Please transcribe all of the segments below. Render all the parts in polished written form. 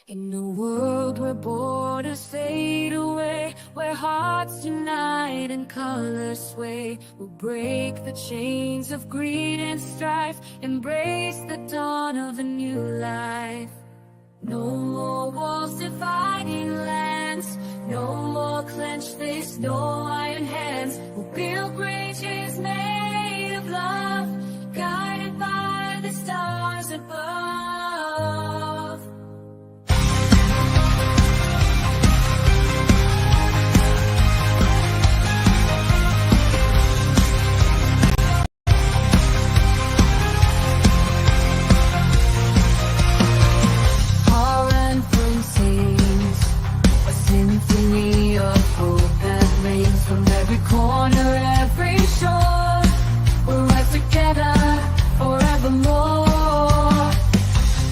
In a world where borders fade away, where hearts unite and colors sway, we'll break the chains of greed and strife, embrace the dawn of a new life. No more walls dividing lands, no more clenched fists, no iron hands. We'll build bridges made of love, guided by the stars above. Our anthem sings a symphony of hope that rings from every corner, every shore. We'll rise together forevermore.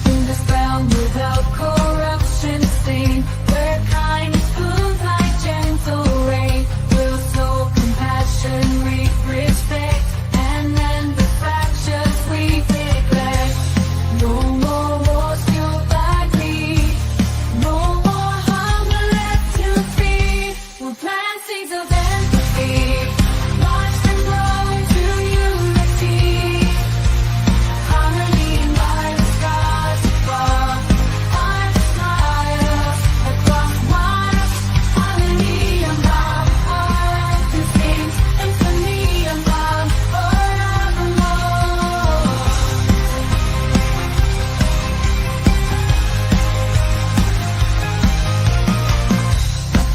In this realm without corruption seen, where kindness blooms like gentle rain, we'll sow compassion, reap respect, and end the fractures we neglect. No more wars fueled by greed, no more hunger left to feed. We'll plant seeds of empathy, watch them grow to unity, harmony by the stars above. Our smiles across miles, harmony and love. Our anthem sings symphony of love forevermore.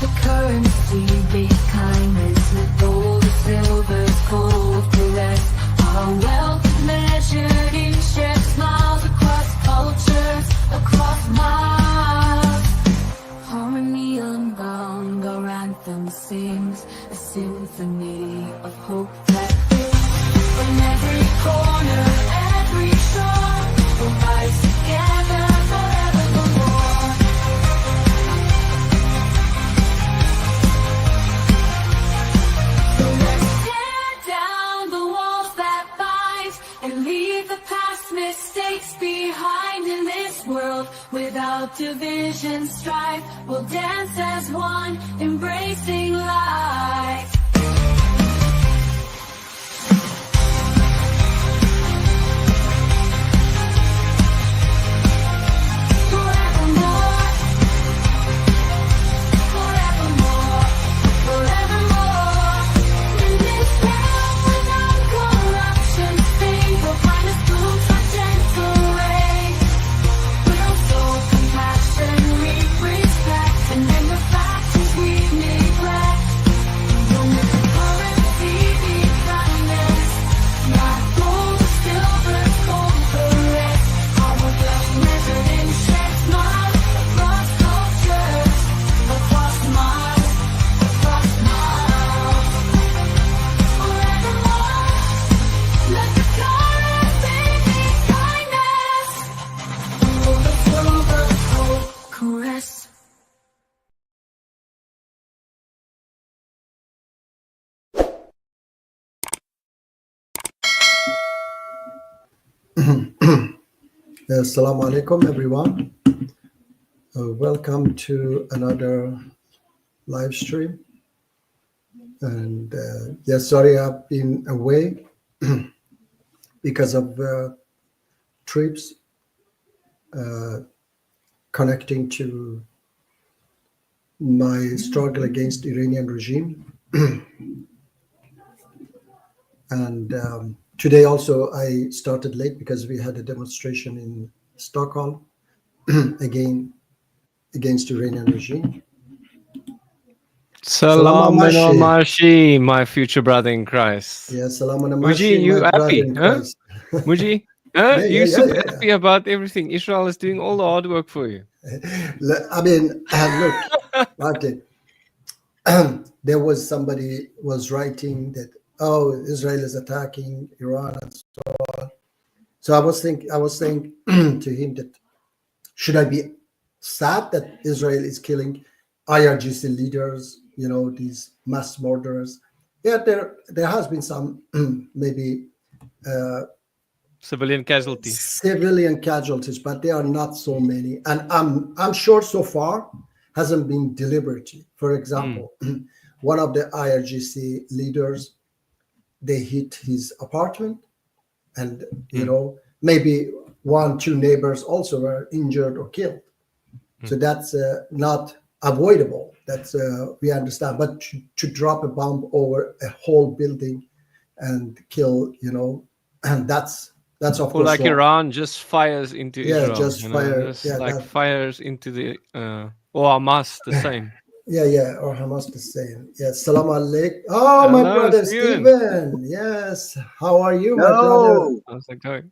The currency be kindness, let gold or silver's cold caress. Our wealth measured in shared smiles across cultures, across miles. Harmony unbound, our anthem sings a symphony of hope that rings from every corner, every shore. We'll rise together forevermore. So let's tear down the walls that bind and leave the past mistakes behind. In this world without division, strife, we'll dance as one, embracing light. Forevermore, forevermore, forevermore. In this realm without corruption, sing will find us blooms like gentle rain. We'll sow compassion, reap respect, and then the factions we neglect. Don't let the currency be kindness, not gold or silver, cold caress. Our wealth measured in shared smiles across cultures, across miles, across miles. Forevermore, let the currency be kindness, gold or silver, cold caress. Assalamu alaikum, everyone. Welcome to another live stream. And sorry I've been away because of trips connecting to my struggle against Iranian regime. And today also I started late because we had a demonstration in Stockholm again against Iranian regime. Salam Marshi, my future brother in Christ. Yeah, salam Muji, you my brother happy? in Huh? Christ. Muji, you super happy about everything. Israel is doing all the hard work for you. I mean, look, Martin, there was somebody was writing that, oh, Israel is attacking Iran and so on. So I was saying to him that, should I be sad that Israel is killing IRGC leaders, these mass murderers? Yeah, there has been some maybe civilian casualties. civilian casualties, but they are not so many. And I'm sure so far hasn't been deliberate. For example, one of the IRGC leaders, they hit his apartment, and maybe 1-2 neighbors also were injured or killed. So that's not avoidable. That's we understand. But to drop a bomb over a whole building and kill, and that's of Or course like wrong. Iran just fires into Yeah, Israel. just fire. Just Yeah, like that- fires into the or Hamas, the same. Yeah, or Hamas the same. Yes, salam alaikum. Oh, my Hello, brother Steven. Stephen. Yes, how are you, my brother? Yo, How's it going?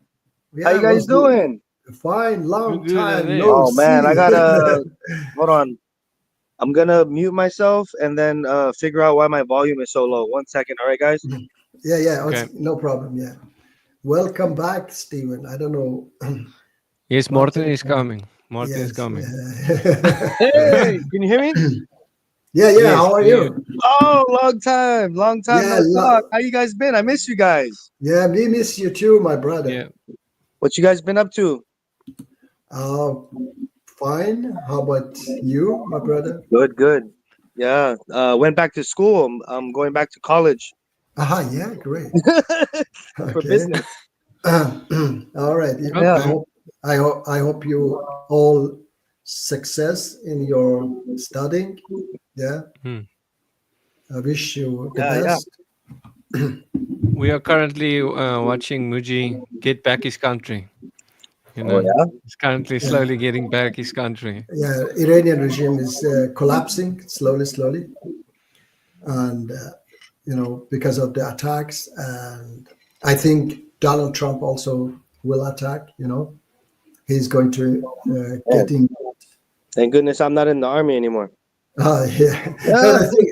how you guys what's good? doing? Fine, long Good, time and no Oh man, I see. gotta hold on. I'm gonna mute myself and then figure out why my volume is so low. 1 second, all right, guys? Yeah, Okay. no problem. Yeah, welcome back, Stephen. I don't know. Yes, Martin is coming. Martin is Yes, coming. Hey, can you hear me? yeah. Yes, How are you? Oh, long time Yeah, no talk. How you guys been? I miss you guys. Yeah, we miss you too, my brother. Yeah. What you guys been up to? Fine. How about you, my brother? Good. Yeah, went back to school. I'm going back to college Aha, yeah, great. for Okay. business. All right. Yeah. I hope you all success in your studying. Yeah. Hmm. I wish you the Yeah. best. We are currently watching Muji get back his country. Oh yeah. He's currently slowly getting back his country. Yeah, Iranian regime is collapsing slowly, and because of the attacks, and I think Donald Trump also will attack. He's going to get in. Thank goodness I'm not in the army anymore. Yeah. No, the thing,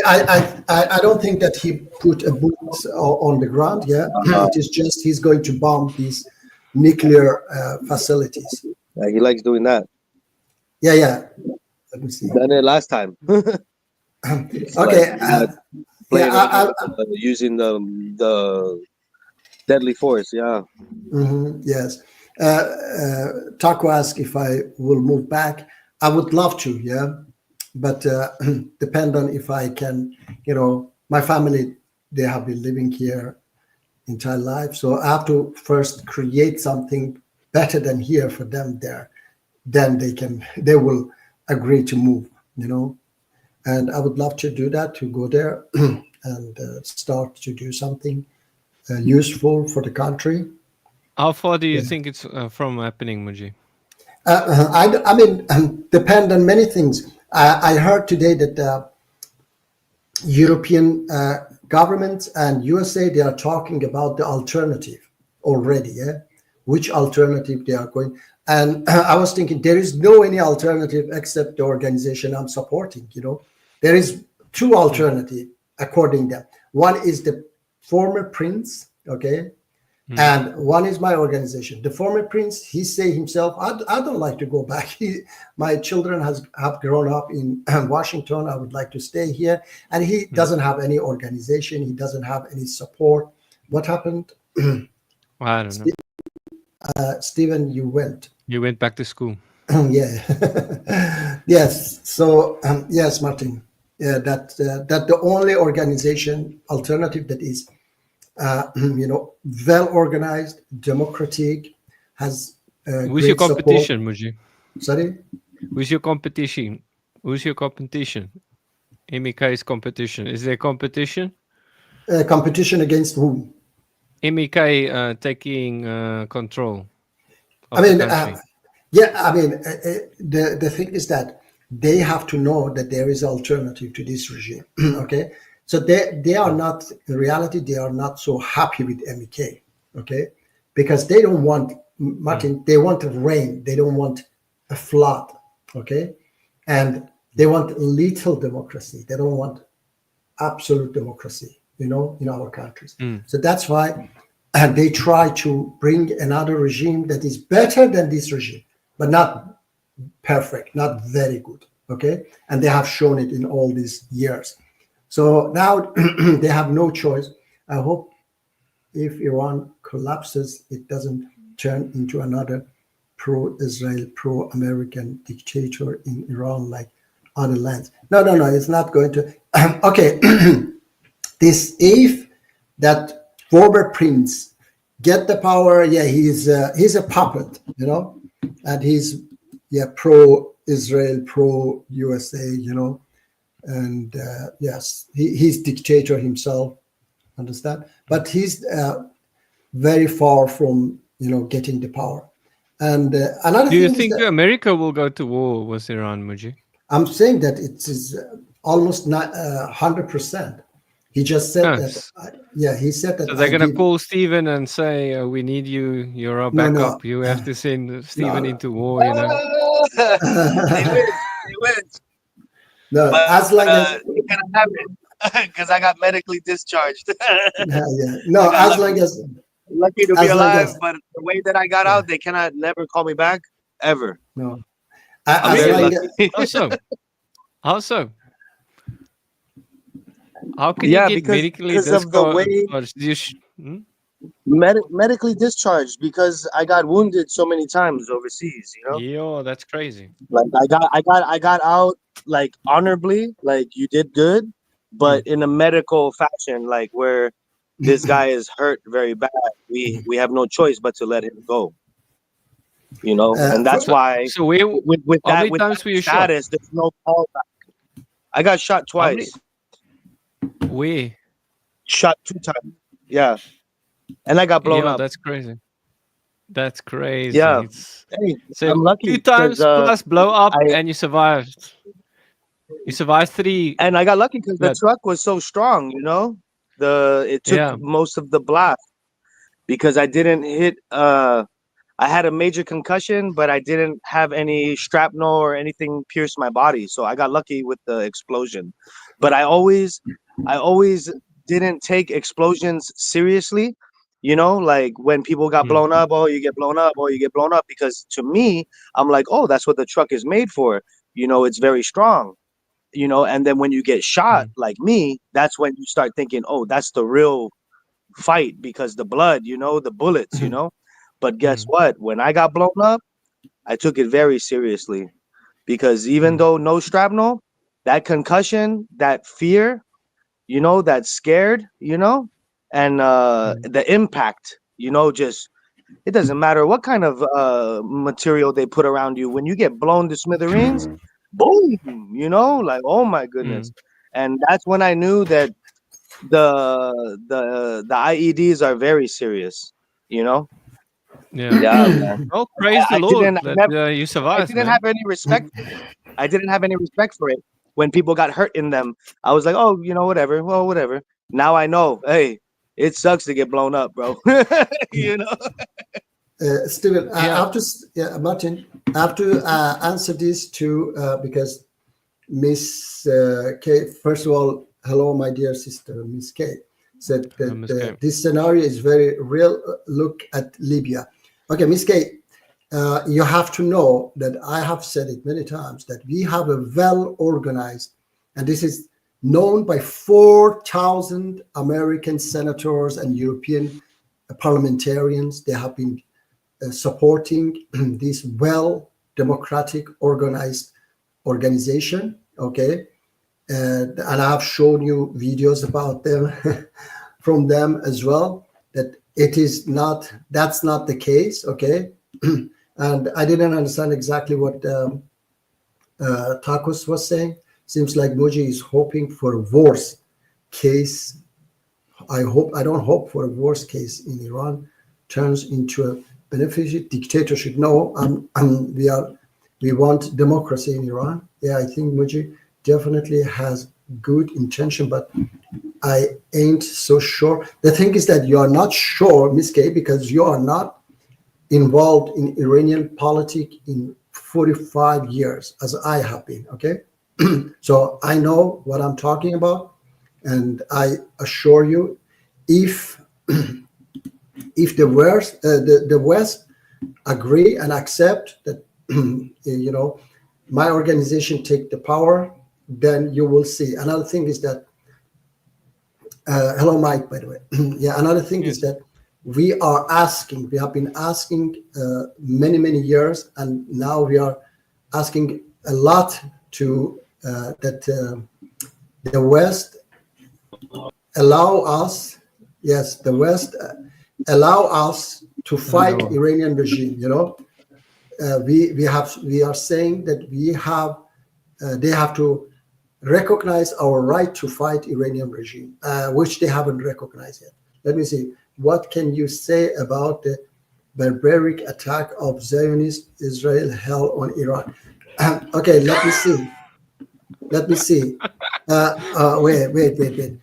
I don't think that he put a boot on the ground. Yeah, it is just he's going to bomb these nuclear facilities. Yeah, he likes doing that. Yeah. Let me see. Done it last time. Okay. Using the deadly force. Yeah. Yes. Taco asked if I will move back. I would love to, yeah, but depend on if I can. My family, they have been living here entire life, so I have to first create something better than here for them there. Then they will agree to move. And I would love to do that, to go there and start to do something useful for the country. How far do you think it's from happening, Muji? I mean, depend on many things. I heard today that European governments and USA, they are talking about the alternative already. Yeah, which alternative they are going. And I was thinking there is no any alternative except the organization I'm supporting. There is two alternatives according to them. One is the former prince, okay, and one is my organization. The former prince, he say himself, I don't like to go back. My children have grown up in Washington. I would like to stay here. And he doesn't have any organization. He doesn't have any support. What happened? I don't know. Stephen, you went. You went back to school. Yeah. Yes. So, yes, Martin, that the only organization alternative that is well organized, democratic, has Who's your competition, Muji? Sorry? Who's your competition? Who's your competition? MEK's competition. Is there competition? Competition against whom? MEK taking control of I mean, the country. the thing is that they have to know that there is alternative to this regime. Okay, so they are not, in reality, they are not so happy with MEK. Okay, because they don't want Martin. They want rain. They don't want a flood. Okay, and they want little democracy. They don't want absolute democracy. In our countries. So that's why they try to bring another regime that is better than this regime, but not perfect, not very good. Okay, and they have shown it in all these years. So now they have no choice. I hope if Iran collapses, it doesn't turn into another pro-Israel, pro-American dictator in Iran like other lands. No, it's not going to. Okay, this if that former prince get the power, yeah, he's a puppet, you know, and he's pro-Israel, pro-USA, you know, and yes, he's dictator himself, understand? But he's very far from, you know, getting the power. And another Do you thing think is that America will go to war with Iran, Muji? I'm saying that it is almost not 100%. He just said Yes. that. He said that. So they're I going to give- call Stephen and say, we need you. You're our No, no. backup. You have to send Stephen no. into war, you know. They wish. No, But as long as you cannot have it because I got medically discharged. no, I as got long as Lucky to be as long alive, as- but the way that I got out, they cannot never call me back ever. no, I'm as very long lucky. as, How so? How so? How can Yeah, you get because- medically because of the way- discharged? Medically discharged because I got wounded so many times overseas. You know, Yeah, that's crazy. like I got out like honorably, like you did good, but in a medical fashion, like where this guy is hurt very bad. We have no choice but to let him go. You know, and that's why So where? with How that many with times that were you shot? status, there's no callback. I got shot How many- twice. Where? Shot 2 times. Yeah. And I got blown Yeah, up. that's crazy. That's crazy. Yeah. It's- Hey, So I'm lucky 2 times 'cause, plus blow up, I- and you survived. You survived 3. and I got lucky because the Good. truck was so strong, you know. It took Yeah. most of the blast because I didn't hit I had a major concussion, but I didn't have any shrapnel or anything pierce my body. So I got lucky with the explosion. But I always didn't take explosions seriously. You know, like when people got Mm. blown up, oh, you get blown up, oh, you get blown up. Because to me, I'm like, oh, that's what the truck is made for. You know, it's very strong. You know, and then when you get shot like me, that's when you start thinking, oh, that's the real fight because the blood, you know, the bullets, you know. But guess what? When I got blown up, I took it very seriously because even though no shrapnel, that concussion, that fear, you know, that scared, you know, and the impact, you know, just it doesn't matter what kind of material they put around you. When you get blown to smithereens, boom, you know, like oh my goodness. And that's when I knew that the IEDs are very serious, you know. Yeah. Yeah, man. Oh, praise the I Lord didn't that have- you I survived, didn't man. have any respect. I didn't have any respect for it. When people got hurt in them, I was like, oh, you know, whatever. Well, whatever. Now I know, hey, it sucks to get blown up, bro. You know. Stephen, I Yeah. have to, Martin, I have to answer this too because Miss Kay, first of all, hello, my dear sister, Miss Kay, said Hello, Miss Kay. that this scenario is very real. Look at Libya. Okay, Miss Kay, you have to know that I have said it many times that we have a well-organized, and this is known by 4,000 American senators and European parliamentarians. They have been supporting this democratic organized organization. Okay, and I have shown you videos about them from them as well. That it is not. That's not the case. Okay, and I didn't understand exactly what Tacos was saying. Seems like Muji is hoping for a worse case. I don't hope for a worse case in Iran turns into a beneficial dictatorship. No, we want democracy in Iran. Yeah, I think Muji definitely has good intention, but I ain't so sure. The thing is that you are not sure, Miss Kay, because you are not involved in Iranian politics in 45 years, as I have been. Okay, so I know what I'm talking about, and I assure you, if the West agree and accept that you know my organization take the power, then you will see. Another thing is that hello Mike, by the way. Yeah, another thing is that we have been asking many years, and now we are asking a lot to that the West allow us, yes, the West allow us to fight Iranian regime. We are saying that they have to recognize our right to fight Iranian regime, which they haven't recognized yet. Let me see. What can you say about the barbaric attack of Zionist Israel held on Iran? Okay, let me see. Wait.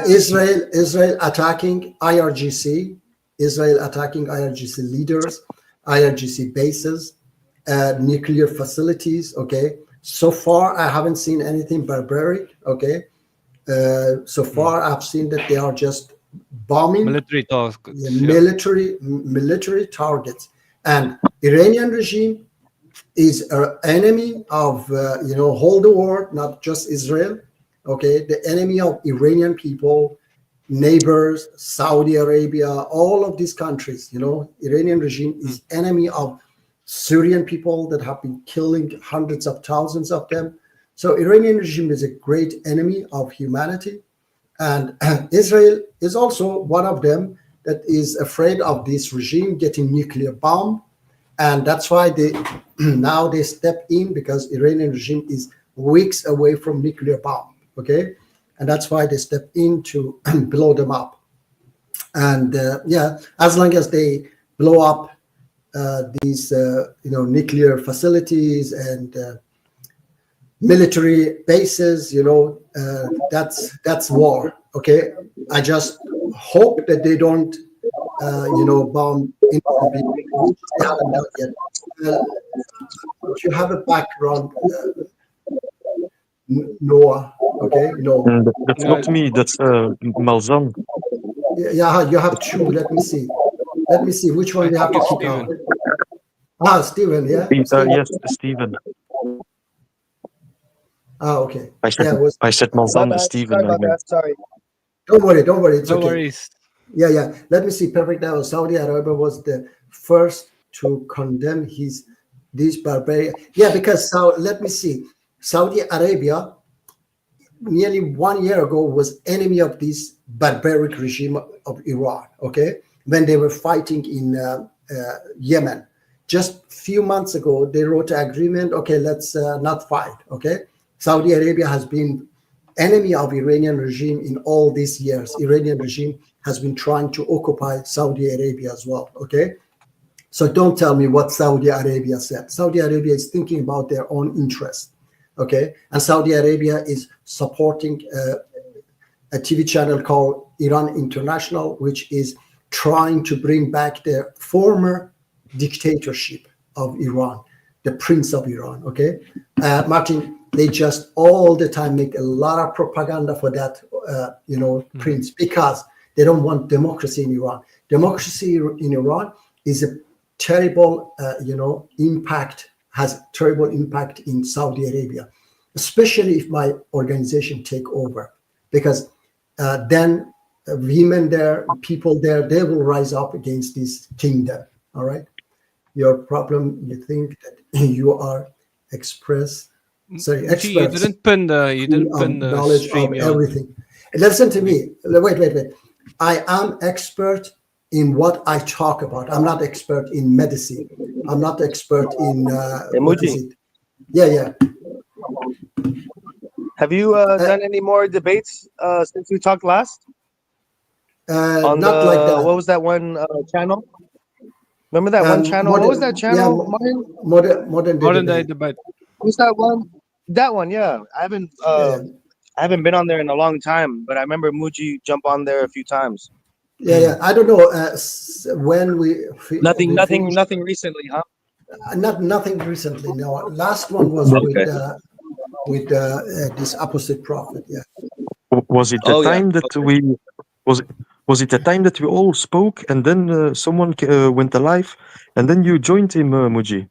Israel attacking IRGC. Israel attacking IRGC leaders, IRGC bases, nuclear facilities. Okay. So far, I haven't seen anything barbaric. Okay. So far, I've seen that they are just bombing Military tasks. military targets, and Iranian regime is an enemy of whole the world, not just Israel. Okay, the enemy of Iranian people, neighbors, Saudi Arabia, all of these countries. Iranian regime is enemy of Syrian people that have been killing hundreds of thousands of them. So Iranian regime is a great enemy of humanity, and Israel is also one of them that is afraid of this regime getting nuclear bomb, and that's why now they step in, because Iranian regime is weeks away from nuclear bomb. Okay, and that's why they step in to blow them up. And as long as they blow up these nuclear facilities and military bases, that's war. Okay, I just hope that they don't bomb innocent people. They haven't done yet. If you have a background, Noah. Okay, no. That's not me. That's Malzan. Yeah, you have two. Let me see which one you have to keep out. Stephen. Yeah. Yes, Stephen. Okay. I said My Malzan, bad. Stephen. Sorry, my bad. Sorry. Don't worry. It's No okay. worries. Yeah. Let me see. Perfect. Now, Saudi Arabia was the first to condemn these barbarian. Yeah, because let me see. Saudi Arabia, nearly 1 year ago, was enemy of this barbaric regime of Iran. Okay, when they were fighting in Yemen, just few months ago, they wrote an agreement. Okay, let's not fight. Okay, Saudi Arabia has been enemy of Iranian regime in all these years. Iranian regime has been trying to occupy Saudi Arabia as well. Okay, so don't tell me what Saudi Arabia said. Saudi Arabia is thinking about their own interest. Okay, and Saudi Arabia is supporting a TV channel called Iran International, which is trying to bring back the former dictatorship of Iran, the Prince of Iran. Okay, Martin, they just all the time make a lot of propaganda for that, prince, because they don't want democracy in Iran. Democracy in Iran is a terrible, impact. Has terrible impact in Saudi Arabia, especially if my organization take over, because then women there, people there, they will rise up against this kingdom. All right. Your problem, you think that you are experts. You didn't pin the knowledge stream. of everything. Listen to me. Wait. I am expert in what I talk about. I'm not expert in medicine. I'm not expert in Emoji. Yeah. Have you done any more debates since we talked last? Not like that. What was that one channel? Remember that one channel? What was that channel? Modern day debate. What's that one? That one, yeah. I haven't been on there in a long time, but I remember Muji jump on there a few times. Yeah. I don't know when we. Nothing recently, huh? Nothing recently. No, last one was with this apostate prophet. Yeah. Was it the time that we was it the time that we all spoke, and then someone went alive, and then you joined him, Muji,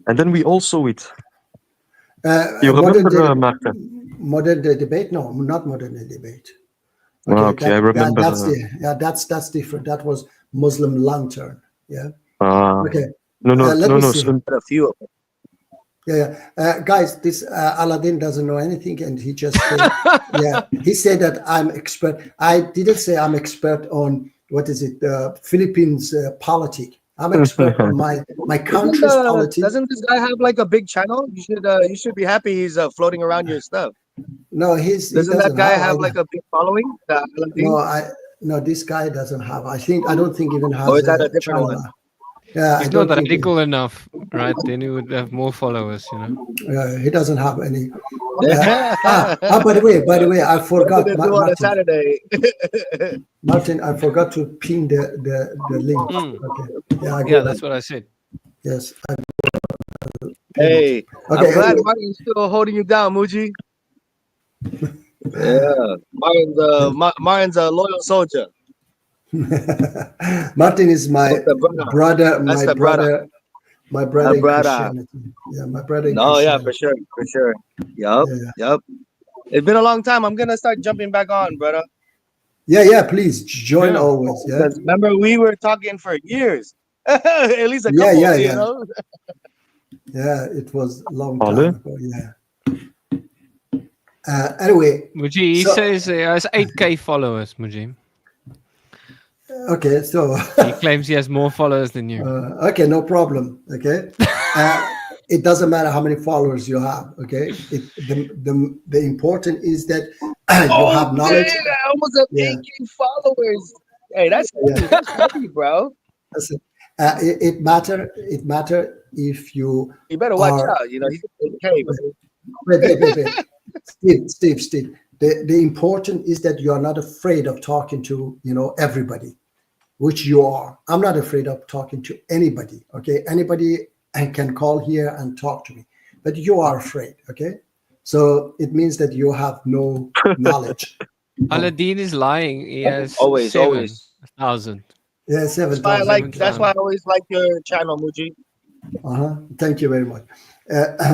and then we all saw it. You remember, Marta? Modern day debate? No, not modern day debate. Okay, I remember. That's different. That was Muslim lantern. Yeah. Okay. No, let me see. A few of them. Guys, this Aladdin doesn't know anything, and he just said, he said that I'm expert. I didn't say I'm expert on what is it, Philippines politics. I'm expert on my country's politics. Doesn't this guy have like a big channel? You should be happy he's floating around your stuff. No, doesn't that guy have like a big following? No, this guy doesn't have. I don't think even has. Or is that a different channel. one? Yeah, He's not radical enough, right? Then he would have more followers, you know. He doesn't have any. By the way, I forgot. On a Saturday. Martin, I forgot to pin the link. Okay. Yeah, that's what I said. Yes. Hey, okay, I'm glad Martin's still holding you down, Muji. Yeah, Martin's a loyal soldier. Martin is my brother. My brother. My brother. In Christianity. Yeah, my brother. Oh yeah, for sure. Yep. It's been a long time. I'm gonna start jumping back on, brother. Yeah. Please join always. Yeah. Remember, we were talking for years. At least a couple. You know? Yeah, it was a long time ago. Yeah. Anyway, Muji, he says he has 8K followers, Muji. Okay, so he claims he has more followers than you. Okay, no problem. Okay, it doesn't matter how many followers you have. Okay, the important is that you have knowledge. Dang, I almost have 8K followers. Hey, that's heavy, bro. Listen, it matter if you. You better watch out. You know, he's 8K. Wait. Steve. The important is that you are not afraid of talking to everybody, which you are. I'm not afraid of talking to anybody. Okay, anybody can call here and talk to me, but you are afraid. Okay, so it means that you have no knowledge. Aladdin is lying. He has always 7,000. Yeah, 7,000. That's why I always like your channel, Muji. Thank you very much.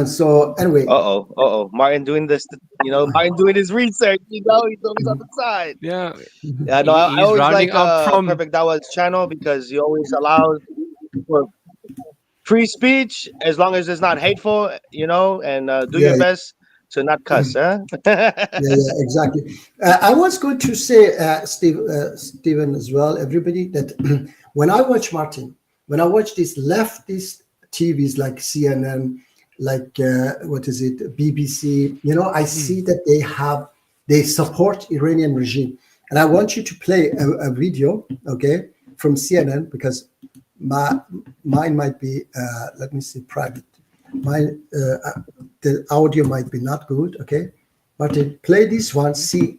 So anyway. Martin doing this, Martin doing his research, he's always on the side. Yeah. Yeah, no, I always like Perfect Dawa's channel because he always allows for free speech as long as it's not hateful, and do your best to not cuss, huh? Exactly. I was going to say, Stephen as well, everybody, that when I watch these leftist TVs like CNN, like BBC, I see that they support Iranian regime, and I want you to play a video, okay, from CNN, because mine might be let me see, private. Mine the audio might be not good, okay, but play this one, see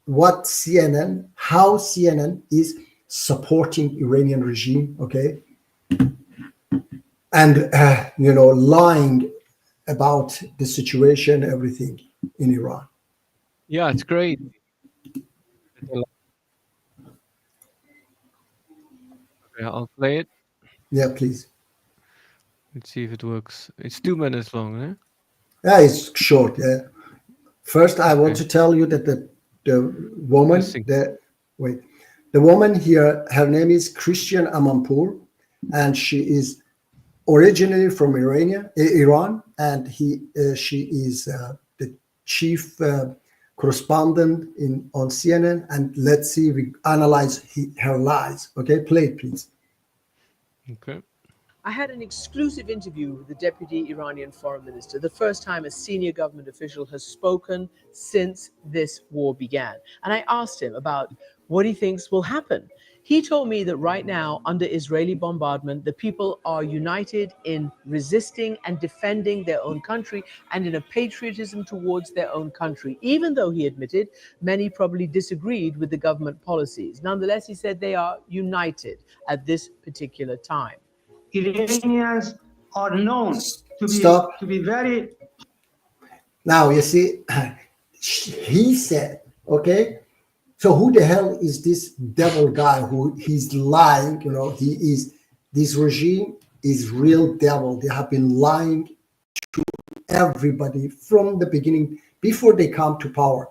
how CNN is supporting Iranian regime, okay, and lying about the situation, everything in Iran. Yeah, it's great. Okay, I'll play it. Yeah, please. Let's see if it works. It's 2 minutes long, eh? Yeah, it's short. Yeah. First, I want to tell you that the woman, the woman here, her name is Christian Amanpour, and she is originally from Iran, and she is the chief correspondent on CNN. And let's see, we analyze her lies. Okay, play it, please. Okay. I had an exclusive interview with the Deputy Iranian Foreign Minister, the first time a senior government official has spoken since this war began. And I asked him about what he thinks will happen. He told me that right now, under Israeli bombardment, the people are united in resisting and defending their own country and in a patriotism towards their own country, even though he admitted many probably disagreed with the government policies. Nonetheless, he said they are united at this particular time. Iranians are known to be very. Now you see, he said, okay. So who the hell is this devil guy who he's lying? This regime is real devil. They have been lying to everybody from the beginning before they come to power.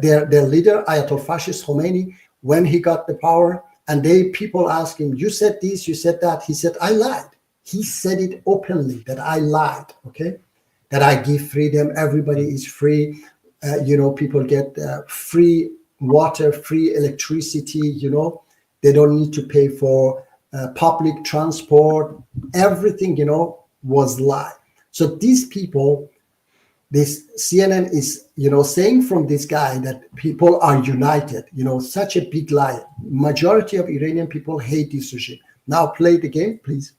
their leader, Ayatollah Fascist Khomeini, when he got the power, and people asked him, you said this, you said that. He said, I lied. He said it openly that I lied, okay? That I give freedom, everybody is free. People get free water, free electricity, they don't need to pay for public transport. Everything, was lie. So these people, this CNN is, saying from this guy that people are united, such a big lie. Majority of Iranian people hate this regime. Now play the game, please.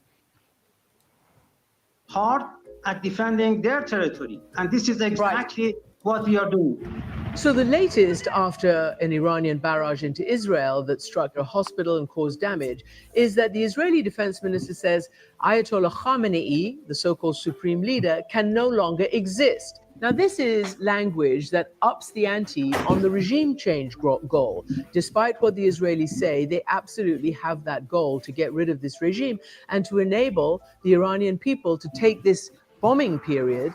Hard at defending their territory. And this is exactly what we are doing. So the latest after an Iranian barrage into Israel that struck a hospital and caused damage is that the Israeli defense minister says Ayatollah Khamenei, the so-called supreme leader, can no longer exist. Now, this is language that ups the ante on the regime change goal. Despite what the Israelis say, they absolutely have that goal to get rid of this regime and to enable the Iranian people to take this bombing period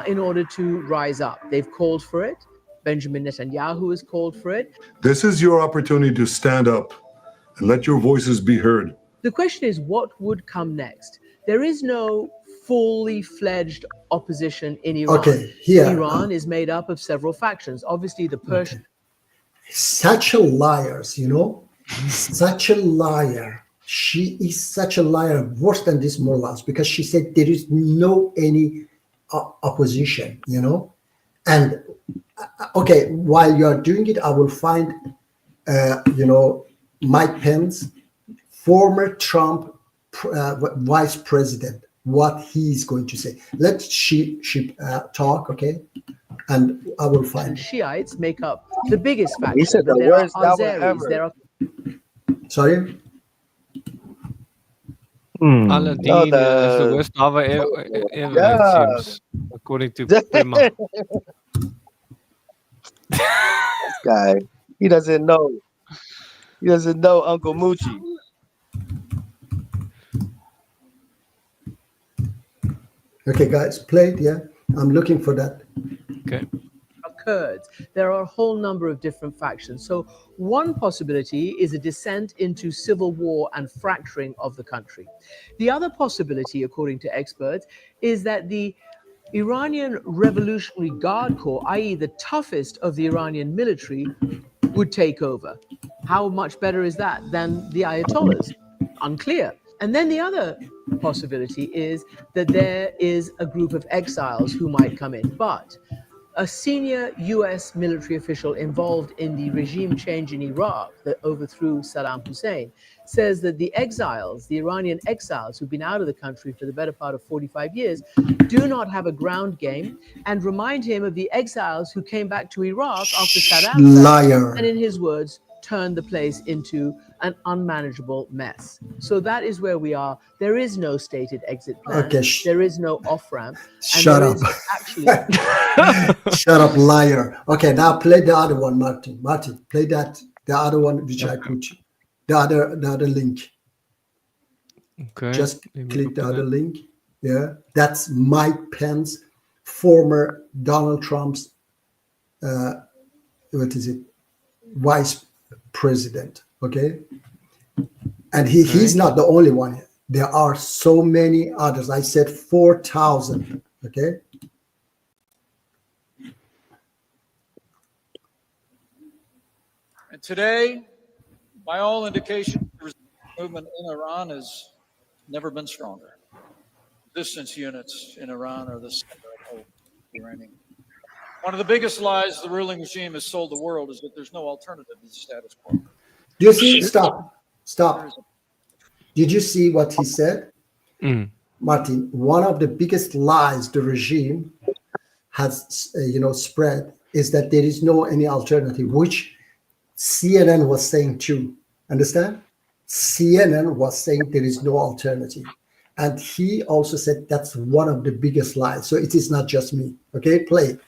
in order to rise up. They've called for it. Benjamin Netanyahu has called for it. This is your opportunity to stand up and let your voices be heard. The question is, what would come next? There is no fully fledged opposition in Iran. Okay, here. Iran is made up of several factions. Obviously, the Persian. Okay. Such a liars, such a liar. She is such a liar, worse than this mullahs, because she said there is no any opposition, And okay, while you are doing it, I will find, Mike Pence, former Trump vice president, what he's going to say. Let's she talk, okay? And I will find. And Shiites make up the biggest faction. He said the There are worst album Azeris, ever. there are Sorry? Aladdin is the the- worst cover ever, Yeah. it seems, according to Prima. Guy, he doesn't know. He doesn't know Uncle Moochie. Okay, guys, play it, yeah? I'm looking for that. Okay. Kurds. There are a whole number of different factions. So one possibility is a descent into civil war and fracturing of the country. The other possibility, according to experts, is that the Iranian Revolutionary Guard Corps, i.e. the toughest of the Iranian military, would take over. How much better is that than the Ayatollahs? Unclear. And then the other possibility is that there is a group of exiles who might come in. But a senior US military official involved in the regime change in Iraq that overthrew Saddam Hussein says that the exiles, the Iranian exiles who've been out of the country for the better part of 45 years, do not have a ground game, and remind him of the exiles who came back to Iraq after Saddam fell, Liar. and in his words, turned the place into an unmanageable mess. So that is where we are. There is no stated exit plan. Okay, There is no off-ramp. And Shut there up. is actually Shut up, liar. Okay, now play the other one, Martin. Martin, play the other one which I put you. The other link. Okay. Just let me click look the at other that. link. Yeah, that's Mike Pence, former Donald Trump's vice president. Okay, and he's not the only one. There are so many others. I said 4,000. Okay. And today, by all indications, the resistance movement in Iran has never been stronger. Resistance units in Iran are the center of hope for Iranian. One of the biggest lies the ruling regime has sold the world is that there's no alternative to the status quo. Do you see? Stop. Did you see what he said? Martin, one of the biggest lies the regime has, spread is that there is no any alternative, which CNN was saying too. Understand? CNN was saying there is no alternative. And he also said that's one of the biggest lies. So it is not just me. Okay, play it.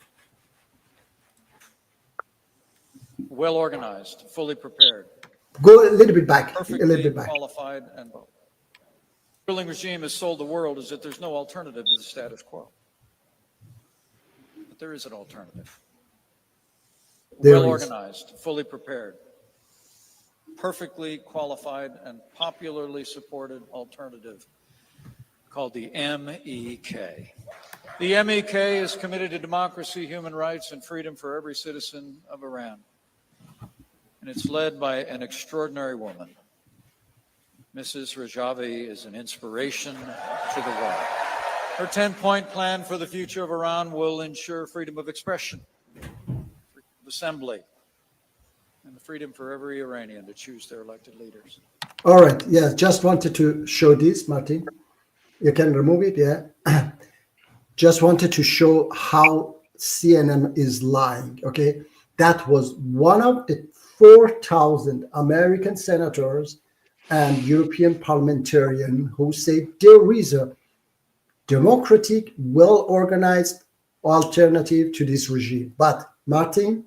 Well organized, fully prepared, Go a little bit back. A perfectly little bit back. qualified, and both. The ruling regime has sold the world is that there's no alternative to the status quo. But there is an alternative. There well is. organized, fully prepared, perfectly qualified, and popularly supported alternative called the MEK. The MEK is committed to democracy, human rights, and freedom for every citizen of Iran. And it's led by an extraordinary woman. Mrs. Rajavi is an inspiration to the world. Her 10-point plan for the future of Iran will ensure freedom of expression, freedom of assembly, and the freedom for every Iranian to choose their elected leaders. All right. Yeah, just wanted to show this, Martin. You can remove it. Yeah. Just wanted to show how CNN is lying. Okay. That was one of the 4,000 American senators and European parliamentarians who say there is a democratic, well-organized alternative to this regime. But Martin,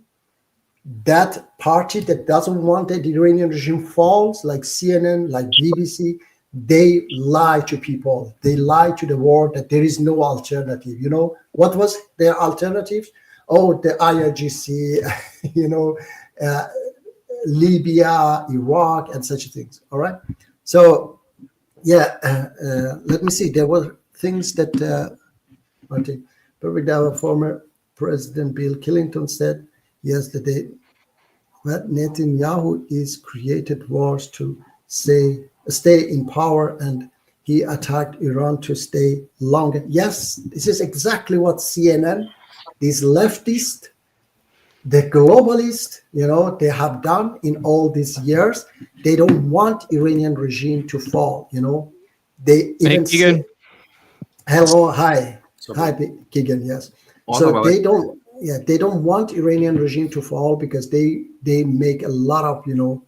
that party that doesn't want that the Iranian regime falls, like CNN, like BBC, they lie to people. They lie to the world that there is no alternative. You know, what was their alternative? Oh, the IRGC, you know, Libya, Iraq, and such things. All right. So, yeah, let me see. There were things that, Martin, our former President Bill Clinton said yesterday that Netanyahu is created wars to stay in power, and he attacked Iran to stay longer. Yes, this is exactly what CNN, these leftists, the globalists, you know, they have done in all these years. They don't want Iranian regime to fall, you know. They even say, hello, hi, Keegan, yes. So they don't want Iranian regime to fall because they make a lot of, you know,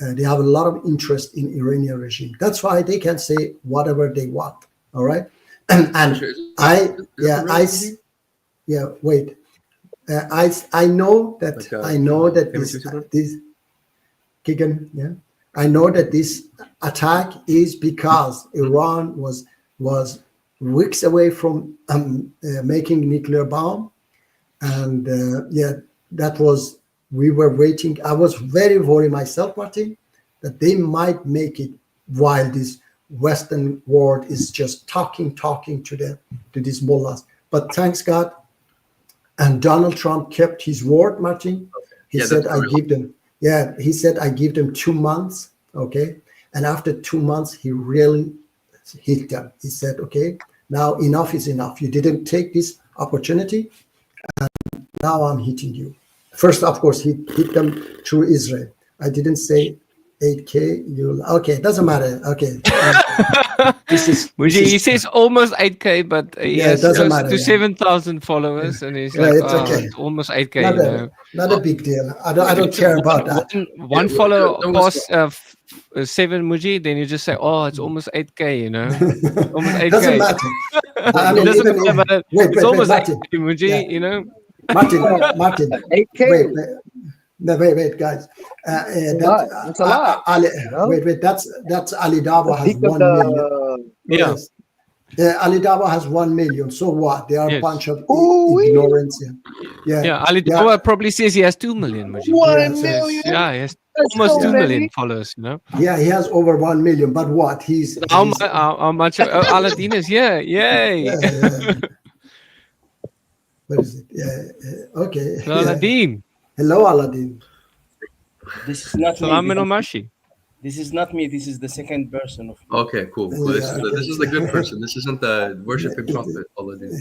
they have a lot of interest in Iranian regime. That's why they can say whatever they want. All right. And I know that this Keegan, yeah. I know that this attack is because Iran was weeks away from making nuclear bomb, and that was, we were waiting. I was very worried myself, Martin, that they might make it while this Western world is just talking to these mullahs. But thanks God, and Donald Trump kept his word, Martin. He said, he said, I give them 2 months, okay? And after 2 months, he really hit them. He said, okay, now enough is enough. You didn't take this opportunity, and now I'm hitting you. First, of course, he hit them through Israel. I didn't say 8K. Okay, it doesn't matter. Okay. He says almost 8K, but he has close to 7,000 followers, and he's like, it's okay. It's almost 8K. Not a big deal. I don't care about that. One follower past 7 Muji, then you just say, oh, it's almost 8K, you know. Almost 8K. Doesn't matter. I mean, it's almost Martin. 8K, Muji, you know. Martin, 8K. Wait, guys. That's a lot. Wait. That's Ali Dawah has 1 million. Yeah. Ali Dawah has 1 million. So what? They are a bunch of ignorance. Yeah. Ali Dawah probably says he has 2 million. 1 million. Yeah, he has almost 2 million followers. You know. Yeah, he has over 1 million. But what? How much? Aladdin is here. Yay! What is it? Yeah. Okay. Aladdin. Hello, Aladdin. This is not me. This is not me. This is the second person of. Okay, cool. This is the good person. This isn't the worshiping prophet. Aladdin.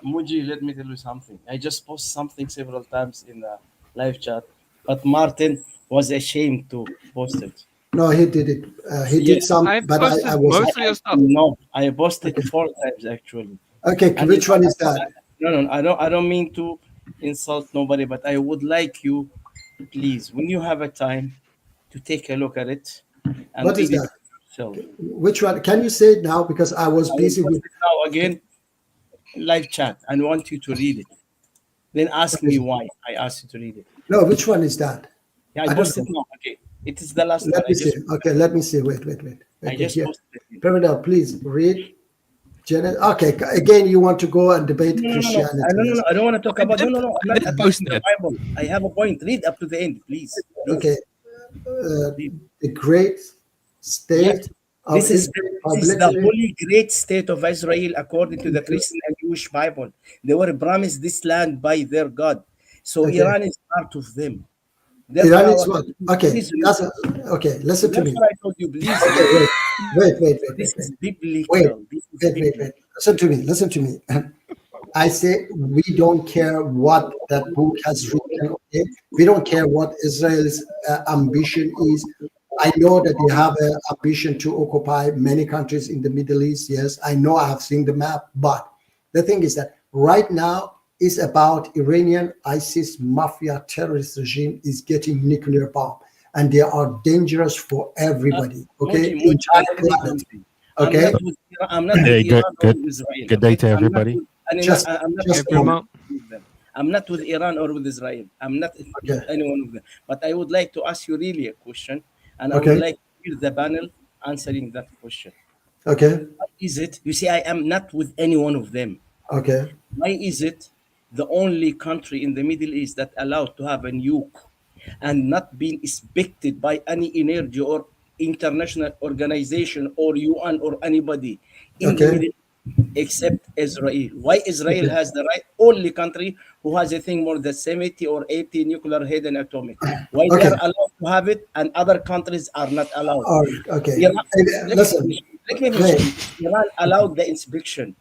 Muji, let me tell you something. I just posted something several times in the live chat, but Martin was ashamed to post it. No, he did it. He did some, but I was. Most of your stuff. No, I posted 4 times actually. Okay, and which one is that? No, I don't mean to insult nobody, but I would like you, please, when you have a time, to take a look at it. And what is that? Which one? Can you say it now? Because I was busy with. Now again, live chat. I want you to read it. Then ask me why I asked you to read it. No, which one is that? Yeah, I posted now. Okay, it is the last one. Let me see. Okay, let me see. Wait. I just posted it. Pervada, please read. Okay, again, you want to go and debate No, Christianity. no. I don't want to talk about. No. I'm not did attacking post the it. Bible. I have a point. Read up to the end, please. Okay. The great state of This is the publicly- holy great state of Israel according to the Christian and Jewish Bible. They were promised this land by their God. So Okay. Iran is part of them. Iran is what? Okay, Please, okay. Listen to that's me. what I told you. Please. Okay, wait. This is biblical. Wait, This is biblical. wait. Listen to me. I say we don't care what that book has written. Okay, we don't care what Israel's ambition is. I know that they have an ambition to occupy many countries in the Middle East. Yes, I know. I have seen the map. But the thing is that right now is about Iranian ISIS mafia terrorist regime is getting nuclear bomb, and they are dangerous for everybody. Okay, Moji, entire planet. Okay. I'm not with Hey, Iran or good with Israel. day to I'm not everybody. with- I'm Just- not just with moment. them. I'm not with Iran or with Israel. I'm not with any one of them. But I would like to ask you really a question, and I Okay. would like to hear the panel answering that question. Okay. Why is it? You see, I am not with any one of them. Okay. Why is it the only country in the Middle East that allowed to have a nuke and not being inspected by any energy or international organization or UN or anybody in the Okay. Middle East except Israel? Why Israel has the right, only country who has a thing more than 70 or 80 nuclear head and atomic? Why they Okay. are allowed to have it and other countries are not allowed? All right. Okay. Iran, Listen. let me finish. Iran allowed the inspection.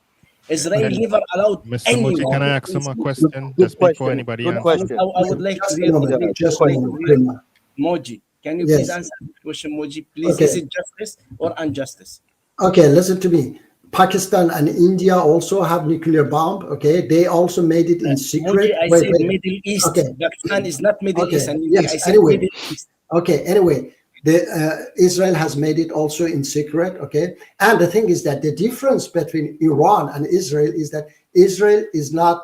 Israel never allowed Mr. Moji, can I ask him a question just before anybody Good answers? question. I would like Just to a hear moment. Just a moment. Prima. Moji. Can you Yes. please answer the question, Moji? Please, Okay. is it justice or injustice? Okay, listen to me. Pakistan and India also have nuclear bomb. Okay, they also made it in secret. Moji, I Wait, said wait. Middle East. Okay. Pakistan is not Middle Okay, East. And India. yes, I said anyway. Middle East. Okay, anyway, Israel has made it also in secret. Okay, and the thing is that the difference between Iran and Israel is that Israel is not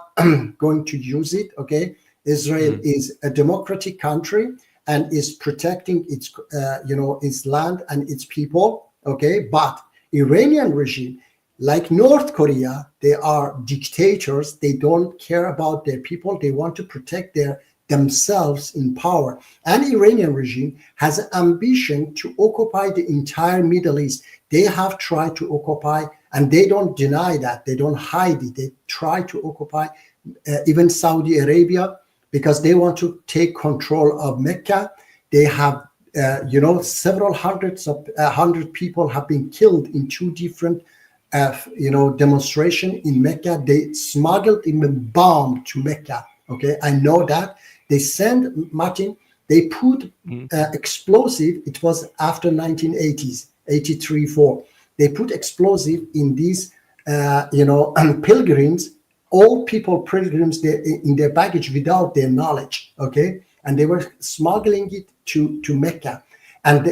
going to use it. Okay, Israel is a democratic country and is protecting its, its land and its people. Okay, but Iranian regime, like North Korea, they are dictators. They don't care about their people. They want to protect themselves in power. And Iranian regime has an ambition to occupy the entire Middle East. They have tried to occupy, and they don't deny that. They don't hide it. They try to occupy even Saudi Arabia because they want to take control of Mecca. They have, several hundred people have been killed in two different demonstration in Mecca. They smuggled in a bomb to Mecca. Okay, I know that. They sent Martin. They put explosive. It was after 1980s, 83, 4. They put explosive in these, pilgrims. All pilgrims in their baggage without their knowledge. Okay, and they were smuggling it to Mecca. And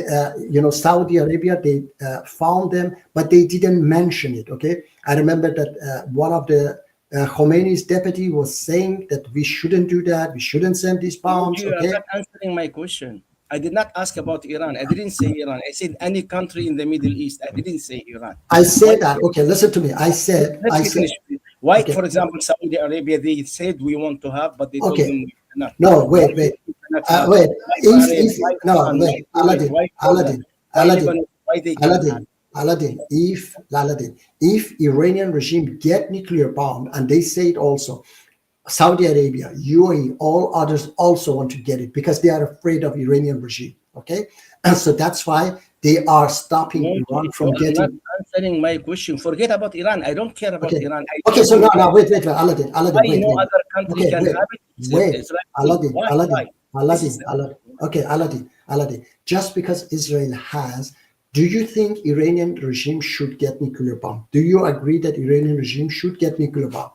Saudi Arabia, they found them, but they didn't mention it. Okay, I remember that one of the Khomeini's deputy was saying that we shouldn't do that. We shouldn't send these bombs. You are Okay, not answering my question. I did not ask about Iran. I didn't say Iran. I said any country in the Middle East. I didn't say Iran. I said that. Okay, listen to me. I said. Let me finish. Why, Okay. for example, Saudi Arabia, they said we want to have, but they told Okay. them we cannot. No, wait. Wait. Wait. Aladdin. Why they cannot have? Aladdin, if Iranian regime get nuclear bomb, and they say it also, Saudi Arabia, UAE, all others also want to get it because they are afraid of Iranian regime. Okay, and so that's why they are stopping Iran from You're not getting. answering my question. Forget about Iran. I don't care about Okay. Iran. Okay, so now wait, Aladdin, Why wait. no other country Okay, can wait. have it? except Wait, Israel? Aladdin, Why? This is- Okay, Aladdin. Just because Israel has, do you think Iranian regime should get nuclear bomb? Do you agree that Iranian regime should get nuclear bomb?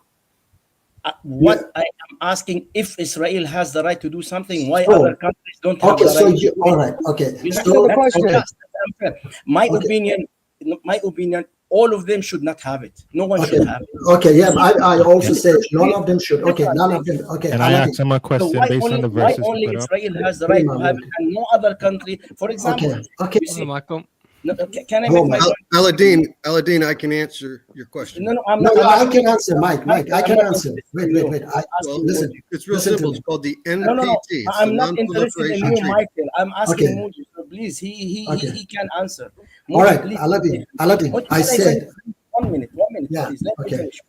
What I am asking, if Israel has the right to do something, why So- other countries don't have Okay, the so right? you, all right, okay. You So, know, that's okay. unjust, that's unfair. My Okay. opinion, all of them should not have it. No one Okay, should have it. okay, yeah, I also say none of them should. Okay, none of them. Okay, Can I Aladdin. ask him a So question why based on only, the why verses only put up? Israel has the right to have it and no other country? For example, Okay, you see, Malcolm. No, can I make my point? Aladdin, I can answer your question. No, I'm No, not. no, I'm I not- can answer, Mike. Mike, I I'm can not answer. interested Wait, in wait, you. wait. Asking Listen, Moji. It's real listen to simple. me. It's called the No, NPT. It's the I'm not interested in Non-Proliferation you, Treaty. Michael. I'm asking Okay. Moji. So please, Okay. he can answer. All Moji, right, please. Aladdin, Moji, I can I said, finish? 1 minute, yeah, please. Let me okay. finish.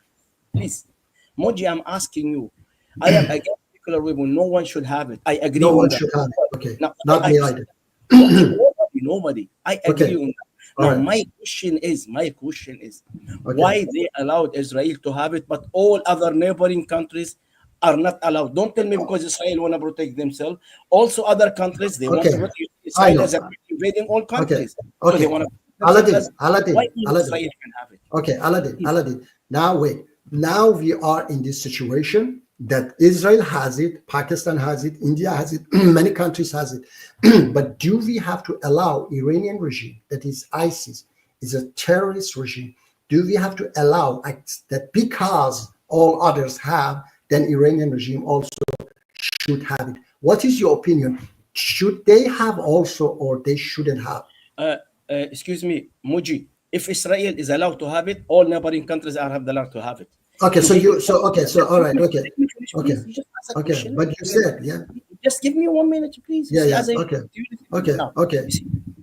Please. Moji, I'm asking you. I am against nuclear weapon. No one should have it. I agree No on one that. should have it. Okay. No, Not me either. Nobody. I agree Okay. on that. All Now, right. my question is, Okay. why they allowed Israel to have it, but all other neighboring countries are not allowed? Don't tell me because Israel want to protect themselves. Also, other countries, they want Okay. to protect I Israel know. as a invading all Okay. countries. So Okay. they want to Aladdin, why Israel can have it? Okay, Aladdin. Now wait. Now we are in this situation that Israel has it, Pakistan has it, India has it, many countries has it. But do we have to allow Iranian regime, that is ISIS, is a terrorist regime? Do we have to allow that because all others have, then Iranian regime also should have it? What is your opinion? Should they have also, or they shouldn't have? Excuse me, Muji. If Israel is allowed to have it, all neighboring countries are have the right to have it. Okay, so all right, okay, Let me finish, okay, please. You just ask a okay. question. But you said, yeah, Just give me 1 minute, please. yeah, See, yeah, as I- okay, Now, okay.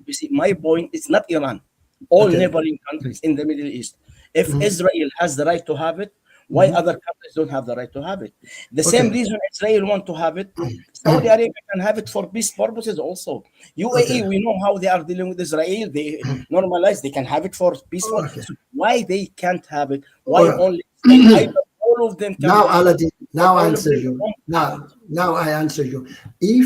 You see, my point is not Iran. All Okay. neighboring countries in the Middle East. If Mhm. Israel has the right to have it, why Mhm. other countries don't have the right to have it? The same Okay. reason Israel want to have it, Saudi Arabia can have it for peace purposes also. UAE, Okay. we know how they are dealing with Israel. They normalize. They can have it for peaceful. Okay. So why they can't have it? Why All right. only Israel? Either all of them can Now, have it. Aladdin, now I All of answer them you. won't have it. Now I answer you. If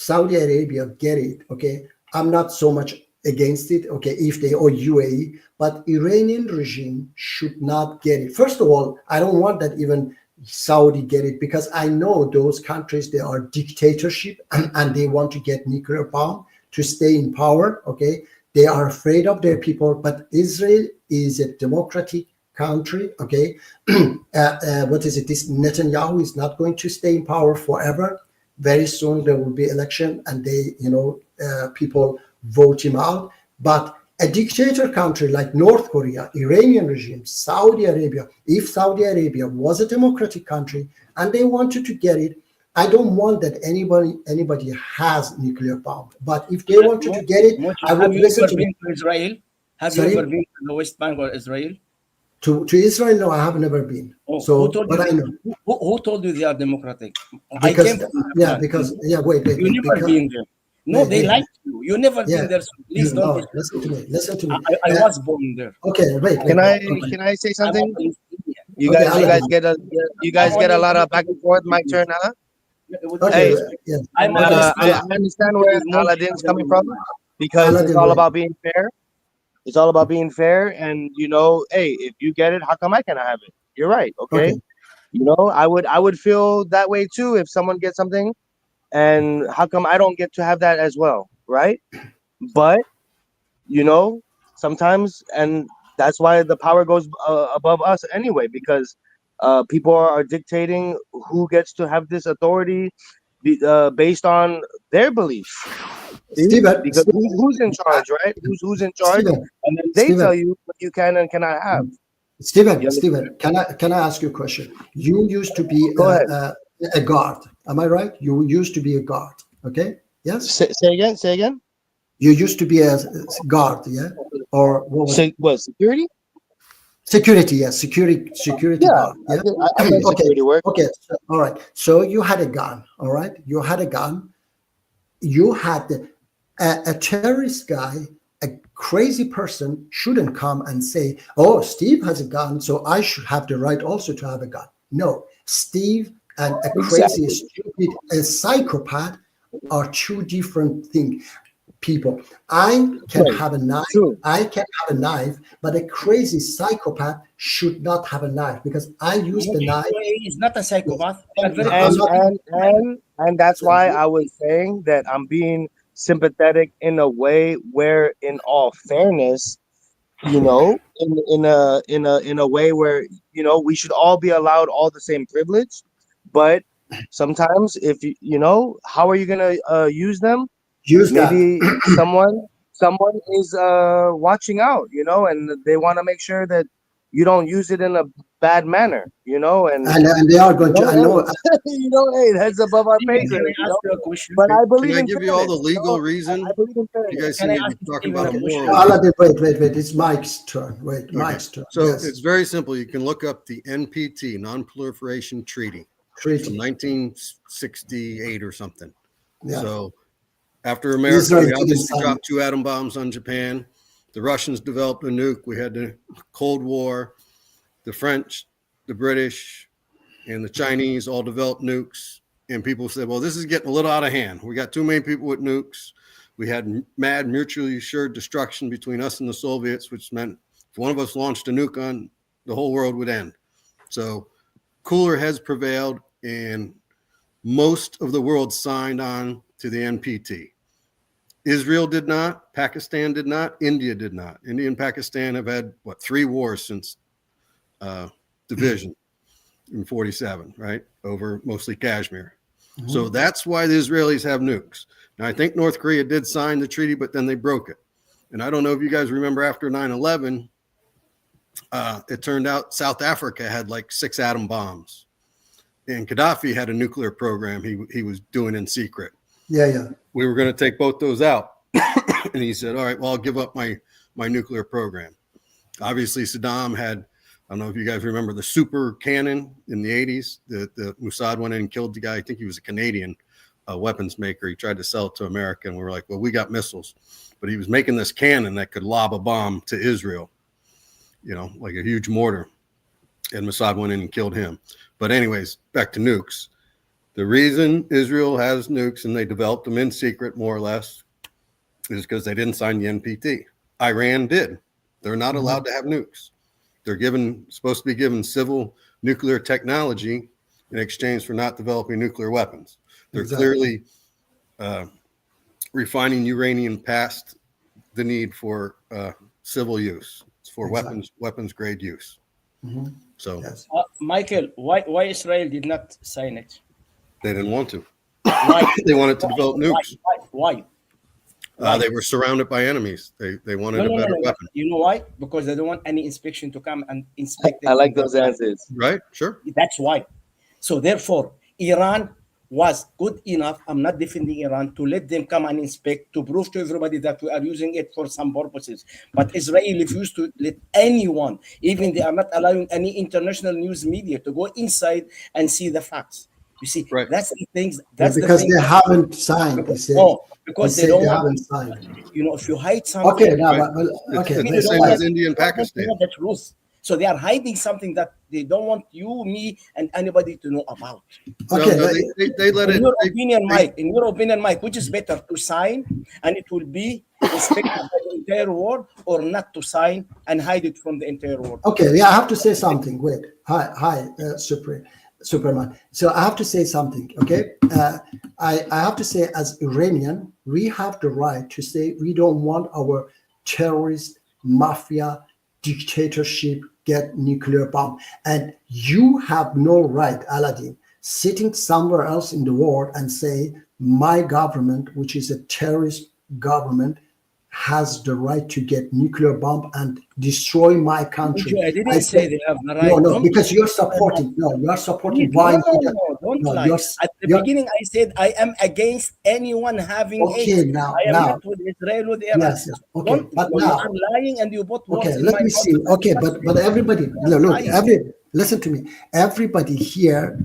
Saudi Arabia get it, okay, I'm not so much against it, okay, if they or UAE, but Iranian regime should not get it. First of all, I don't want that even Saudi get it because I know those countries, they are dictatorship and they want to get nuclear bomb to stay in power, okay? They are afraid of their people, but Israel is a democratic country, okay? What is it? This Netanyahu is not going to stay in power forever. Very soon there will be election and they, people vote him out. But a dictator country like North Korea, Iranian regime, Saudi Arabia, if Saudi Arabia was a democratic country and they wanted to get it, I don't want that anybody has nuclear bomb. But if they wanted to get it, I would Have you listen ever to been to Israel? Have Sorry? you ever been to the West Bank or Israel? to Israel. No, I have never been. Oh, So, who told but I you? know Who told you they are democratic? because wait, You never because, been there. No, wait, they wait. lied to you. You never Yeah. been there. So please No, don't. listen to me. Listen to me. I was born there. Okay, wait. Can I okay. can I say something? I'm You Okay, guys Aladdin. get a lot of back and forth. My turn, huh? Okay, Hey, yeah. I'm Okay. I understand where Aladdin's coming from because it's Aladdin, all wait. about being fair. It's all about being fair, and hey, if you get it, how come I cannot have it? You're right, okay? Okay. I would feel that way too if someone gets something, and how come I don't get to have that as well, right? But sometimes, and that's why the power goes above us anyway, because people are dictating who gets to have this authority based on their beliefs. See? Steven, Because who's in charge, right? Who's in charge, Steven, and then they Steven. tell you what you can and cannot have. Steven, can I ask you a question? You used to be Go ahead. a guard. Am I right? You used to be a guard. Okay. Yes. Say again. Say again. You used to be a guard. Yeah. Or what was What, security? Security, yes, security guard. Yeah. I did security work. Okay. So, all right. So you had a gun. All right. You had a gun. You had a terrorist guy, a crazy person shouldn't come and say, "Oh, Steve has a gun, so I should have the right also to have a gun." No, Steve and a crazy, stupid, a psychopath are two different things. People, I can have a knife. True. I can have a knife, but a crazy psychopath should not have a knife because I use the knife. He's not a psychopath. And that's why I was saying that I'm being sympathetic in a way where, in all fairness, in a way where we should all be allowed all the same privilege, but sometimes if how are you gonna use them? Use maybe that. someone is watching out, you know, and they want to make sure that you don't use it in a bad manner, you know, and they are going to. I know. you know, hey, that's above our pay grade. You know? But I believe Can I in give you all the fairness, you legal know? reason? I believe in fairness. You guys Can seem I to ask be talking Stephen about a a question? moral. Aladdin, wait. It's Mike's turn. Wait, Okay. Mike's turn. So Yes. it's very simple. You can look up the NPT, Non-Proliferation Treaty, from 1968 or something. Yeah. So after America, Israel we didn't obviously sign dropped 2 atom bombs on Japan. The Russians developed a nuke. We had the Cold War. The French, the British, and the Chinese all developed nukes. And people said, well, this is getting a little out of hand. We got too many people with nukes. We had mad mutually assured destruction between us and the Soviets, which meant if one of us launched a nuke on, the whole world would end. So cooler heads prevailed, and most of the world signed on to the NPT. Israel did not, Pakistan did not, India did not. India and Pakistan have had, 3 wars since division in 47, right? Over mostly Kashmir. So that's why the Israelis have nukes. Now, I think North Korea did sign the treaty, but then they broke it. And I don't know if you guys remember after 9/11, it turned out South Africa had like 6 atom bombs. And Gaddafi had a nuclear program he was doing in secret. Yeah. We were going to take both those out. And he said, all right, well, I'll give up my nuclear program. Obviously, Saddam had, I don't know if you guys remember the super cannon in the 80s. The Mossad went in and killed the guy. I think he was a Canadian weapons maker. He tried to sell it to America, and we were like, well, we got missiles. But he was making this cannon that could lob a bomb to Israel, you know, like a huge mortar. And Mossad went in and killed him. But anyways, back to nukes. The reason Israel has nukes, and they developed them in secret, more or less, is because they didn't sign the NPT. Iran did. They're not allowed to have nukes. They're supposed to be given civil nuclear technology in exchange for not developing nuclear weapons. They're clearly refining uranium past the need for civil use. It's for weapons grade use. So, Michael, why Israel did not sign it? They didn't want to. Why? They wanted to develop nukes. Why? They were surrounded by enemies. They wanted a better weapon. You know why? Because they don't want any inspection to come and inspect it. I like those answers. Right? Sure. That's why. So therefore, Iran was good enough, I'm not defending Iran, to let them come and inspect, to prove to everybody that we are using it for some purposes. But Israel refused to let anyone, even they are not allowing any international news media to go inside and see the facts. You see, that's the things. That's because the thing. they haven't signed. They say, because they don't haven't signed. You know, if you hide something. Okay, now, okay. It's the same as India and Pakistan. The truth. So they are hiding something that they don't want you, me, and anybody to know about. Okay, they let it. In your opinion, Mike, which is better, to sign and it will be inspected by the entire world, or not to sign and hide it from the entire world? Okay, yeah, I have to say something. Wait, hi, Superman. So I have to say something. Okay, I have to say, as Iranian, we have the right to say we don't want our terrorist mafia dictatorship get nuclear bomb, and you have no right, Aladdin, sitting somewhere else in the world and say my government, which is a terrorist government, has the right to get nuclear bomb and destroy my country. I didn't say they have the right. No, because you're supporting. No, you are supporting. Why? Don't lie. At the beginning, I said I am against anyone having it. I am not with Israel, with Iran. Yes, okay, but now you are lying and you both. Okay, let me see. Okay, but everybody, look, listen to me. Everybody here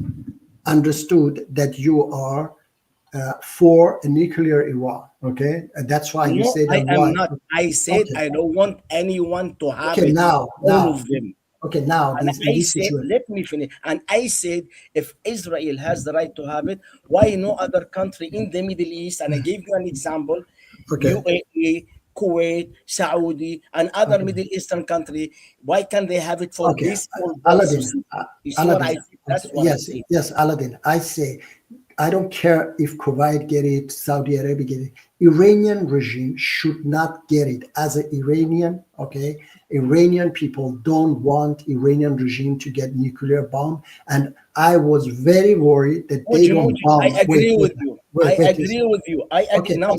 understood that you are for a nuclear Iran. Okay, and that's why you say that. I am not. I said I don't want anyone to have it. Now, all of them. Okay, now and I said, let me finish. And I said, if Israel has the right to have it, why no other country in the Middle East? And I gave you an example: UAE, Kuwait, Saudi, and other Middle Eastern country. Why can't they have it for this? Aladdin, Aladdin. Yes, Aladdin. I say, I don't care if Kuwait get it, Saudi Arabia get it. Iranian regime should not get it. As an Iranian, okay, Iranian people don't want Iranian regime to get nuclear bomb. And I was very worried that they don't bomb. I agree with you. I agree with you. Now,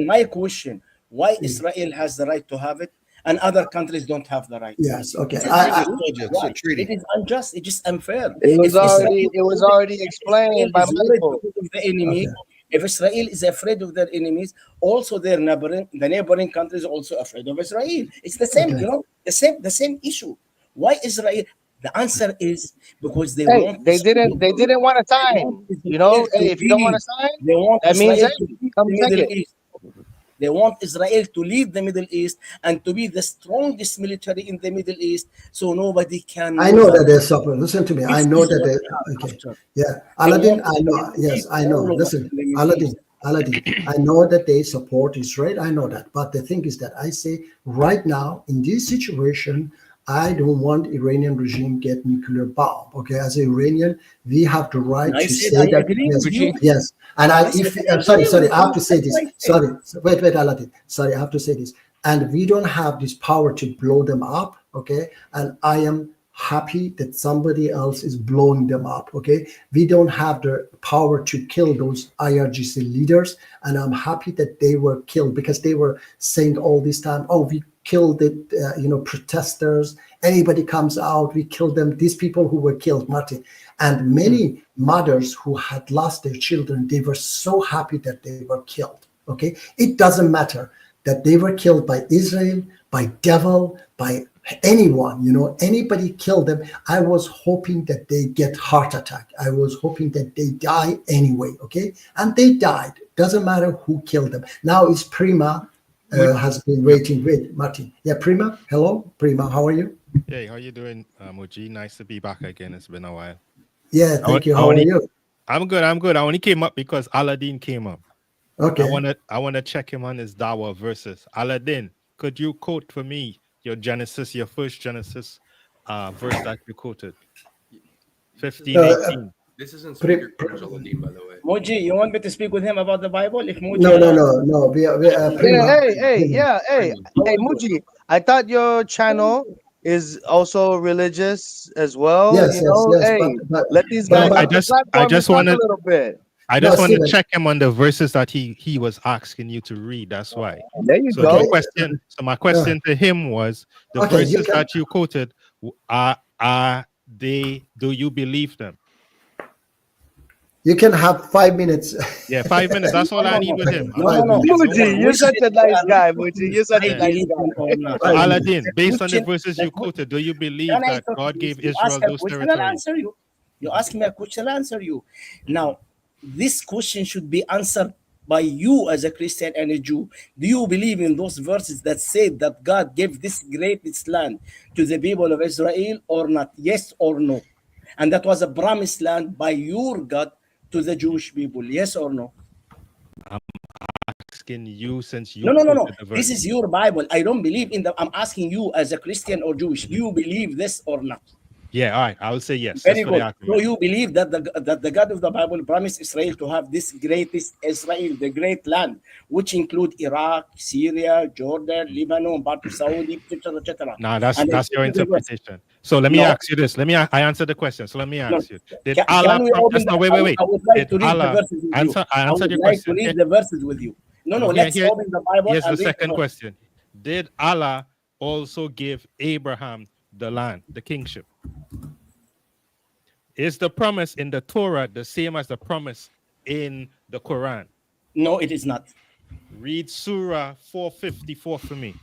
my question, Why Israel has the right to have it and other countries don't have the right? Yes, okay. It's I- right. It is unjust. It is unfair. It was If already Israel explained by is worried Michael. because of the enemy, if Israel is afraid of their enemies, also the neighboring countries are also afraid of Israel. It's the same, Okay. you know, the same issue. Why Israel? The answer is because they Hey, want they didn't want to sign. You know, hey, if you don't want to sign, they want that means, Israel hey, to lead come the check Middle it. East. They want Israel to lead the Middle East and to be the strongest military in the Middle East, so nobody can. I know that they suffer. Listen to me. I know that they. Okay. Yeah, Aladdin. I know. Yes, I know. Listen, Aladdin. Aladdin. I know that they support Israel. I know that. But the thing is that I say right now in this situation, I don't want Iranian regime get nuclear bomb. Okay, as an Iranian, we have the right I to said say I that. agree Yes, with you. yes. And I said I sorry, agree sorry. with I have you. to say That's this. what I said. Sorry, wait, Aladdin. Sorry, I have to say this. And we don't have this power to blow them up. Okay, and I am happy that somebody else is blowing them up. Okay, we don't have the power to kill those IRGC leaders, and I'm happy that they were killed because they were saying all this time, "Oh, we killed the protesters. Anybody comes out, we kill them." These people who were killed, Martin, and many mothers who had lost their children, they were so happy that they were killed. Okay, it doesn't matter that they were killed by Israel, by devil, by anyone, anybody killed them. I was hoping that they get heart attack. I was hoping that they die anyway, okay? And they died. Doesn't matter who killed them. Now it's Prima has been waiting. Wait, Martin. Yeah, Prima. Hello, Prima. How are you? Hey, how you doing, Muji? Nice to be back again. It's been a while. Yeah, thank you. How are you? I'm good. I only came up because Aladdin came up. Okay. I wanna check him on his Dawa verses. Aladdin, could you quote for me your first Genesis verse that you quoted? 15:18. This isn't Speaker Crunch Aladdin, by the way. Moji, you want me to speak with him about the Bible? If Moji No. We Prima. Hey, Muji. I thought your channel is also religious as well. Yes, yes. Hey, But let these guys. I just want a little bit. I just want to Steven. check him on the verses that he was asking you to read. That's why. There you So go. my question to him was the Okay, you verses can- that you quoted are they? Do you believe them? You can have 5 minutes. Yeah, 5 minutes. That's all I need with him. No. Muji, you're such a nice guy, Muji. You're such a nice believe guy. him or not. So Aladdin, based on the Question- verses you quoted, do you believe Can I that talk God to gave you? Israel Ask a those question, I'll territories? answer you. You ask me a question, I'll answer you. Now, this question should be answered by you as a Christian and a Jew. Do you believe in those verses that say that God gave this greatest land to the people of Israel or not? Yes or no? And that was a promised land by your God to the Jewish people. Yes or no? Asking you since you No. quoted the This verse. is your Bible. I don't believe in I'm asking you as a Christian or Jewish. Do you believe this or not? Yeah, all right. I will say yes. Very That's for the good. So argument. you believe that the God of the Bible promised Israel to have this greatest Israel, the great land, which include Iraq, Syria, Jordan, Lebanon, part of Saudi, etc. Nah, that's And your it's the West. interpretation. So let me No. ask you this. I answer the question. So let me No. ask you. Did Can Allah we promise? open No, the- wait. I would like Did to read Allah the verses with you. I answered would your like question. to read the verses with you. No, No, let's here- open the Bible Here's and the read second verse. question. Did Allah also give Abraham the land, the kingship? Is the promise in the Torah the same as the promise in the Quran? No, it is not. Read Surah 454 for me.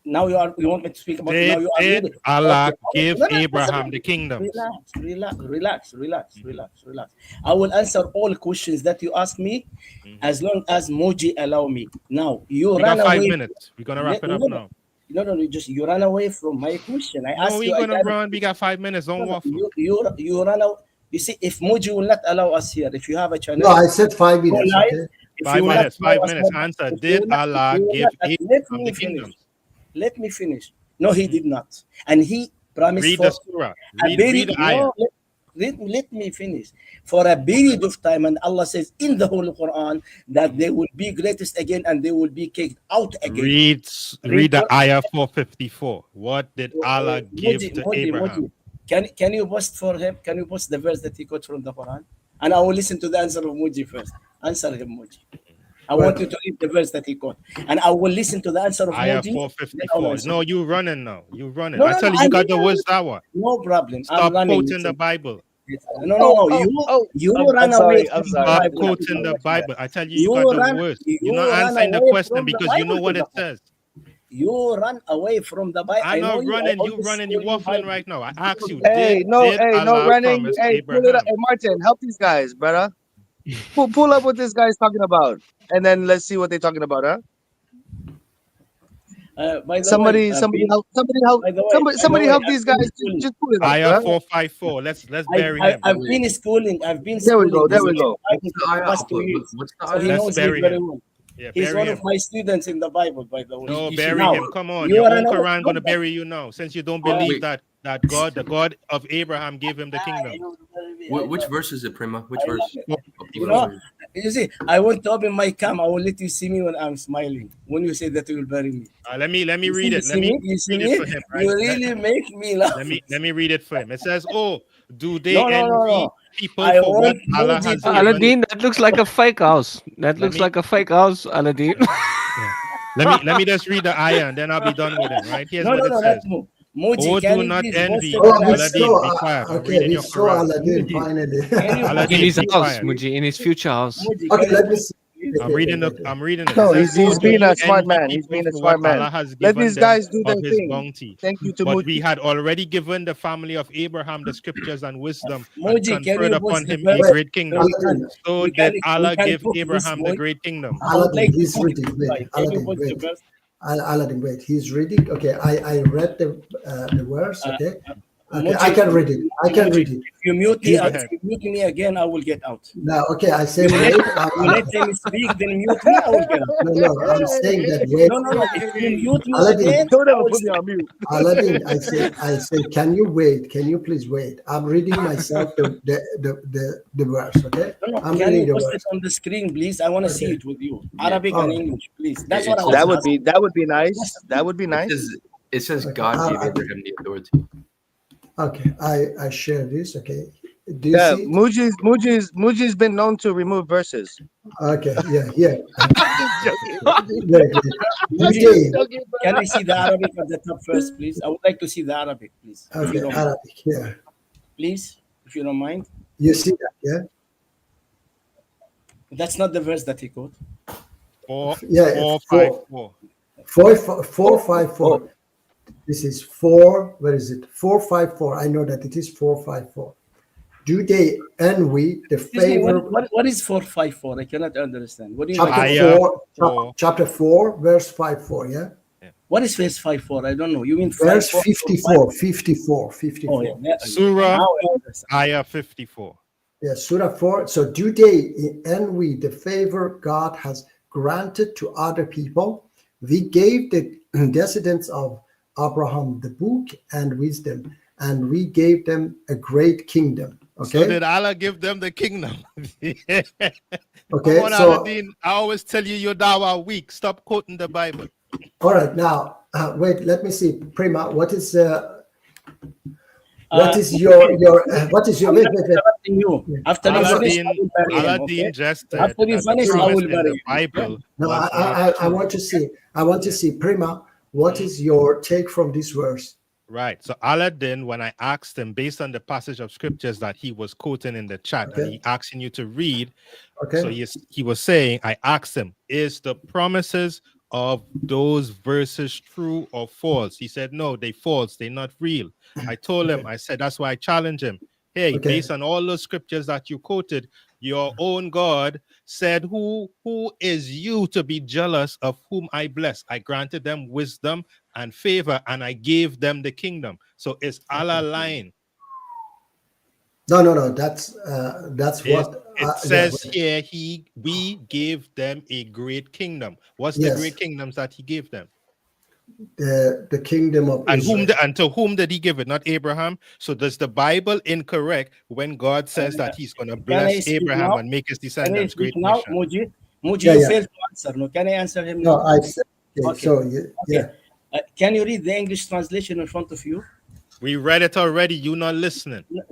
Now you want me to speak about now Did, you are did reading. Allah Okay. give No, Abraham listen. the kingdom? Relax. I will answer all questions that you ask me as long as Moji allow me. Now you We ran got 5 away. minutes. We're gonna wrap it up now. No, you ran away from my question. I No, asked we you. gonna run. We got 5 minutes. Don't waffle. You ran out. You see, if Moji will not allow us here, if you have a channel, No, I said 5 minutes. live, Okay. if 5 you will not minutes. allow 5 us minutes. more- Answer. if you Did will not- Allah if you will give not- Abraham let me the finish. kingdoms? Let me finish. No, he did not, and he promised Read for the surah. Read the ayah. no, let me finish. For a period of time, and Allah says in the Holy Quran that they will be greatest again and they will be kicked out again. Read the ayah 454. What did Allah give to Abraham? Can you post for him? Can you post the verse that he quote from the Quran? And I will listen to the answer of Muji first. Answer him, Muji. I want you to read the verse that he quote, and I will listen to the answer of Ayah Moji. then I will 454. answer. No, you running now. You running. No, I no, tell no, you, you I'm got the running. worst hour. No problem. Stop I'm running. quoting the Listen. Bible. No, you run away from the Stop Bible. quoting the Bible. I tell you, You you got the run- worst. you You're not run answering the away question from the because you know Bible what to it the- says. You run away from the Bible. I'm I know not you. running. I You always running. school You you waffling Bible. right now. I ask you, Hey, did no Allah running. promise Hey, pull it Abraham? up. Hey, Martin, help these guys, brother. Pull up what this guy's talking about, and then let's see what they're talking about, huh? By the Somebody, way, somebody Bill, help, somebody help, by the way, somebody by the help way, these I've been guys. schooling. Just pull it up, Ayah huh? 454. Let's bury him. I've been schooling. I've been There we schooling. go, there this we man go. Bible What's the for the ayah? past 2 years. What's the So he ayah? Let's knows me bury very him. well. Yeah, He's bury one him. of my students in the Bible, by the way. No, You should bury know. him. Come on. You Your are own an- Quran no, gonna bury you now, since you don't believe that God, the God of Abraham, gave him the kingdom. Which verse is it, Prima? Which I verse? love it. You know, you see, I want to open my cam. I will let you see me when I'm smiling. When you say that you will bury me. Let me You read see- it. you Let see me You see read it me? for him. You Right? really make me laugh. Let me read it for him. It says, "Oh, do they No. envy people I for what want Allah Moji has to- given?" Aladdin, that looks like a fake house. That looks me- like a fake house, Aladdin. Let me just read the ayah and then I'll be done with it. Right? Here's what it says. That's Moji, Oh, can do you not please envy. post Oh, it? we Aladdin, saw. be quiet. I'm Okay, reading we your saw Quran. Aladdin Moji, finally. Can you Aladdin, In his be house, quiet. Muji, in his future house. Moji, Okay, can let you me see. I'm reading it. I'm reading it. No, It says, he's "Oh, do being you a smart envy man. He's people being a for smart what man. Allah has Let given these them guys do of their His thing. bounty? Thank you, But Tamuji. we had already given the family of Abraham the scriptures and wisdom and Moji, can conferred you upon post the him a verse? great kingdom. Aladdin, So We did can Allah give post this, Abraham the Moji. great kingdom." I would Aladdin, like to he's post reading. it. Wait, Can you Aladdin, post the wait. verse? Aladdin, wait. He's reading. Okay, I read the verse. Okay, okay, Moji, I can read it. I can read it. If you mute me, He's- if you mute me again, I will get out. Now, okay, I say You wait. let them speak, then mute me, I will get out. No, I'm saying that wait. No. If you mute me Aladdin, again, Don't I ever will put me stop. on mute. Aladdin, I say, can you wait? Can you please wait? I'm reading myself the verse. Okay, No, I'm can reading you the post verse. it on the screen, please? I want to see it with you. Arabic All and right. English, please. That's what I was That would asking. be nice. That would be nice. It says God gave Abraham the authority. Okay, I share this. Okay, do you Yeah, see? Muji's been known to remove verses. Okay, yeah. Moji, Today, can I see the Arabic at the top first, please? I would like to see the Arabic, please. If you okay, don't mind. Arabic. Yeah, Please, if you don't mind. you see that? Yeah, That's not the verse that he quote. yeah. 454. 454. This is 4. Where is it? 454. I know that it is 454. Do they envy the Excuse me, favor? what is 454? I cannot understand. What do you Chapter like? 4, chapter 4, verse 54. Yeah. What is verse 54? I don't know. You mean Verse 54? 54. Oh, yeah. Surah Now I understand. Ayah 54. Yeah, Surah 4. So do they envy the favor God has granted to other people? We gave the descendants of Abraham the book and wisdom, and we gave them a great kingdom. Okay. So did Allah give them the kingdom? Okay, Come on, so- Aladdin. I always tell you your dawah weak. Stop quoting the Bible. All right. Now, wait. Let me see, Prima. What is your what is your wait. Interrupting you. After you finish, I will bury him, Aladdin okay? just said After you that the finish, I promise will in bury the him. Bible No, was I not want to see. I want to see, Prima. What is your take from this verse? right. So Aladdin, when I asked him based on the passage of scriptures that he was quoting in the chat, and Okay. he asking you to read. Okay. So he was saying, I asked him, is the promises of those verses true or false? He said, no, they false. They're not real. I told him, I said, that's why I challenged him. Hey, Okay. based on all those scriptures that you quoted, your own God said, who is you to be jealous of whom I bless? I granted them wisdom and favor, and I gave them the kingdom. So is Allah lying? No. That's what It says here, we gave them a great kingdom. What's the Yes. great kingdoms that he gave them? the kingdom of And Israel. to whom did he give it? Not Abraham. So does the Bible incorrect when God says that he's going to Can I bless speak Abraham now? and make his Can I descendants speak great now, nation? Muji, Yeah, you yeah. failed to answer. No, can I answer him No, now? I said. Okay, Okay. So yeah. Okay. Can you read the English translation in front of you? We read it already. You not listening. No,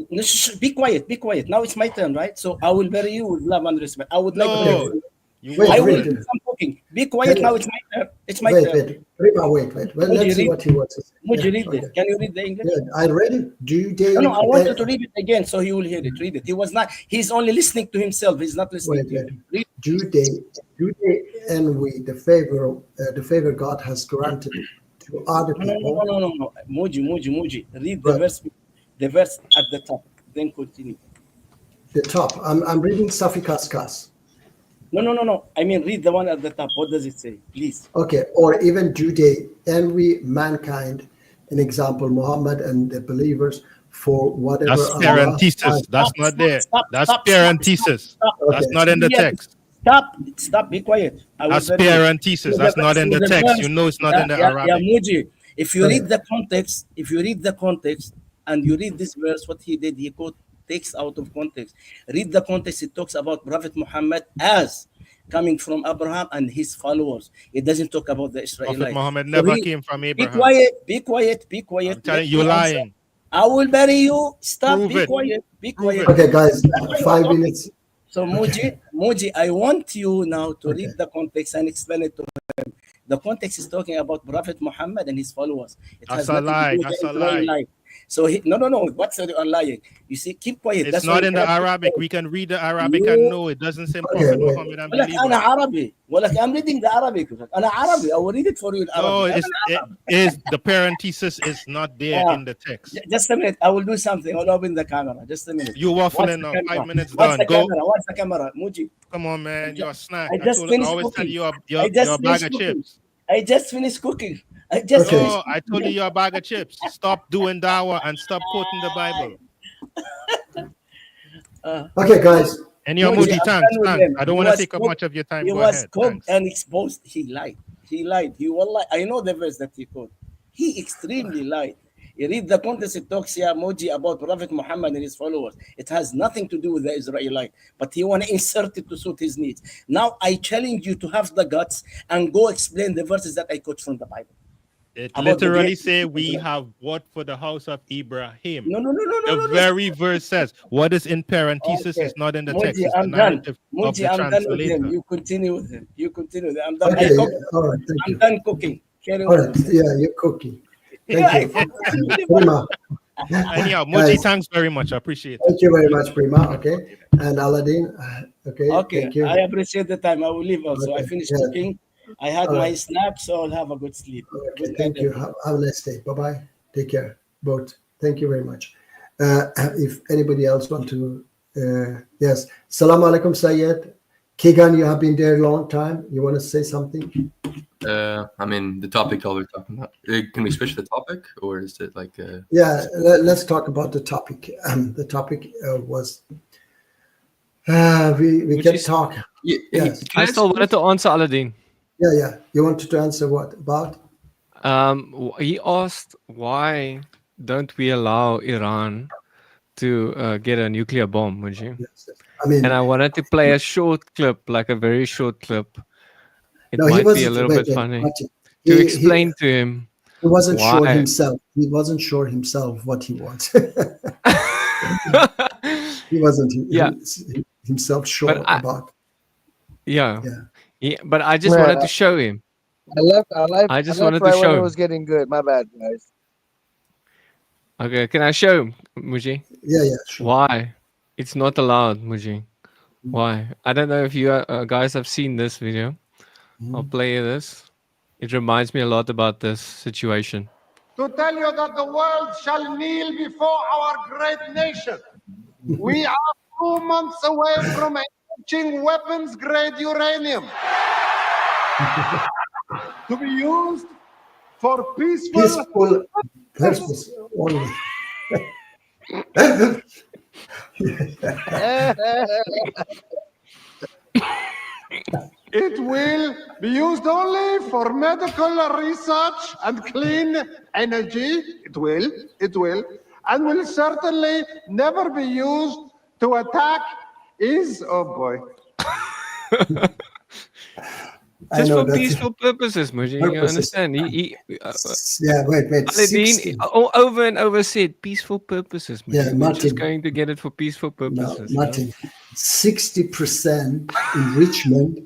be quiet. Be quiet. Now it's my turn, right? So I will bury you with love and respect. I would like No, to. You Wait, I walk will wait, do in. some cooking. Be quiet Can now. you- It's my turn. It's my wait, turn. wait, Prima, wait. Well, Would you let's see read? what he wants to say. Would you Yeah, read it? okay. Can you read the English? Yeah, I read it. Do they? No, I want you to read it again so he will hear it. Read it. He was not. He's only listening to himself. He's not listening Wait, to you. wait. Do they envy the favor God has granted to other people? No. Muji. Read the verse. The verse at the top. Then continue. The top. I'm reading Safi Kaskas. No. I mean, read the one at the top. What does it say? Please. Okay, or even do they envy mankind? An example, Muhammad and the believers for whatever. That's Allah parenthesis. has- That's not there. That's Stop. parenthesis. That's not in the Yes. text. Stop. Be quiet. I That's will tell you. parenthesis. That's not in the text. You know it's not in the Arabic. Muji. If you Go read the context, and you read this verse, what he did, he quote takes out of context. Read the context. It talks about Prophet Muhammad as coming from Abraham and his followers. It doesn't talk about the Israelites. Prophet Muhammad So never came from Be Abraham. quiet. I'm telling Let you, me answer. lying. I will bury you. Stop. Prove Be it. quiet. Be Prove quiet. it. Okay, guys, 5 minutes. So Muji, I want you now to read the context and explain it to him. The context is talking about Prophet Muhammad and his followers. It That's has a nothing to lie. do with That's the a lie. Israelite. So no. What's a lying? You see, keep quiet. It's not in the Arabic. We can read the Arabic and know it doesn't say Prophet wait. Muhammad and ولك believe أنا it. عربي. ولك I'm reading the Arabic. أنا عربي. I will read it for you in No, Arabic. it is the parenthesis is not there in the text. Just a minute. I will do something. I'll open the camera. Just a minute. You What's waffling the now. camera? 5 minutes What's done. the Go. camera? What's the camera? Muji. Come on, man. You're a snack. I just I finished always tell cooking. you I you're just a bag finished of cooking. chips. I just finished cooking. I just Okay. finished. No, I told you you're a bag of chips. Stop doing dawah and stop quoting the Bible. Okay, guys. And your Muji, moody I'm thanks. done with Thanks. him. I don't He want to was take up cooked- much of your time. He Go was ahead. cooked Thanks. and exposed. He lied. He wallahi, I know the verse that he quoted. He extremely lied. You read the context, it talks here, Moji, about Prophet Muhammad and his followers. It has nothing to do with the Israelite, but he want to insert it to suit his needs. Now I challenge you to have the guts and go explain the verses that I quote from the Bible. It About the literally great- say we have what for the house of Ibrahim. No. The very verse says what is in parenthesis Okay. is not in the Moji, text. It's the I'm done. narrative of Moji, the I'm done with him. translator. You continue with him. I'm done. Okay, I cooked. all right, thank I'm you. done cooking. Carry All on. right, yeah, you're cooking. Yeah, Thank I you. Prima. Anyhow, Moji, Guys, thanks very much. I appreciate it. thank you very much, Prima. Okay, and Aladdin. Okay, Okay, thank you. I appreciate the time. I will leave also. I Okay, finished yeah. cooking. I had All my right. snack, so I'll have a good sleep. Okay, Good thank night, you. everyone. Have a nice day. Bye bye. Take care, both. Thank you very much. If anybody else want to, yes. Salam alaikum, Sayed. Keegan, you have been there a long time. You want to say something? I mean, the topic that we're talking about. Can we switch the topic, or is it like? Yeah, let's talk about the topic. The topic was we Which can is- talk. Yes. I still wanted to answer Aladdin. Yeah. You wanted to answer what about? He asked why don't we allow Iran to get a nuclear bomb, would you? Yes. I mean, And I wanted to play a short clip, like a very short clip. It no, he might be wasn't. a little wait, bit funny Martin. to He- explain to him. He wasn't sure why. himself. He wasn't sure himself what he wants. He wasn't Yeah. himself sure But I- about. Yeah. Yeah. Yeah, but I just Man, wanted to show him. I just wanted to right when show it him. was getting good. My bad, guys. Okay, can I show him, Muji? Yeah, sure. Why? It's not allowed, Muji. Why? I don't know if you guys have seen this video. I'll play you this. It reminds me a lot about this situation. To tell you that the world shall kneel before our great nation. We are 2 months away from launching weapons-grade uranium to be used for Peaceful purpose only. It will be used only for medical research and clean energy. It will, and will certainly never be used to attack oh boy. I Just know for that's- peaceful purposes, Muji. You Purposes. understand? Yeah, wait. Aladdin 60 over and over said peaceful purposes. Muji. Yeah, We're just Martin. going to get it for peaceful No, purposes. you know? Martin, 60% enrichment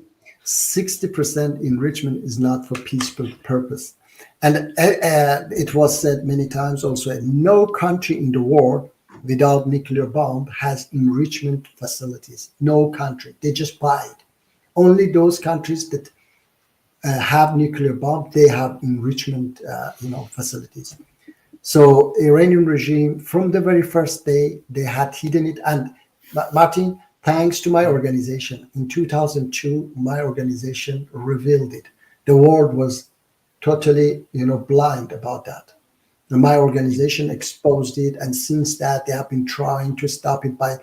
60% enrichment is not for peaceful purpose. And it was said many times also, no country in the world without nuclear bomb has enrichment facilities. No country. They just buy it. Only those countries that have nuclear bomb, they have enrichment facilities. So Iranian regime, from the very first day, they had hidden it. And Martin, thanks to my organization, in 2002, my organization revealed it. The world was totally, blind about that. And my organization exposed it, and since that, they have been trying to stop it by,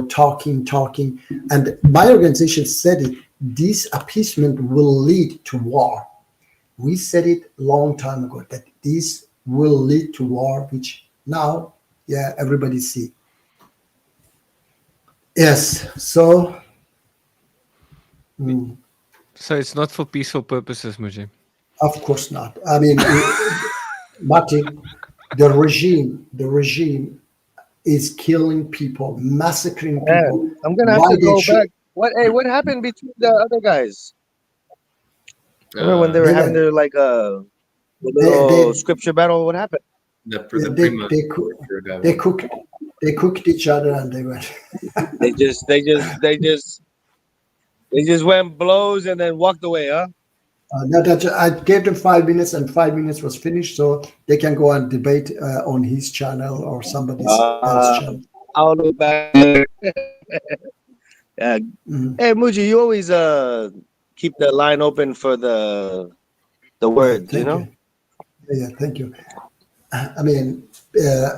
talking. And my organization said it. This appeasement will lead to war. We said it a long time ago that this will lead to war, which now, everybody see. Yes, so. So it's not for peaceful purposes, Mujib. Of course not. I mean, Martin, the regime is killing people, massacring people. Man, I'm gonna have to go back. What happened between the other guys? Remember when they were having their little scripture battle? What happened? They cooked each other and they went. they just went blows and then walked away, huh? No, I gave them 5 minutes, and 5 minutes was finished, so they can go and debate on his channel or somebody else's channel. I'll look back. Hey, Muji, you always keep the line open for the words, Thank you. Yeah, thank you. I mean,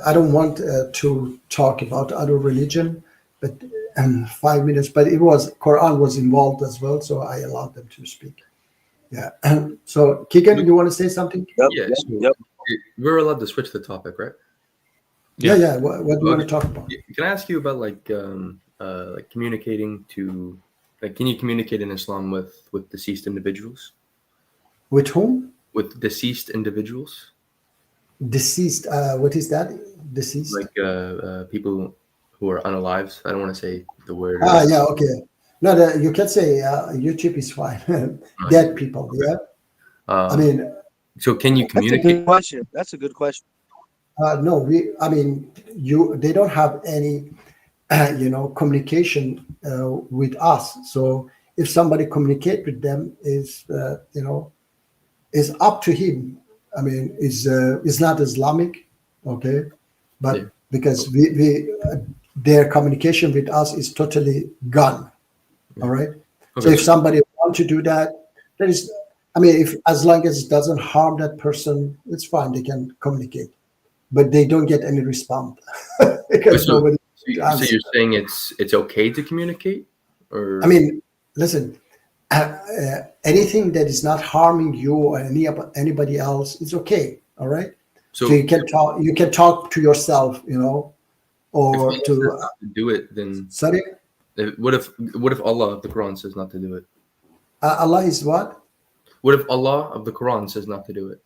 I don't want to talk about other religion, but 5 minutes. But Quran was involved as well, so I allowed them to speak. Yeah. So, Keegan, you want to say something? Yep. We're allowed to switch the topic, right? Yeah. What do you want to talk about? Can I ask you about like communicating to, can you communicate in Islam with deceased individuals? With whom? With deceased individuals. Deceased. What is that? Deceased. Like people who are unalive. I don't want to say the word. Yeah. Okay. No, you can say YouTube is fine. Dead people. Yeah. I mean. So can you communicate? That's a good question. No, they don't have any, communication with us. So if somebody communicate with them, is up to him. I mean, it's not Islamic, okay, but because their communication with us is totally gone. All right. So if somebody want to do that, as long as it doesn't harm that person, it's fine. They can communicate, but they don't get any response because nobody. So you're saying it's okay to communicate, or? I mean, listen. Anything that is not harming you or anybody else is okay. All right. So you can talk. You can talk to yourself. Or to do it. Then sorry. What if Allah of the Quran says not to do it? Allah is what? What if Allah of the Quran says not to do it?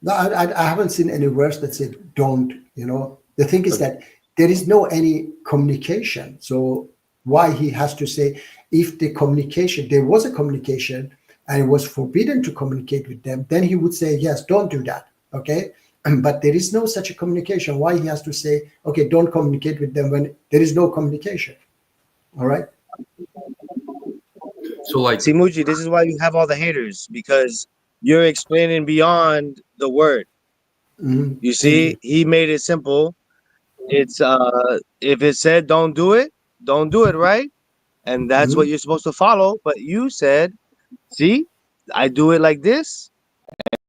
No, I haven't seen any verse that said don't. The thing is that there is no any communication. So why he has to say, if there was a communication and it was forbidden to communicate with them, then he would say, yes, don't do that. Okay. But there is no such a communication. Why he has to say, okay, don't communicate with them when there is no communication. All right. So see, Muji, this is why you have all the haters, because you're explaining beyond the word. Mm-hmm. You see, he made it simple. It's if it said don't do it, right? And that's what you're supposed to follow. But you said, see, I do it like this,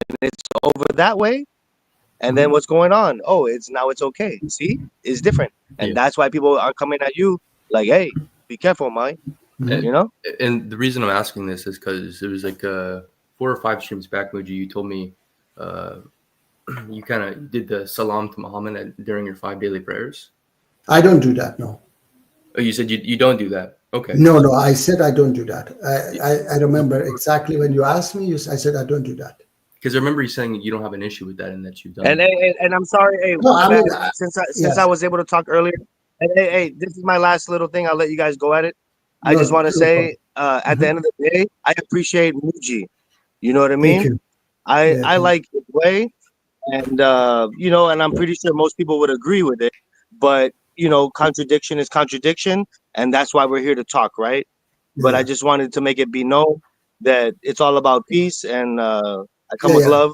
and it's over that way. And then what's going on? Oh, it's okay. See, it's different. And that's why people are coming at you like, hey, be careful, man. And the reason I'm asking this is because it was like 4 or 5 streams back, Muji, you told me you kind of did the salam to Muhammad during your 5 daily prayers. I don't do that. No. Oh, you said you don't do that. Okay. No, I said I don't do that. I remember exactly when you asked me. I said I don't do that. Because I remember you saying that you don't have an issue with that and that you've done. And I'm sorry, since I was able to talk earlier. And hey, this is my last little thing. I'll let you guys go at it. I No, just want to no problem. say, at the end of the day, I appreciate Muji. You know what I Thank mean? you. I Yeah, thank like his way, and you know, and I'm pretty sure most people would agree with it. But you know, contradiction is contradiction, and that's why we're here to talk, right? But I yeah, just wanted to make it be known that it's all about peace, and I come yeah, with yeah, love,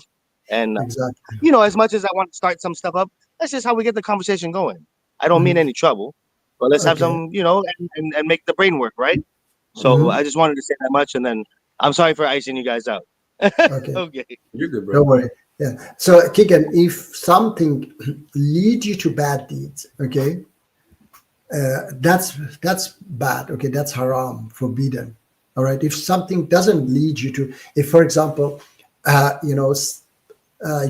and exactly. you know, as much as I want to start some stuff up, that's just how we get the conversation going. I don't mean Mhm. any trouble, but let's have Okay. some, you know, and make the brain work, right? So Mhm. I just wanted to say that much, and then I'm sorry for icing you guys out. Okay. Okay. You're good, bro. Don't worry. Yeah. So, Kigan, if something leads you to bad deeds, okay, that's bad. Okay, that's haram, forbidden. All right. If something doesn't lead you to, if, for example, you know,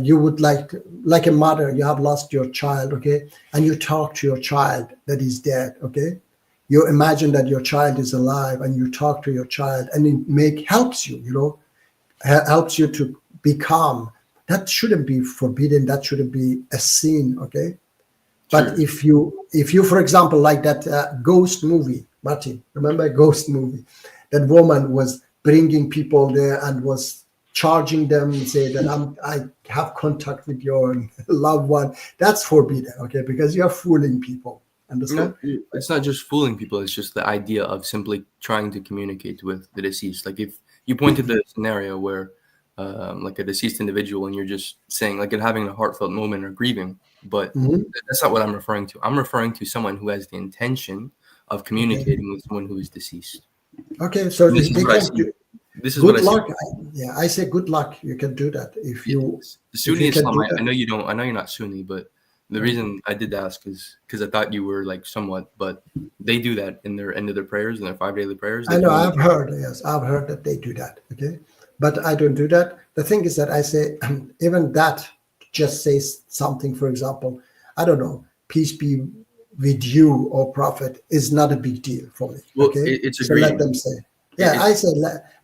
you would like a mother, you have lost your child, okay, and you talk to your child that is dead, okay. You imagine that your child is alive, and you talk to your child, and it helps you, you know, helps you to be calm. That shouldn't be forbidden. That shouldn't be a sin, okay. But True. if you, for example, like that ghost movie, Martin, remember ghost movie? That woman was bringing people there and was charging them, say that I have contact with your loved one. That's forbidden, okay, because you're fooling people. Understand? No, it's not just fooling people. It's just the idea of simply trying to communicate with the deceased. Like if you pointed the scenario where, like a deceased individual, and you're just saying like it having a heartfelt moment or grieving, but Mhm. that's not what I'm referring to. I'm referring to someone who has the intention of communicating with someone who is deceased. Okay, so And this is they what I can see. do. This is what I Good see. luck. Yeah, I say good luck. You can do that if you Sunni can Islam, do I that. know you don't. I know you're not Sunni, but the reason I did ask is because I thought you were like somewhat. But they do that in their end of their prayers, in their 5 daily prayers. They I know, communicate. I've heard, yes, I've heard that they do that. Okay. But I don't do that. The thing is that I say, even that just says something, for example, I don't know, peace be with you, or prophet, is not a big deal for me. Well, Okay. it's a So let greeting. them say. Yeah, I say,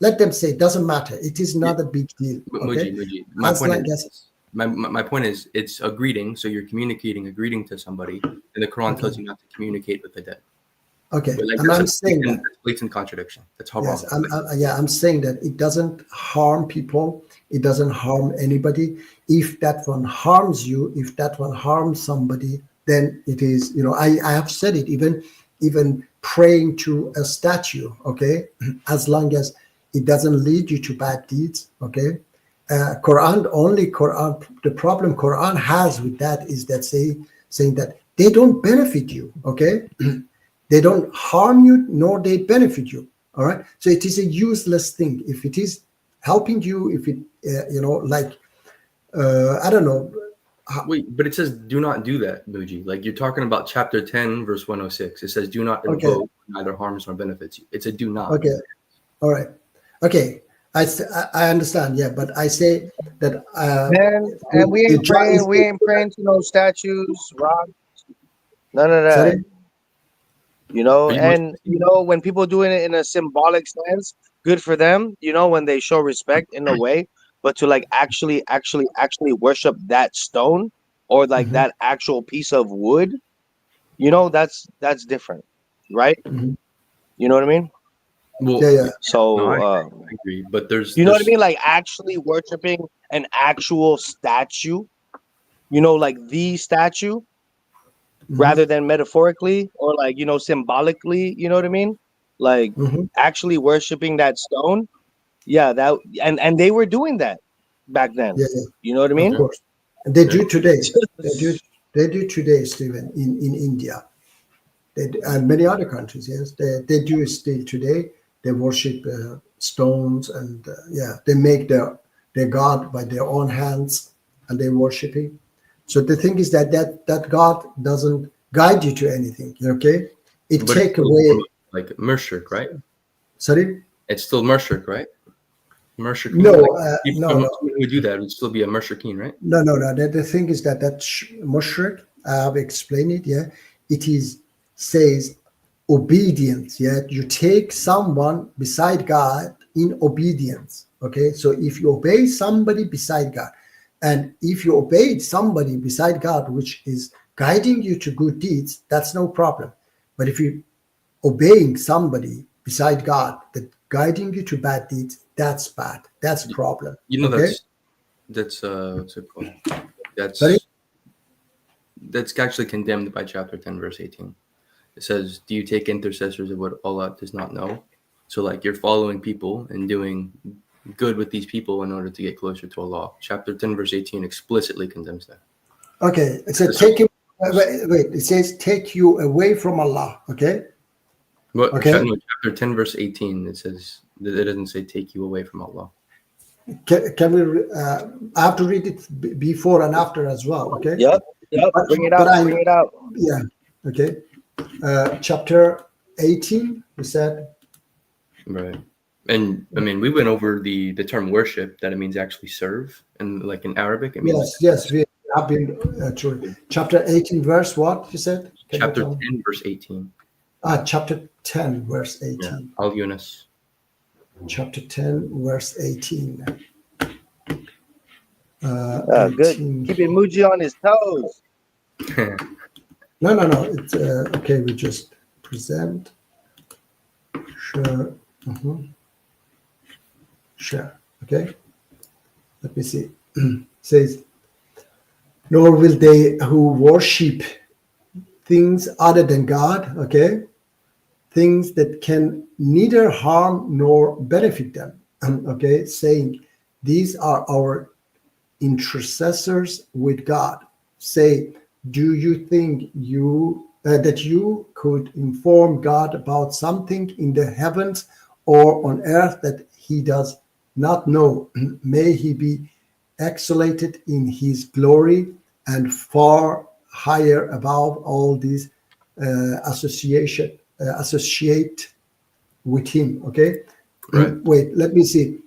let them say, it doesn't matter. It is not a big deal. But Okay. Muji, my As point long is as, my point is it's a greeting, so you're communicating a greeting to somebody, and the Quran okay. tells you not to communicate with the dead. Okay. But like And I'm saying that. that's blatant contradiction. That's haram. Yes, I'm saying that it doesn't harm people. It doesn't harm anybody. If that one harms you, if that one harms somebody, then it is, you know, I have said it, even praying to a statue, okay, as long as it doesn't lead you to bad deeds, okay. Quran, the problem Quran has with that is that saying that they don't benefit you, okay. They don't harm you, nor they benefit you. All right. So it is a useless thing. If it is helping you, if it, you know, like, I don't know. Wait, but it says do not do that, Muji. Like you're talking about chapter 10, verse 106. It says do not Okay. invoke neither harms nor benefits you. It's a do not. Okay. All right. Okay. I understand. Yeah. But I say that, And we ain't praying. We ain't praying to no statues, rocks, none of that. Sorry? You know, Are you and you know, when people doing it in a symbolic sense, good for them. You know, when they show respect in a way, but to like actually worship that stone or like Mhm. that actual piece of wood, you know, that's different, right? Mhm. You know what I mean? Well, Yeah, yeah. So, no, I agree. But you know what I mean? Like actually worshiping an actual statue, you know, like the statue, rather than metaphorically or like, you know, symbolically, you know what I mean? Like Mhm. actually worshiping that stone. Yeah, that and they were doing that back then. Yeah, yeah. You know what I Of mean? course. And they do today. They do today, Stephen, in India. And many other countries, yes, they do still today. They worship stones, and yeah, they make their god by their own hands, and they worship him. So the thing is that God doesn't guide you to anything. Okay, it but take it's still away. like Murshrik, right? Sorry. It's still Murshrik, right? Murshrik. No, Like, no. someone who would do that would still be a Murshrikeen, right? No. The thing is that mushrik, I have explained it. Yeah, it is says obedience. Yeah, you take someone beside God in obedience. Okay, so if you obey somebody beside God, and if you obeyed somebody beside God, which is guiding you to good deeds, that's no problem. But if you obeying somebody beside God that guiding you to bad deeds, that's bad. That's a problem. You know, okay? that's what's it called? Sorry? That's actually condemned by chapter 10, verse 18. It says, do you take intercessors of what Allah does not know? So like you're following people and doing good with these people in order to get closer to Allah. Chapter 10, verse 18 explicitly condemns that. Okay, it says take him. Wait, it says take you away from Allah. Okay. What? Okay. No, chapter 10, verse 18. It says it doesn't say take you away from Allah. Can we? I have to read it before and after as well. Okay. Yep. Bring it out. Bring it out. Yeah. Okay. Chapter 18. We said. Right. And I mean, we went over the term worship, that it means actually serve, and like in Arabic, it means Yes, we have been through chapter 18, verse what you said? Chapter 10, verse 18. Chapter 10, verse 18. Yeah. Al Yunus. Chapter 10, verse 18. Good. Keeping Muji on his toes. No. It's okay. We just present. Sure. Sure. Okay. Let me see. Says, nor will they who worship things other than God, okay, things that can neither harm nor benefit them, okay, saying, these are our intercessors with God. Say, do you think that you could inform God about something in the heavens or on earth that he does not know? May he be exalted in his glory and far higher above all these associate with him. Okay. Right. Wait, let me see.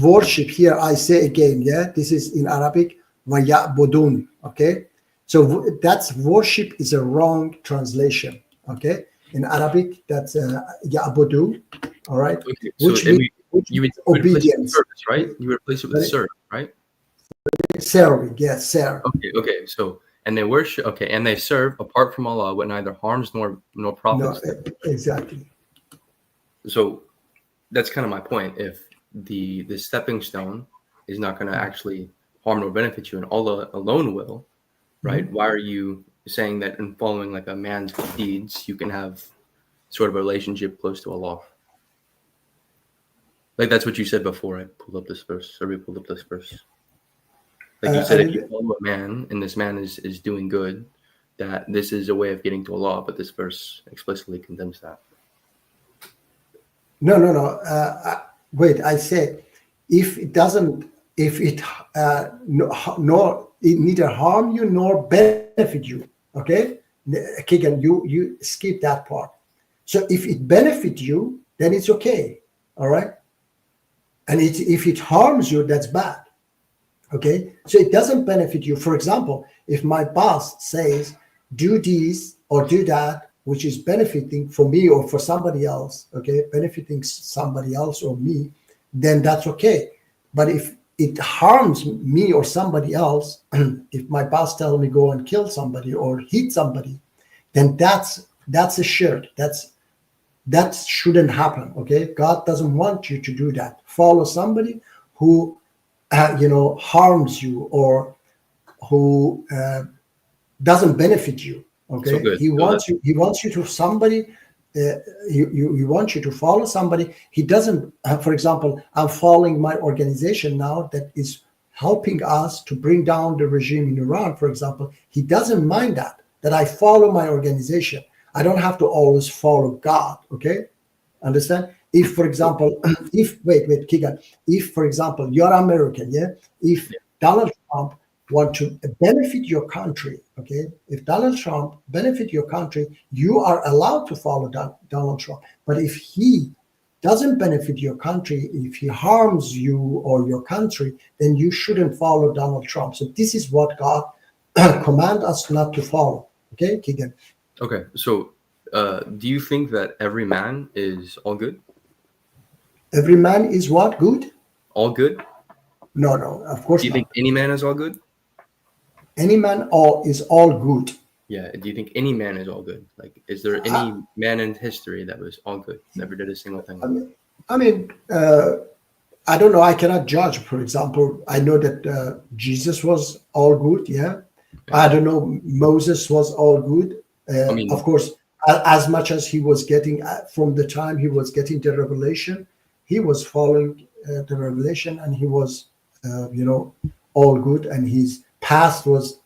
Worship here, I say again, yeah, this is in Arabic, وَيَعْبُدُونَ, okay? So that's worship is a wrong translation, okay? In Arabic, that's ya'budu, all right? Okay, so you would obedience, service, right? You replace it with serve, right? Serving, yes, serve. Okay. So and they worship, okay, and they serve apart from Allah, what neither harms nor profits. No, exactly. So that's kind of my point. If the stepping stone is not going to actually harm nor benefit you, and Allah alone will, right? Why are you saying that in following like a man's deeds, you can have sort of a relationship close to Allah? Like that's what you said before I pulled up this verse, or we pulled up this verse. Like you said, if you follow a man and this man is doing good, that this is a way of getting to Allah, but this verse explicitly condemns that. No. Wait, I said, if it neither harm you nor benefit you, okay? Keegan, you skip that part. So if it benefit you, then it's okay, all right? And if it harms you, that's bad, okay? So it doesn't benefit you. For example, if my boss says, do this or do that, which is benefiting for me or for somebody else, okay, benefiting somebody else or me, then that's okay. But if it harms me or somebody else, if my boss tells me go and kill somebody or hit somebody, then that's a shirk. That shouldn't happen, okay? God doesn't want you to do that. Follow somebody who, harms you or who doesn't benefit you. Okay, so he wants you to somebody. He wants you to follow somebody. He doesn't. For example, I'm following my organization now that is helping us to bring down the regime in Iran. For example, he doesn't mind that I follow my organization. I don't have to always follow God. Okay, understand? If, for example, wait, Keegan, if, for example, you're American, yeah, if Donald Trump want to benefit your country, okay? If Donald Trump benefit your country, you are allowed to follow Donald Trump. But if he doesn't benefit your country, if he harms you or your country, then you shouldn't follow Donald Trump. So this is what God command us not to follow. Okay, Keegan? Okay, so do you think that every man is all good? Every man is what? Good? All good? No, of course not. Do you think any man is all good? Any man is all good. Yeah. Do you think any man is all good? Like, is there any man in history that was all good, never did a single thing? I mean, I don't know. I cannot judge. For example, I know that Jesus was all good. Yeah. I don't know. Moses was all good. Of course, as much as he was getting from the time he was getting the revelation, he was following the revelation, and he was, all good. And his past was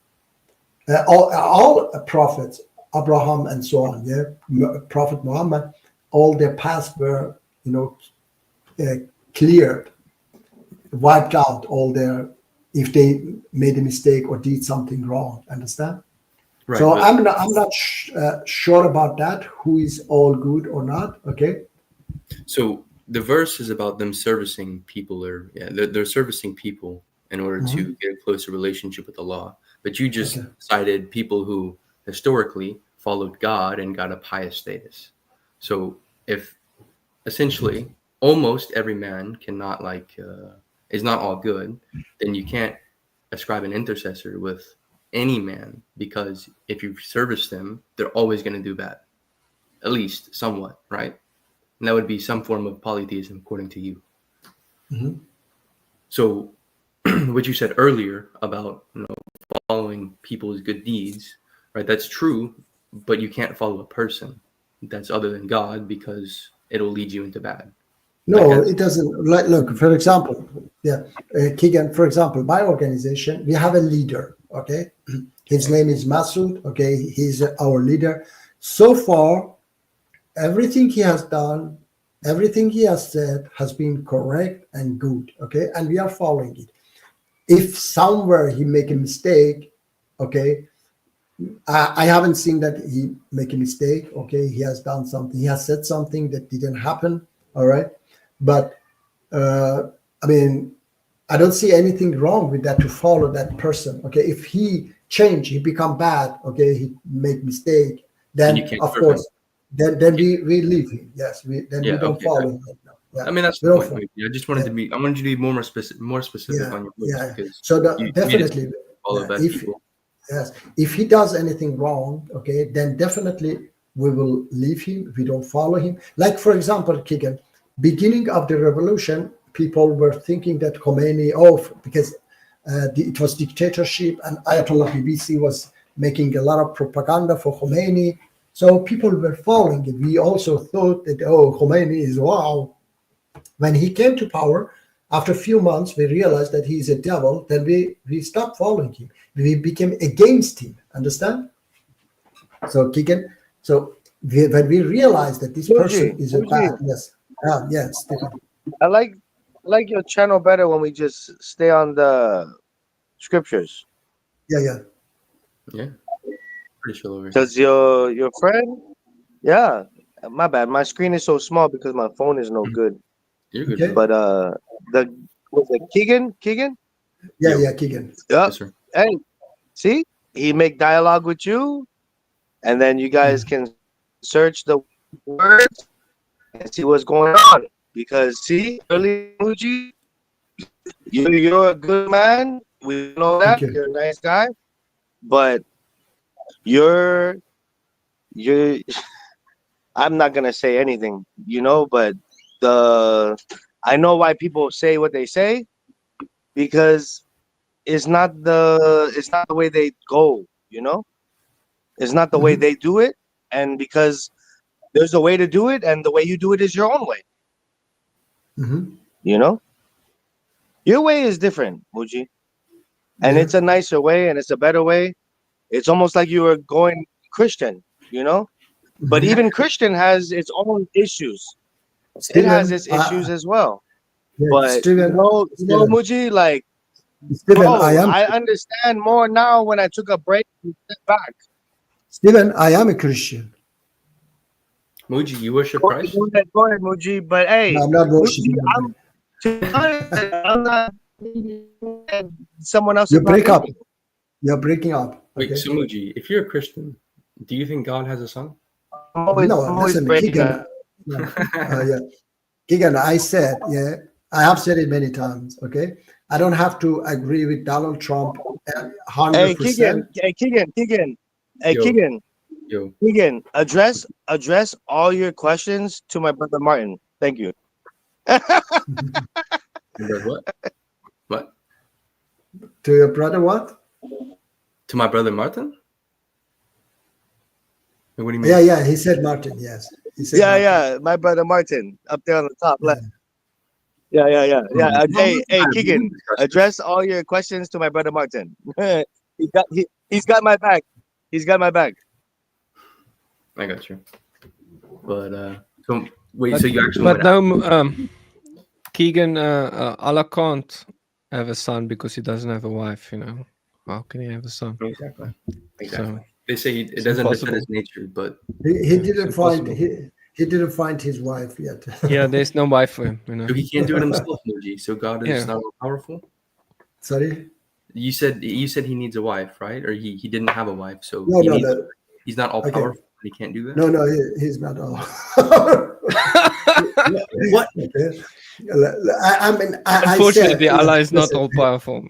all prophets, Abraham and so on. Yeah, Prophet Muhammad, all their past were, cleared, wiped out all their, if they made a mistake or did something wrong. Understand? Right, So but- I'm not sure about that, who is all good or not. Okay. So the verse is about them servicing people, or they're servicing people in order to get a closer relationship with Allah. But you just cited people who historically followed God and got a pious status. So if essentially almost every man cannot is not all good, then you can't ascribe an intercessor with any man, because if you service them, they're always going to do bad, at least somewhat, right? And that would be some form of polytheism according to you. Mhm. So what you said earlier about following people's good deeds, right? That's true, but you can't follow a person that's other than God, because it'll lead you into bad. No, it doesn't. Like, look, for example, Keegan, for example, my organization, we have a leader, okay? His name is Masood, okay? He's our leader. So far, everything he has done, everything he has said has been correct and good, okay? And we are following it. If somewhere he make a mistake, okay, I haven't seen that he make a mistake, okay? He has done something. He has said something that didn't happen, all right? But I mean, I don't see anything wrong with that, to follow that person. Okay, if he change, he become bad. Okay, he make mistake. Then of course, then we leave him. Yes, we don't follow him. Yeah. I mean, that's We the don't point. I just wanted to be. I wanted you to be more specific on your words. Because So you definitely, made it follow bad people. yes, if he does anything wrong, okay, then definitely we will leave him. We don't follow him. Like, for example, Keegan, beginning of the revolution, people were thinking that Khomeini, because it was dictatorship, and Ayatollah BBC was making a lot of propaganda for Khomeini. So people were following it. We also thought that, Khomeini is wow. When he came to power, after a few months, we realized that he's a devil. Then we stopped following him. We became against him. Understand? So Keegan, when we realized that this person is a bad, yes, Stephen. I like your channel better when we just stay on the scriptures. Yeah. Pretty sure over here. Because your friend, my bad. My screen is so small because my phone is no good. You're good. Okay. But was it Keegan? Yeah, Keegan. Yeah. Yes, sir. Hey, see, he make dialogue with you, and then you guys can search the words and see what's going on. Because see, early Muji, you're a good man. We know that. You're a nice guy, but you're I'm not gonna say anything, but I know why people say what they say, because it's not the way they go, it's not the way they do it, and because there's a way to do it, and the way you do it is your own way. Your way is different, Muji, and it's a nicer way, and it's a better way. It's almost like you were going Christian, but even Christian has its own issues. It has its issues as well. But Steven, Muji, like, Steven, I understand more now when I took a break and stepped back. Steven, I am a Christian. Muji, you worship Christ? Go ahead, Muji. But hey, No, I'm not worshiping. I'm not someone else. You break up. You're breaking up. Wait, so Muji, if you're a Christian, do you think God has a son? No, listen, Keegan. Keegan, I said, I have said it many times, okay? I don't have to agree with Donald Trump 100%. Hey, Keegan. Hey, Yo. Keegan. Yo. Keegan, address all your questions to my brother Martin. Thank you. What? What? To your brother, what? To my brother Martin? What do you mean? Yeah. He said Martin. Yes. He said Yeah, Martin. yeah, my brother Martin up there on the top left. Yeah. Hey, Keegan, address all your questions to my brother Martin. He's got my back. He's got my back. I got you. But so wait, But, so you actually but want no, Keegan, Allah can't have a son because he doesn't have a wife. You know, how can he have a son? Exactly. So they say it it's doesn't impossible. defend his nature, but He it's didn't find impossible. he didn't find his wife yet. Yeah, there's no wife for him. You know. so he can't do it himself, Muji. So God is Yeah. not all powerful. Sorry. You said he needs a wife, right? Or he didn't have a wife, so No, he no, needs, no. he's not all Okay. powerful. He can't do that. No, he's not all. What? Okay. I mean, I Unfortunately, said, Allah is not listen, all powerful.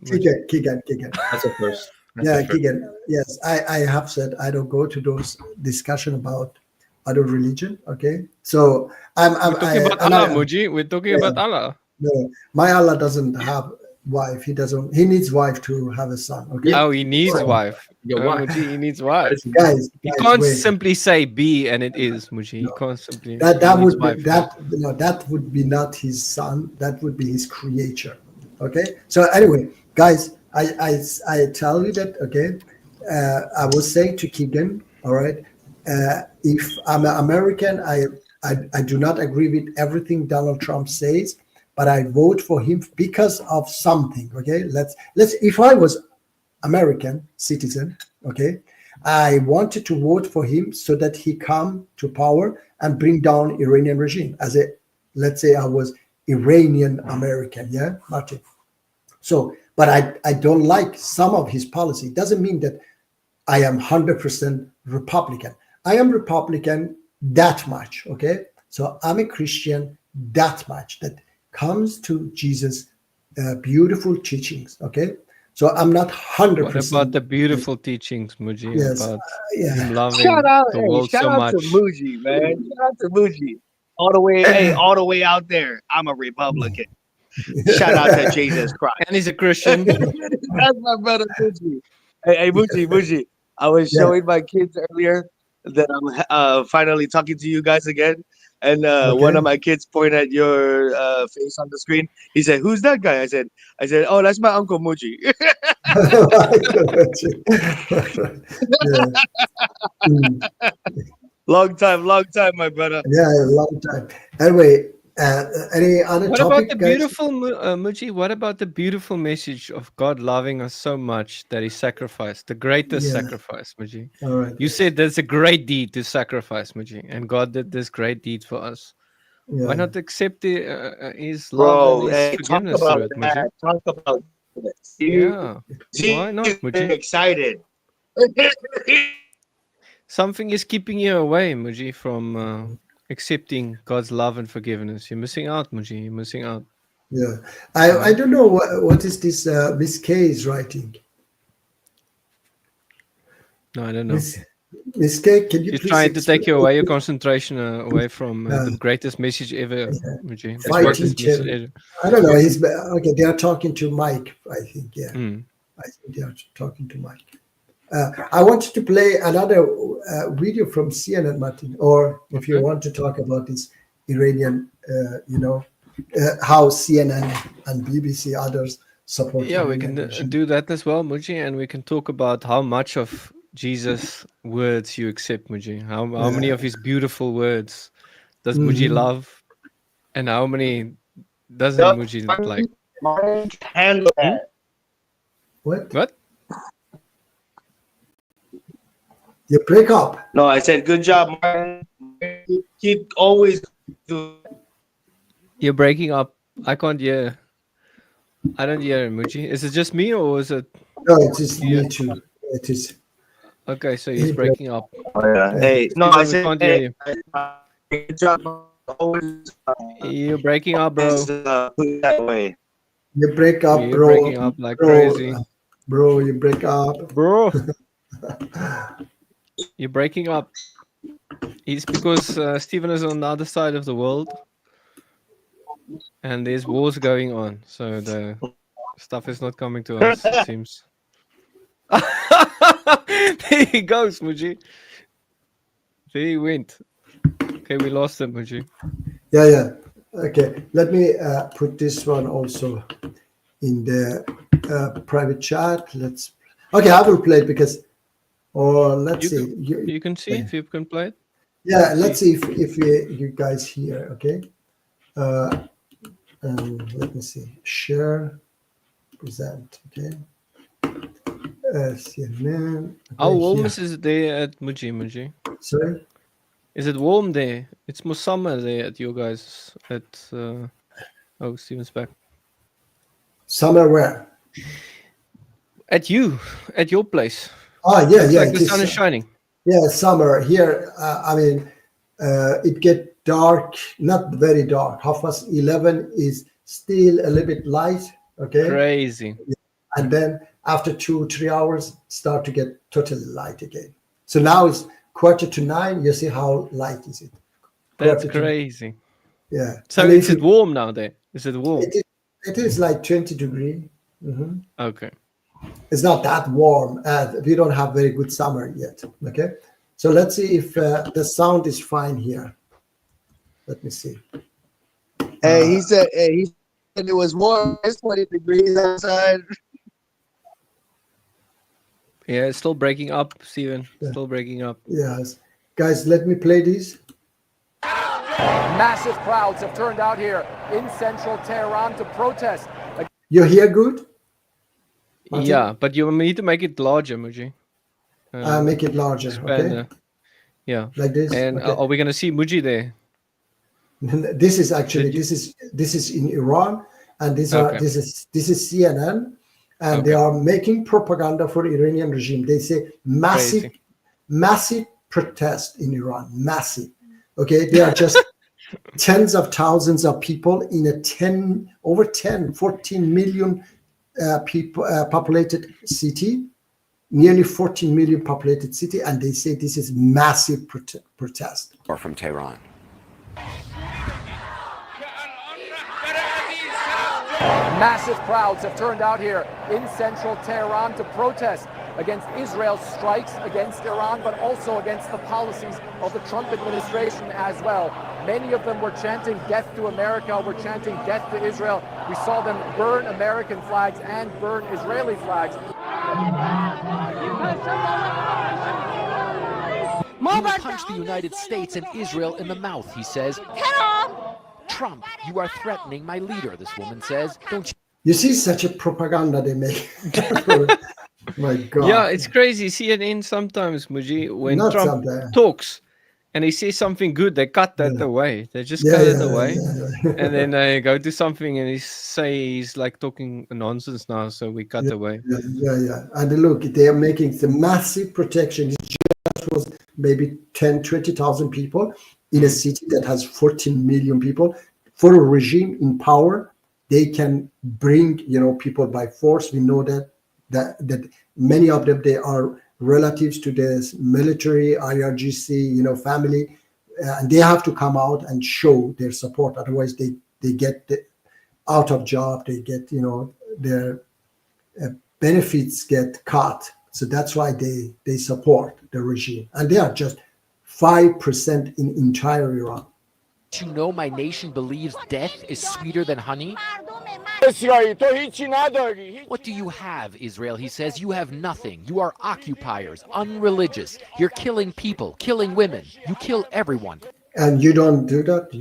Keegan. That's a first. That's Yeah, a first. Keegan. Yes, I have said I don't go to those discussion about other religion. Okay, so We're talking about Allah, Muji. We're talking about Allah. No, my Allah doesn't have wife. He doesn't. He needs wife to have a son. Okay. Oh, he needs So, wife. Yeah, why? Muji, he needs wife. Guys, He guys, can't wait. simply say be and it is, Muji. He can't simply. That he needs would be wife. that would be not his son. That would be his creature. Okay. So anyway, guys, I tell you that. Okay. I was saying to Keegan. All right. If I'm an American, I do not agree with everything Donald Trump says, but I vote for him because of something. Okay. Let's. If I was American citizen, okay, I wanted to vote for him so that he come to power and bring down Iranian regime. Let's say I was Iranian American, yeah, Martin. So, but I don't like some of his policy. It doesn't mean that I am 100% Republican. I am Republican that much, okay? So I'm a Christian that much that comes to Jesus' beautiful teachings, okay? So I'm not 100%. What about the beautiful teachings, Muji? Yes, About yeah. him loving Shout out, the world shout so out much. to Muji, man. Shout out to Muji. All the way, all the way out there. I'm a Republican. Shout out to Jesus Christ. And he's a Christian. That's my brother Muji. Hey, Muji. I was Yeah. showing my kids earlier that I'm finally talking to you guys again. And one Okay. of my kids pointed at your face on the screen. He said, "Who's that guy?" I said, "Oh, that's my uncle Muji." Yeah. Mm. long time, my brother. Yeah, a long time. Anyway, any other What topic, about the guys? beautiful, Muji? What about the beautiful message of God loving us so much that he sacrificed, the greatest Yeah. sacrifice, Muji? All right. You said there's a great deed to sacrifice, Muji, and God did this great deed for us. Yeah. Why not accept his love Bro, and his hey, talk forgiveness about through it, Muji? that. Talk about that. Yeah. See, Why not, he's Muji? excited. Something is keeping you away, Muji, from accepting God's love and forgiveness. You're missing out, Muji. You're missing out. Yeah. I don't know what is this Miss K is writing. No, I don't know. Miss K, can you She's please trying to take you explain- away, your concentration away from Yeah. the greatest message ever, Muji. The Fighting greatest Cherry. message ever. I don't know. He's okay. They are talking to Mike, I think. Yeah, Mm. I think they are talking to Mike. I wanted to play another video from CNN, Martin, or if you want to talk about this Iranian, how CNN and BBC others support. Yeah, we Iranian can regime. do that as well, Muji, and we can talk about how much of Jesus' words you accept, Muji. How many of his beautiful words does Muji Mhm. love, and how many doesn't Yup. Muji like? Handle that. What? What? You break up. No, I said good job, Martin. Keep always do. You're breaking up. I can't hear. I don't hear, Muji. Is it just me or is it? No, it is me too. It is. Okay, so he's breaking up. Oh, yeah. Hey, no, People, I we said can't hear you. good job. Always You're breaking up, bro. put it that way. You break up, You're bro. breaking up like bro, crazy. Bro, you break up. Bro. You're breaking up. It's because Stephen is on the other side of the world, and there's wars going on. So the stuff is not coming to us. It seems. There he goes, Muji. There he went. Okay, we lost him, Muji. Yeah. Okay, let me put this one also in the private chat. Okay, I will play it because, let's see. You can see if you can play it. Yeah, let's see if you guys hear. Okay, and let me see. Share, present. Okay. CNN. How warm here. is it there at Muji? Sorry. Is it warm there? It's more summer there at you guys. Steven's back. Summer where? At your place. Oh yeah, It's yeah. like the sun is shining. Yeah, summer here. It get dark, not very dark. 11:30 is still a little bit light. Okay. Crazy. And then after 2-3 hours, start to get totally light again. So now it's 8:45. You see how light is it? That's 8:45. crazy. Yeah. So And is it warm now there? Is it warm? It is like 20 degrees. Mm-hmm. Okay. It's not that warm. We don't have very good summer yet. Okay. So let's see if the sound is fine here. Let me see. Hey, he said it was more. It's 20 degrees outside. Yeah, it's still breaking up, Steven. Still breaking up. Yes. Guys, let me play this. Massive crowds have turned out here in central Tehran to protest. You hear good? Martin? Yeah, but you need to make it larger, Muji. Make it larger. Okay. Yeah. Like this. And Okay. are we gonna see Muji there? This is actually this is in Iran, and this is CNN, and they are making propaganda for Iranian regime. They say massive protest in Iran, massive. Okay, they are just tens of thousands of people in a 14 million people populated city, nearly 14 million populated city, and they say this is massive protest. Or from Tehran. Massive crowds have turned out here in central Tehran to protest against Israel's strikes against Iran, but also against the policies of the Trump administration as well. Many of them were chanting death to America, were chanting death to Israel. We saw them burn American flags and burn Israeli flags. You punched the United States and Israel in the mouth, he says. Trump, you are threatening my leader, this woman says. Don't You see such a propaganda they make. My God. Yeah, it's crazy. CNN sometimes, Muji, when Not Trump sometimes. talks and he says something good, they cut that away. They just cut it away. And then they go to something and he's like talking nonsense now, so we cut away. Yeah. And look, they are making the massive protection. It just was maybe 20,000 people in a city that has 14 million people. For a regime in power, they can bring people by force. We know that many of them, they are relatives to the military, IRGC, family, and they have to come out and show their support. Otherwise, they get out of job. They get their benefits get cut. So that's why they support the regime, and they are just 5% in entire Iran. you know my nation believes death is sweeter than honey? What do you have, Israel? He says, you have nothing. You are occupiers, unreligious. You're killing people, killing women. You kill everyone. And you don't do that.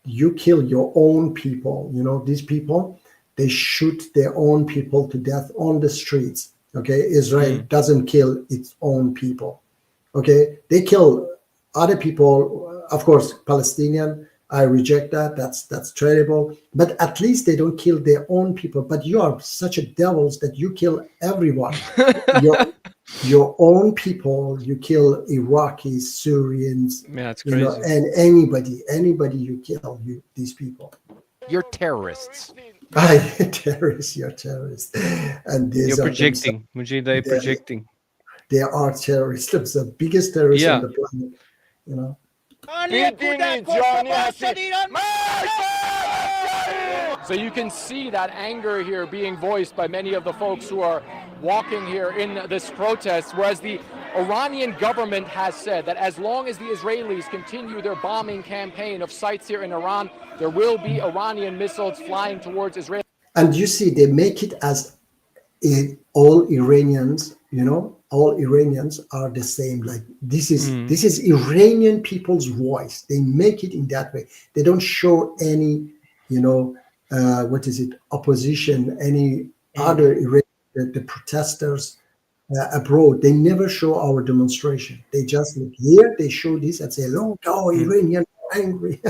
You kill your own people. These people, they shoot their own people to death on the streets. Okay, Israel doesn't kill its own people. Okay, they kill other people. Of course, Palestinian, I reject that. That's terrible. But at least they don't kill their own people. But you are such a devils that you kill everyone. your own people. You kill Iraqis, Syrians. Yeah, it's crazy. And anybody you kill, these people. You're terrorists. Terrorists, you're terrorists. And you're projecting. Mujib, they're projecting. they are terrorists. The biggest terrorists Yeah. on the planet. You know. So you can see that anger here being voiced by many of the folks who are walking here in this protest, whereas the Iranian government has said that as long as the Israelis continue their bombing campaign of sites here in Iran, there will be Iranian missiles flying towards Israel. And you see, they make it as all Iranians, you know, all Iranians are the same. Like this is Iranian people's voice. They make it in that way. They don't show any, you know, opposition, any other Iranian, the protesters abroad. They never show our demonstration. They just look here, they show this and say, look, oh, Iranian are angry.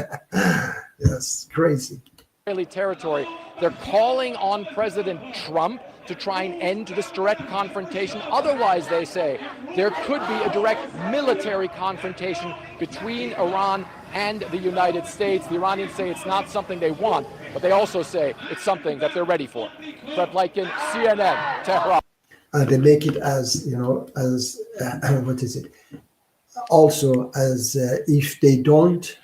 Yes, crazy. Israeli territory. They're calling on President Trump to try and end this direct confrontation. Otherwise, they say, there could be a direct military confrontation between Iran and the United States. The Iranians say it's not something they want, but they also say it's something that they're ready for. But like in CNN, Tehran. They make it as, you know, as, also as if they don't,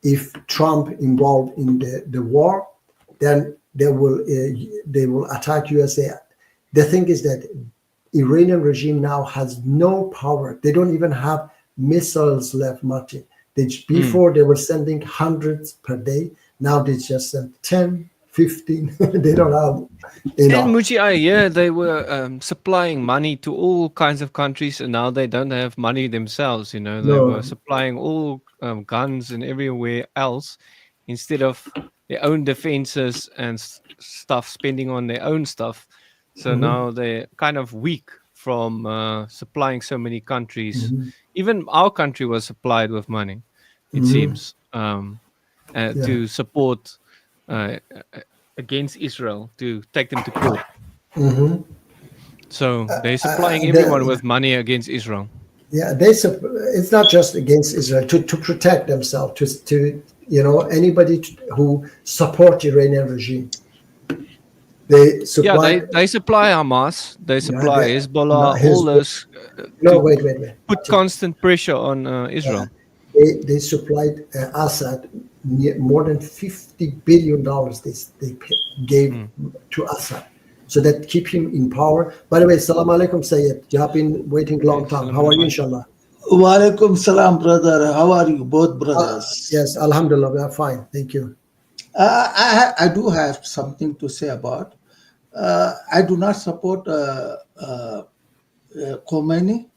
if Trump involved in the war, then they will attack USA. The thing is that Iranian regime now has no power. They don't even have missiles left, Martin. Before they were sending hundreds per day. Now they just send 10, 15. They don't have enough. And Muji, I hear they were supplying money to all kinds of countries, and now they don't have money themselves. You know, they were supplying all guns and everywhere else instead of their own defenses and stuff, spending on their own stuff. So now they're kind of weak from supplying so many countries. Even our country was supplied with money, it seems, to support against Israel, to take them to court. So they're supplying everyone with money against Israel. Yeah, it's not just against Israel, to protect themselves, to you know, anybody who support Iranian regime. They supply. They supply Hamas. They supply Hezbollah. no, All those. Wait. Put constant pressure on Israel. They supplied Assad more than $50 billion. They gave to Assad, so that keep him in power. By the way, Salam Alaikum, Sayyid. You have been waiting a long time. How are you, inshallah? Wa alaikum salam, brother. How are you, both brothers? Yes, alhamdulillah, we are fine. Thank you. I do have something to say about. I do not support Khomeini,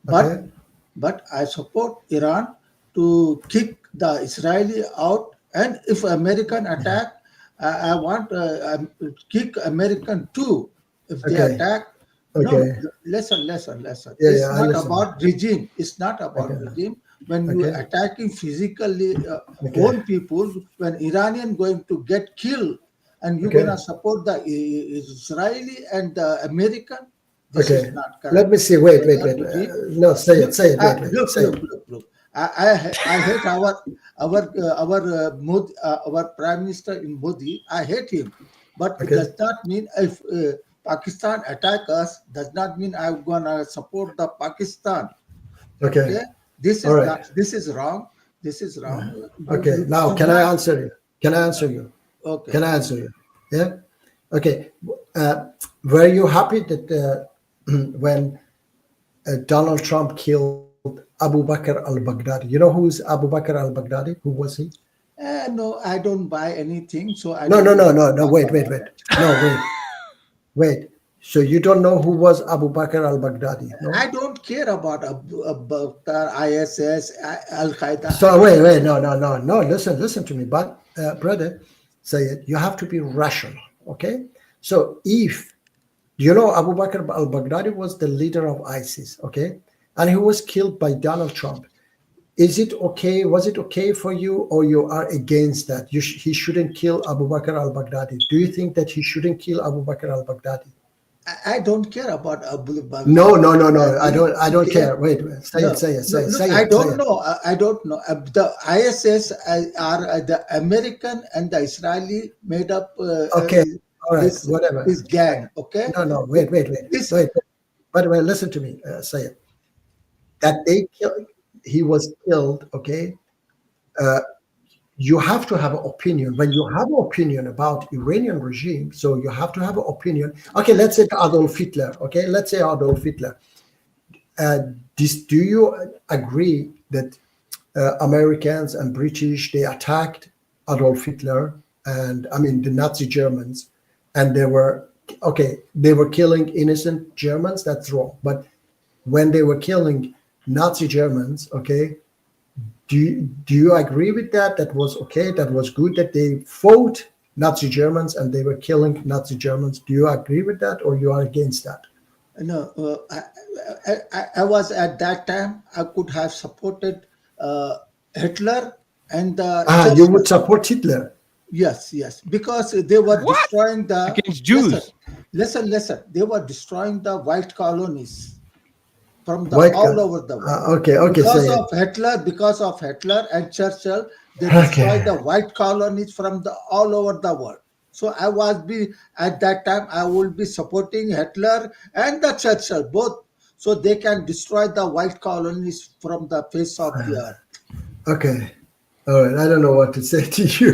but I support Iran to kick the Israeli out. And if American attack, I want to kick American too. If they attack. No, listen. It's not about regime. It's not about regime. When you are attacking physically own people, when Iranian going to get killed, and you're gonna support the Israeli and the American, this is not correct. Let me see. Wait. No, say it. Wait. Look. I hate our Prime Minister in Modi. I hate him, but it does not mean if Pakistan attack us, does not mean I'm gonna support the Pakistan. Okay? This is wrong. Okay. Now, can I answer you? Okay. Can I answer you? Yeah. Okay. Were you happy that when Donald Trump killed Abu Bakr al-Baghdadi? You know who's Abu Bakr al-Baghdadi? Who was he? No, I don't buy anything. So I No. Wait. So you don't know who was Abu Bakr al-Baghdadi? No? I don't care about ISIS, Al-Qaeda. So wait. No. Listen to me. But brother, Sayyid, you have to be rational. Okay. So if you know Abu Bakr al-Baghdadi was the leader of ISIS. Okay, and he was killed by Donald Trump. Is it okay? Was it okay for you, or you are against that? He shouldn't kill Abu Bakr al-Baghdadi. Do you think that he shouldn't kill Abu Bakr al-Baghdadi? I don't care about Abu Bakr. No. I don't care. Wait. Say it. I don't know. The ISIS are the American and the Israeli made up. Okay. All right. Whatever. This gang. Okay. No. Wait. By the way, listen to me, Sayed. That he was killed. Okay, you have to have an opinion. When you have an opinion about Iranian regime, so you have to have an opinion. Okay, let's say Adolf Hitler. Okay, let's say Adolf Hitler. Do you agree that Americans and British, they attacked Adolf Hitler and the Nazi Germans, and they were killing innocent Germans? That's wrong. But when they were killing Nazi Germans, okay, do you agree with that? That was okay. That was good that they fought Nazi Germans and they were killing Nazi Germans. Do you agree with that, or you are against that? No, I was at that time. I could have supported Hitler and you would support Hitler? Yes, because they were destroying the against Jews. Listen. They were destroying the white colonies from all over the world. Because of Hitler and Churchill, they destroyed the white colonies from all over the world. So at that time I will be supporting Hitler and the Churchill both, so they can destroy the white colonies from the face of the earth. Okay. All right. I don't know what to say to you.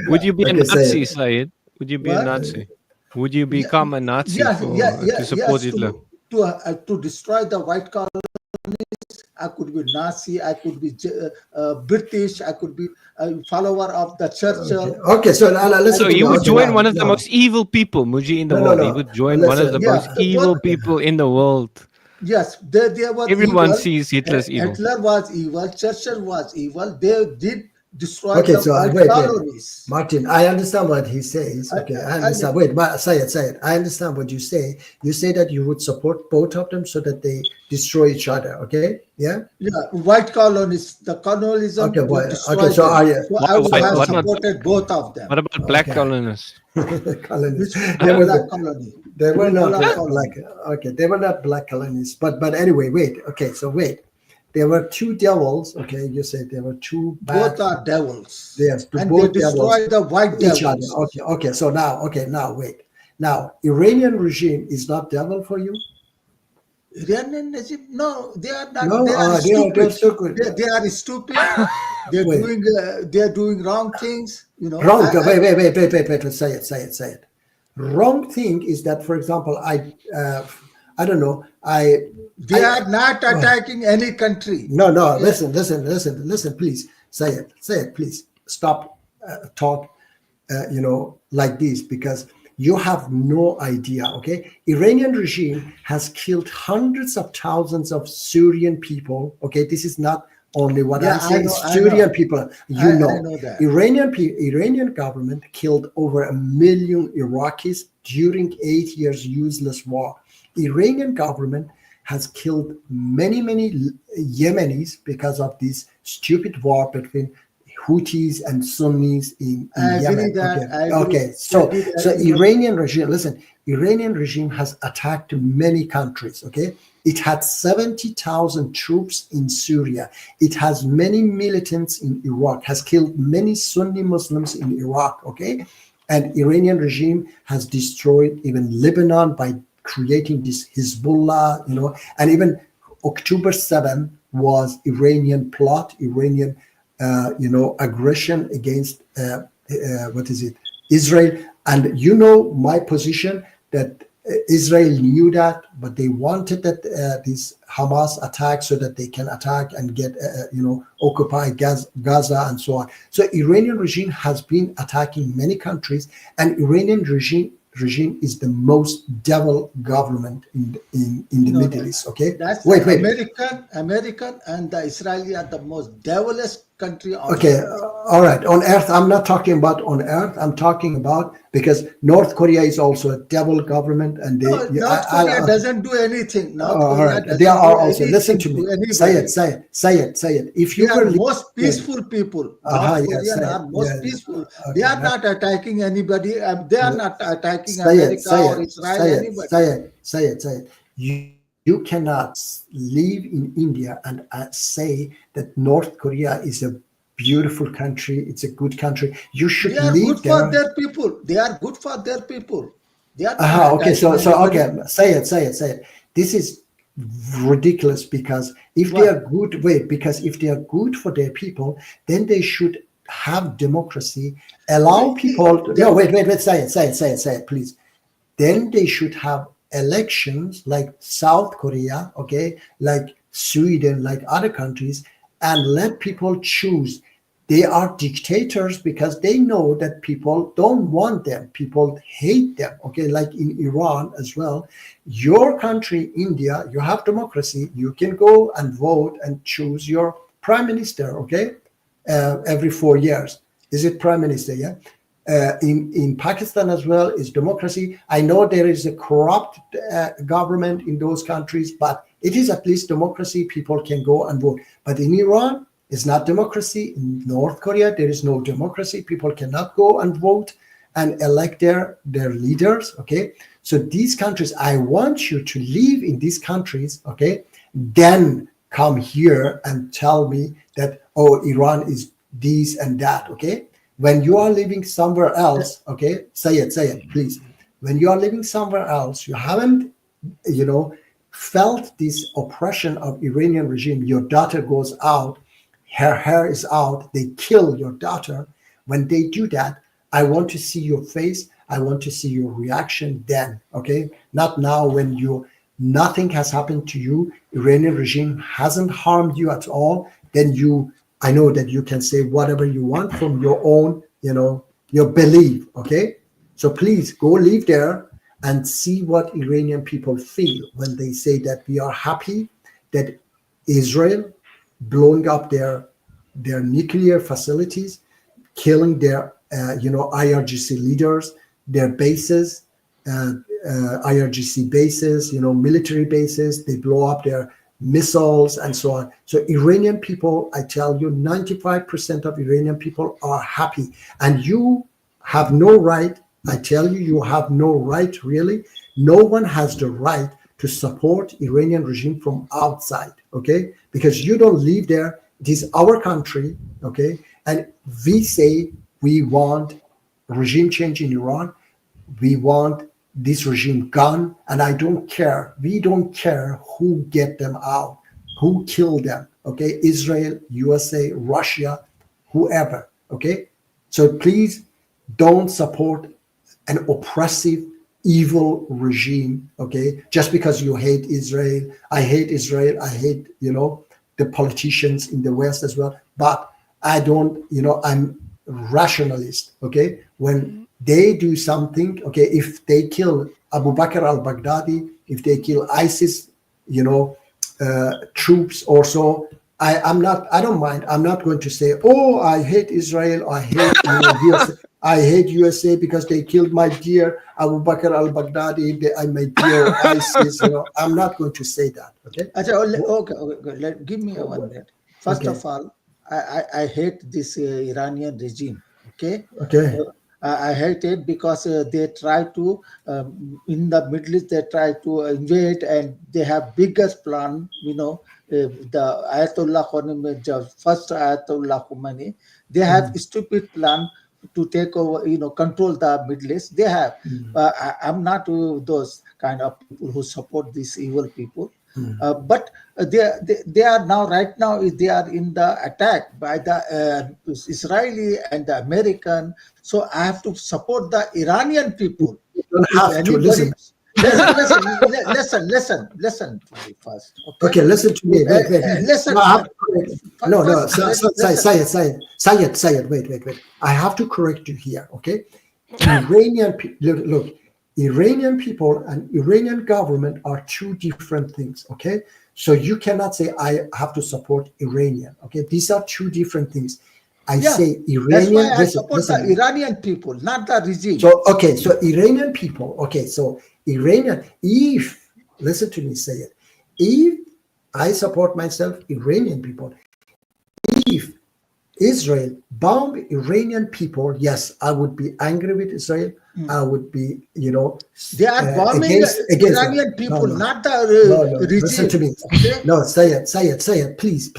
Would you be a Nazi, Sayed? Would you be a Nazi? Would you become a Nazi to support Hitler? To destroy the white colonies, I could be Nazi, I could be British, I could be a follower of the Churchill. Okay, so listen. So you would join one of the most evil people, Muji, in the world. You would join one of the most evil people in the world. Yes, they were. Everyone evil. sees Hitler's evil. Hitler was evil. Churchill was evil. They did destroy Okay, the so white colonies. Martin, I understand what he says. Okay, I understand. Say it. I understand what you say. You say that you would support both of them so that they destroy each other. Okay, yeah. Yeah, white colonies. The colonialism. Okay, so I would have supported both of them. What about black colonists? Colonists. They were black colony. They were not black. Okay, they were not black colonists. But anyway, wait. Okay, so wait. There were two devils. Okay, you said there were two bad. Both are devils. Yes, and both they destroy the white each devils. other. Okay. So now wait. Now, Iranian regime is not devil for you? Iranian regime? No, they are not. No, they are stupid. they're so good. They are stupid. They're doing wrong things. Wrong. Wait. Say it. Wrong thing is that, for example, I don't know. They are not attacking any country. No. Listen, please. Say it, please. Stop talk, like this, because you have no idea, okay? Iranian regime has killed hundreds of thousands of Syrian people, okay? This is not only what I'm saying. Syrian people, I know that. Iranian government killed over 1 million Iraqis during 8 years useless war. Iranian government has killed many Yemenis because of this stupid war between Houthis and Sunnis in Yemen. So Iranian regime, listen, Iranian regime has attacked many countries, okay? It had 70,000 troops in Syria. It has many militants in Iraq, has killed many Sunni Muslims in Iraq, okay? And Iranian regime has destroyed even Lebanon by creating this Hezbollah, and even October 7 was Iranian plot, Iranian, aggression against, Israel. And my position that Israel knew that, but they wanted that this Hamas attack so that they can attack and get, occupy Gaza and so on. So Iranian regime has been attacking many countries, and Iranian regime is the most devil government in the Middle East. Okay, that's wait. American and the Israeli are the most devilish country on earth. All right, on earth. I'm not talking about on earth. I'm talking about, because North Korea is also a devil government, and North Korea doesn't do anything. All right, they are also. Listen to me. Say it. If you are most peaceful people, North Koreans are most peaceful. They are not attacking anybody. They are not attacking America or Israel. Anybody. Say it. You cannot live in India and say that North Korea is a beautiful country. It's a good country. You should live there. They are good for their people. They are not Okay, so attacking okay, say it. This is ridiculous because if they are good, because if they are good for their people, then they should have democracy, allow people. No, wait, say it, please. Then they should have elections like South Korea, okay, like Sweden, like other countries, and let people choose. They are dictators because they know that people don't want them. People hate them, okay, like in Iran as well. Your country, India, you have democracy. You can go and vote and choose your prime minister, okay, every 4 years. Is it prime minister, yeah? In Pakistan as well is democracy. I know there is a corrupt government in those countries, but it is at least democracy. People can go and vote. But in Iran, it's not democracy. In North Korea, there is no democracy. People cannot go and vote and elect their leaders, okay? So these countries, I want you to live in these countries, okay? Then come here and tell me that, oh, Iran is this and that, okay? When you are living somewhere else, okay, say it, please. When you are living somewhere else, you haven't, felt this oppression of Iranian regime. Your daughter goes out, her hair is out, they kill your daughter. When they do that, I want to see your face. I want to see your reaction then, okay? Not now when nothing has happened to you. Iranian regime hasn't harmed you at all. Then I know that you can say whatever you want from your own, your belief, okay? So please go live there and see what Iranian people feel when they say that we are happy that Israel blowing up their nuclear facilities, killing their, IRGC leaders, their bases, IRGC bases, military bases, they blow up their missiles and so on. So Iranian people, I tell you, 95% of Iranian people are happy. And you have no right, I tell you, you have no right, really. No one has the right to support Iranian regime from outside, okay? Because you don't live there. It is our country, okay? And we say we want regime change in Iran. We want this regime gone, and I don't care. We don't care who get them out, who killed them, okay? Israel, USA, Russia, whoever, okay? So please don't support an oppressive, evil regime, okay? Just because you hate Israel. I hate Israel. I hate, the politicians in the West as well. But I don't, I'm rationalist, okay? When they do something, okay, if they kill Abu Bakr al-Baghdadi, if they kill ISIS, troops or so, I don't mind. I'm not going to say, oh, I hate Israel, I hate USA. I hate USA because they killed my dear Abu Bakr al-Baghdadi, my dear ISIS. I'm not going to say that, okay? Okay. Give me one minute. First of all, I hate this Iranian regime, okay? Okay. I hate it because they try to, in the Middle East, they try to invade and they have biggest plan, the Ayatollah Khomeini, the first Ayatollah Khomeini, they have stupid plan to take over, control the Middle East. They have. I'm not those kind of people who support these evil people. But they are now, right now, they are in the attack by the Israeli and the American. So I have to support the Iranian people. You don't have to listen. Listen to me first. Okay, listen to me. Wait. Listen. No. Say it. Wait. I have to correct you here. Okay, Iranian look. Iranian people and Iranian government are two different things. Okay, so you cannot say I have to support Iranian. Okay, these are two different things. I say Iranian. That's why I support the Iranian people, not the regime. So Iranian people. Okay, so Iranian. If listen to me, say it. If I support myself, Iranian people. If Israel bomb Iranian people, yes, I would be angry with Israel. I would be, they are bombing against Iranian people, not the regime. Listen to me. Okay? No, say it, please.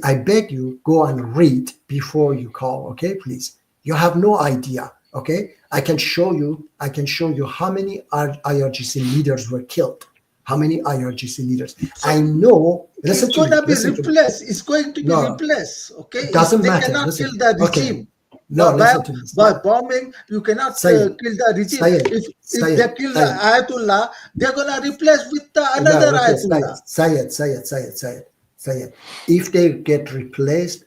I beg you, go and read before you call. Okay, please. You have no idea. Okay, I can show you how many IRGC leaders were killed. How many IRGC leaders? I know. Listen It's to me. going to be Listen to me. replaced. It's going to be No, replaced. Okay, it doesn't they matter. cannot Listen. kill the Okay. regime. No, by, listen to me. by bombing, you cannot Say it. kill the regime. Say it. If Say they it. kill Say the it. Ayatollah, they're gonna replace with another No, okay, Ayatollah. say it. If they get replaced,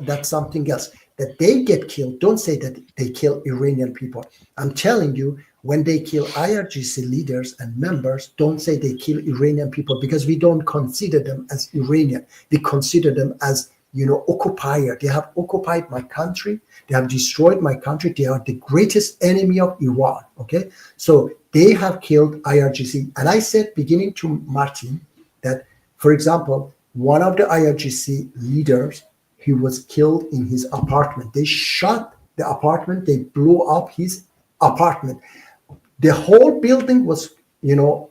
that's something else. That they get killed. Don't say that they kill Iranian people. I'm telling you, when they kill IRGC leaders and members, don't say they kill Iranian people, because we don't consider them as Iranian. We consider them as, occupier. They have occupied my country. They have destroyed my country. They are the greatest enemy of Iran. Okay, so they have killed IRGC. And I said, beginning to Martin, that, for example, one of the IRGC leaders, he was killed in his apartment. They shot the apartment. They blew up his apartment. The whole building was,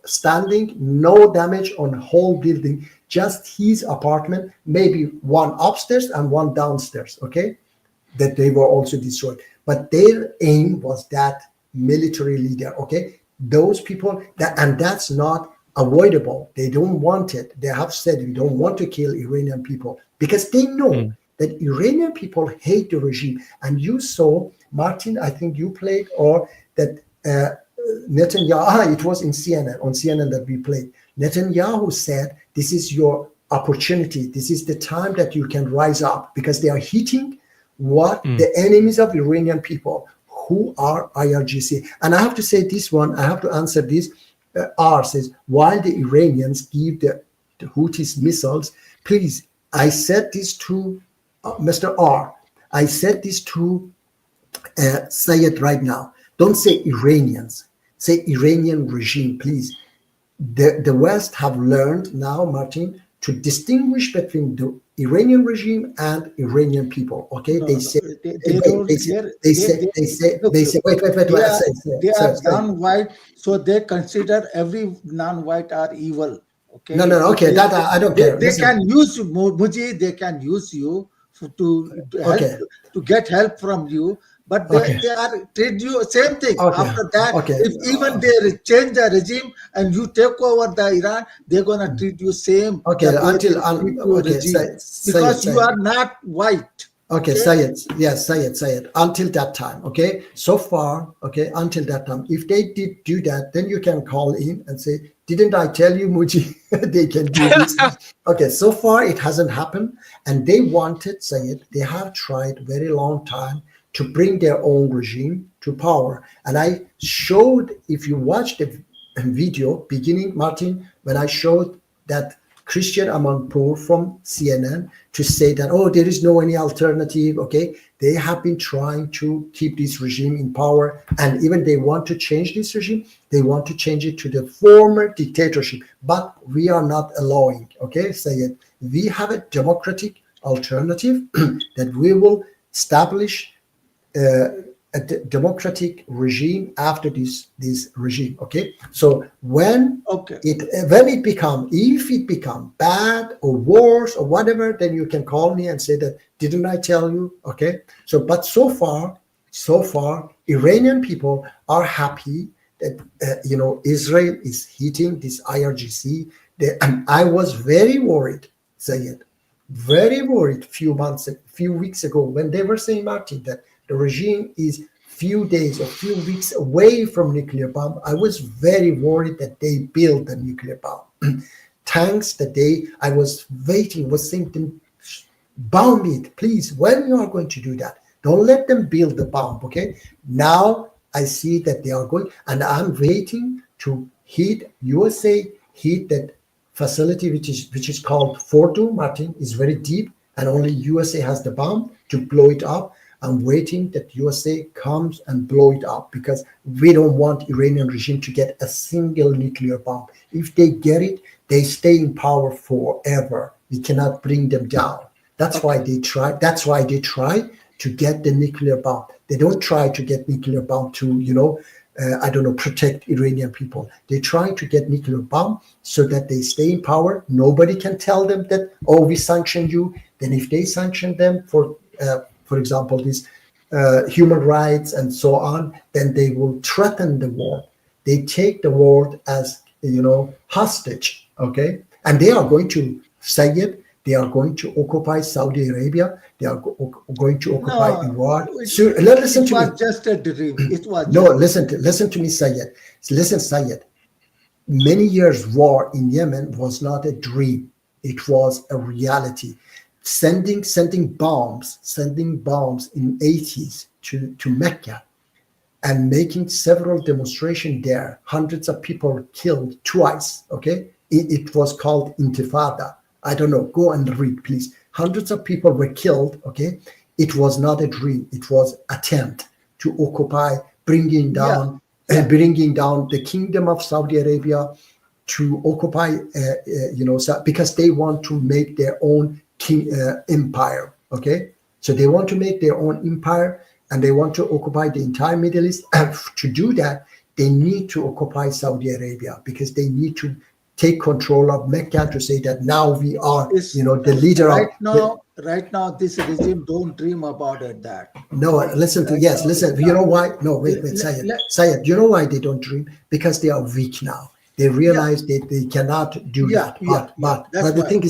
standing, no damage on the whole building, just his apartment, maybe one upstairs and one downstairs, okay, that they were also destroyed. But their aim was that military leader, okay? Those people, and that's not avoidable. They don't want it. They have said, we don't want to kill Iranian people, because they know that Iranian people hate the regime. And you saw, Martin, I think you played, or that Netanyahu, it was on CNN that we played. Netanyahu said, this is your opportunity. This is the time that you can rise up, because they are hitting what the enemies of Iranian people, who are IRGC. And I have to say this one, I have to answer this. R says, while the Iranians give the Houthis missiles, please, I said this to Mr. R. I said this to say it right now. Don't say Iranians. Say Iranian regime, please. The West have learned now, Martin, to distinguish between the Iranian regime and Iranian people. Okay, they say wait. They are non-white, so they consider every non-white are evil. Okay. No. Okay, that I don't care. They can use Muji. They can use you to get help from you. But they are treat you same thing. After that, if even they change the regime and you take over the Iran, they're gonna treat you same. Because you are not white. Okay, say it. Yes, say it. Until that time, okay? So far, okay, until that time. If they did do that, then you can call in and say, didn't I tell you, Muji, they can do this? Okay, so far it hasn't happened. And they wanted, say it, they have tried very long time to bring their own regime to power. And I showed, if you watch the video, beginning, Martin, when I showed that Christian Amanpour from CNN to say that, oh, there is no any alternative, okay? They have been trying to keep this regime in power, and even they want to change this regime. They want to change it to the former dictatorship, but we are not allowing, okay? Say it. We have a democratic alternative that we will establish a democratic regime after this regime. Okay, so when it become bad or worse or whatever, then you can call me and say that, didn't I tell you? Okay, so but so far Iranian people are happy that Israel is hitting this IRGC. And I was very worried, very worried few weeks ago when they were saying, Martin, that the regime is few days or few weeks away from nuclear bomb. I was very worried that they build the nuclear bomb. Tanks that I was waiting, was saying to them, bomb it, please. When you are going to do that, don't let them build the bomb, okay? Now I see that they are going, and I'm waiting to hit that facility, which is called Fordo, Martin, is very deep, and only USA has the bomb to blow it up. I'm waiting that USA comes and blow it up, because we don't want Iranian regime to get a single nuclear bomb. If they get it, they stay in power forever. We cannot bring them down. That's why they try. That's why they try to get the nuclear bomb. They don't try to get nuclear bomb to, protect Iranian people. They try to get nuclear bomb so that they stay in power. Nobody can tell them that, oh, we sanctioned you. Then if they sanction them for example, this human rights and so on, then they will threaten the world. They take the world as, hostage, okay? And they are going to say it. They are going to occupy Saudi Arabia. They are going to occupy Iraq. Listen to me. It was just a dream. It was No, listen to me, Sayed. Listen, Sayed. Many years war in Yemen was not a dream. It was a reality. Sending bombs in 80s to Mecca and making several demonstrations there. Hundreds of people killed twice, okay? It was called Intifada. I don't know. Go and read, please. Hundreds of people were killed, okay? It was not a dream. It was attempt to occupy, bringing down the kingdom of Saudi Arabia, to occupy, because they want to make their own empire, okay? So they want to make their own empire, and they want to occupy the entire Middle East. And to do that, they need to occupy Saudi Arabia, because they need to take control of Mecca, to say that now we are, the leader Right now, this regime don't dream about it. No, listen. You know why? No, wait, Sayed. You know why they don't dream? Because they are weak now. They realize that they cannot do that. But the thing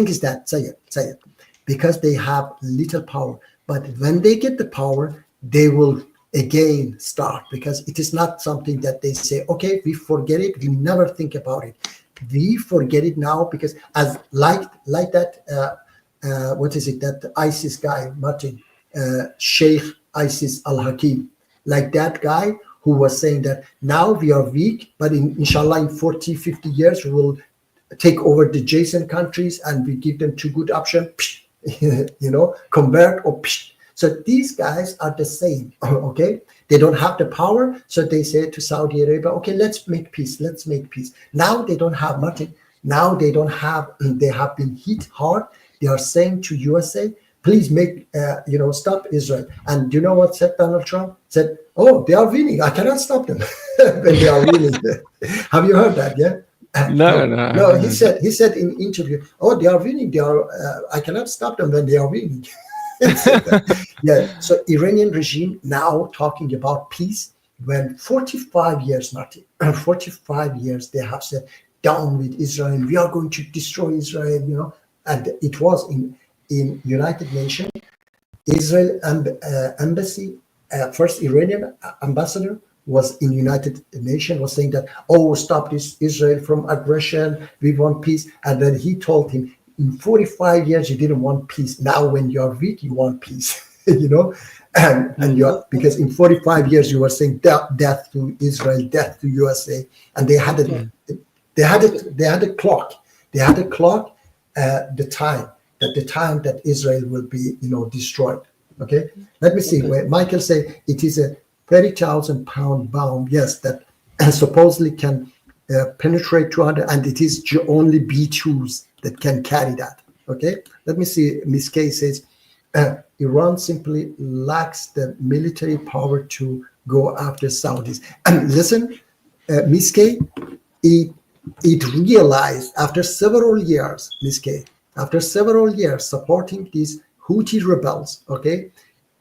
is that, Sayed, because they have little power. But when they get the power, they will again start, because it is not something that they say, okay, we forget it, we never think about it. We forget it now, because as like that that ISIS guy, Martin, Sheikh ISIS al-Hakim, like that guy who was saying that now we are weak, but inshallah in 40, 50 years we will take over the adjacent countries and we give them two good options, convert or So these guys are the same, okay? They don't have the power, so they say to Saudi Arabia, okay, let's make peace. Now they don't have nothing. Now they don't have, they have been hit hard. They are saying to USA, please make, stop Israel. And you know what said Donald Trump? Said, oh, they are winning. I cannot stop them when they are winning. Have you heard that? Yeah. No. He said in interview, oh, they are winning. I cannot stop them when they are winning. Yeah. So Iranian regime now talking about peace, when 45 years, Martin, 45 years they have said down with Israel. We are going to destroy Israel. And it was in United Nations, Israel embassy, first Iranian ambassador was in United Nations, was saying that, oh, stop this Israel from aggression, we want peace. And then he told him, in 45 years, you didn't want peace. Now when you're weak, you want peace, and you're, because in 45 years, you were saying death to Israel, death to USA. And they had a clock. They had a clock, the time that Israel will be, destroyed. Okay. Let me see. Where Michael say it is a 30,000-pound bomb. Yes, that supposedly can penetrate 200, and it is only B2s that can carry that. Okay. Let me see. Miss K says Iran simply lacks the military power to go after Saudis. And listen, Miss K, it realized after several years, Miss K, after several years supporting these Houthi rebels, okay,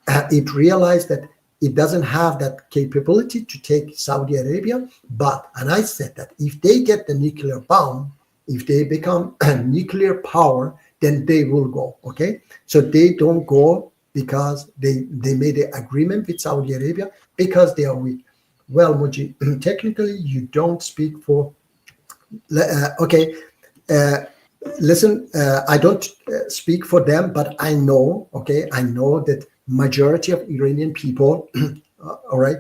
it realized that it doesn't have that capability to take Saudi Arabia. And I said that if they get the nuclear bomb, if they become a nuclear power, then they will go, okay? So they don't go because they made an agreement with Saudi Arabia because they are weak. Well, Muji, technically you don't speak for, okay, listen, I don't speak for them, but I know, okay, I know that majority of Iranian people, all right,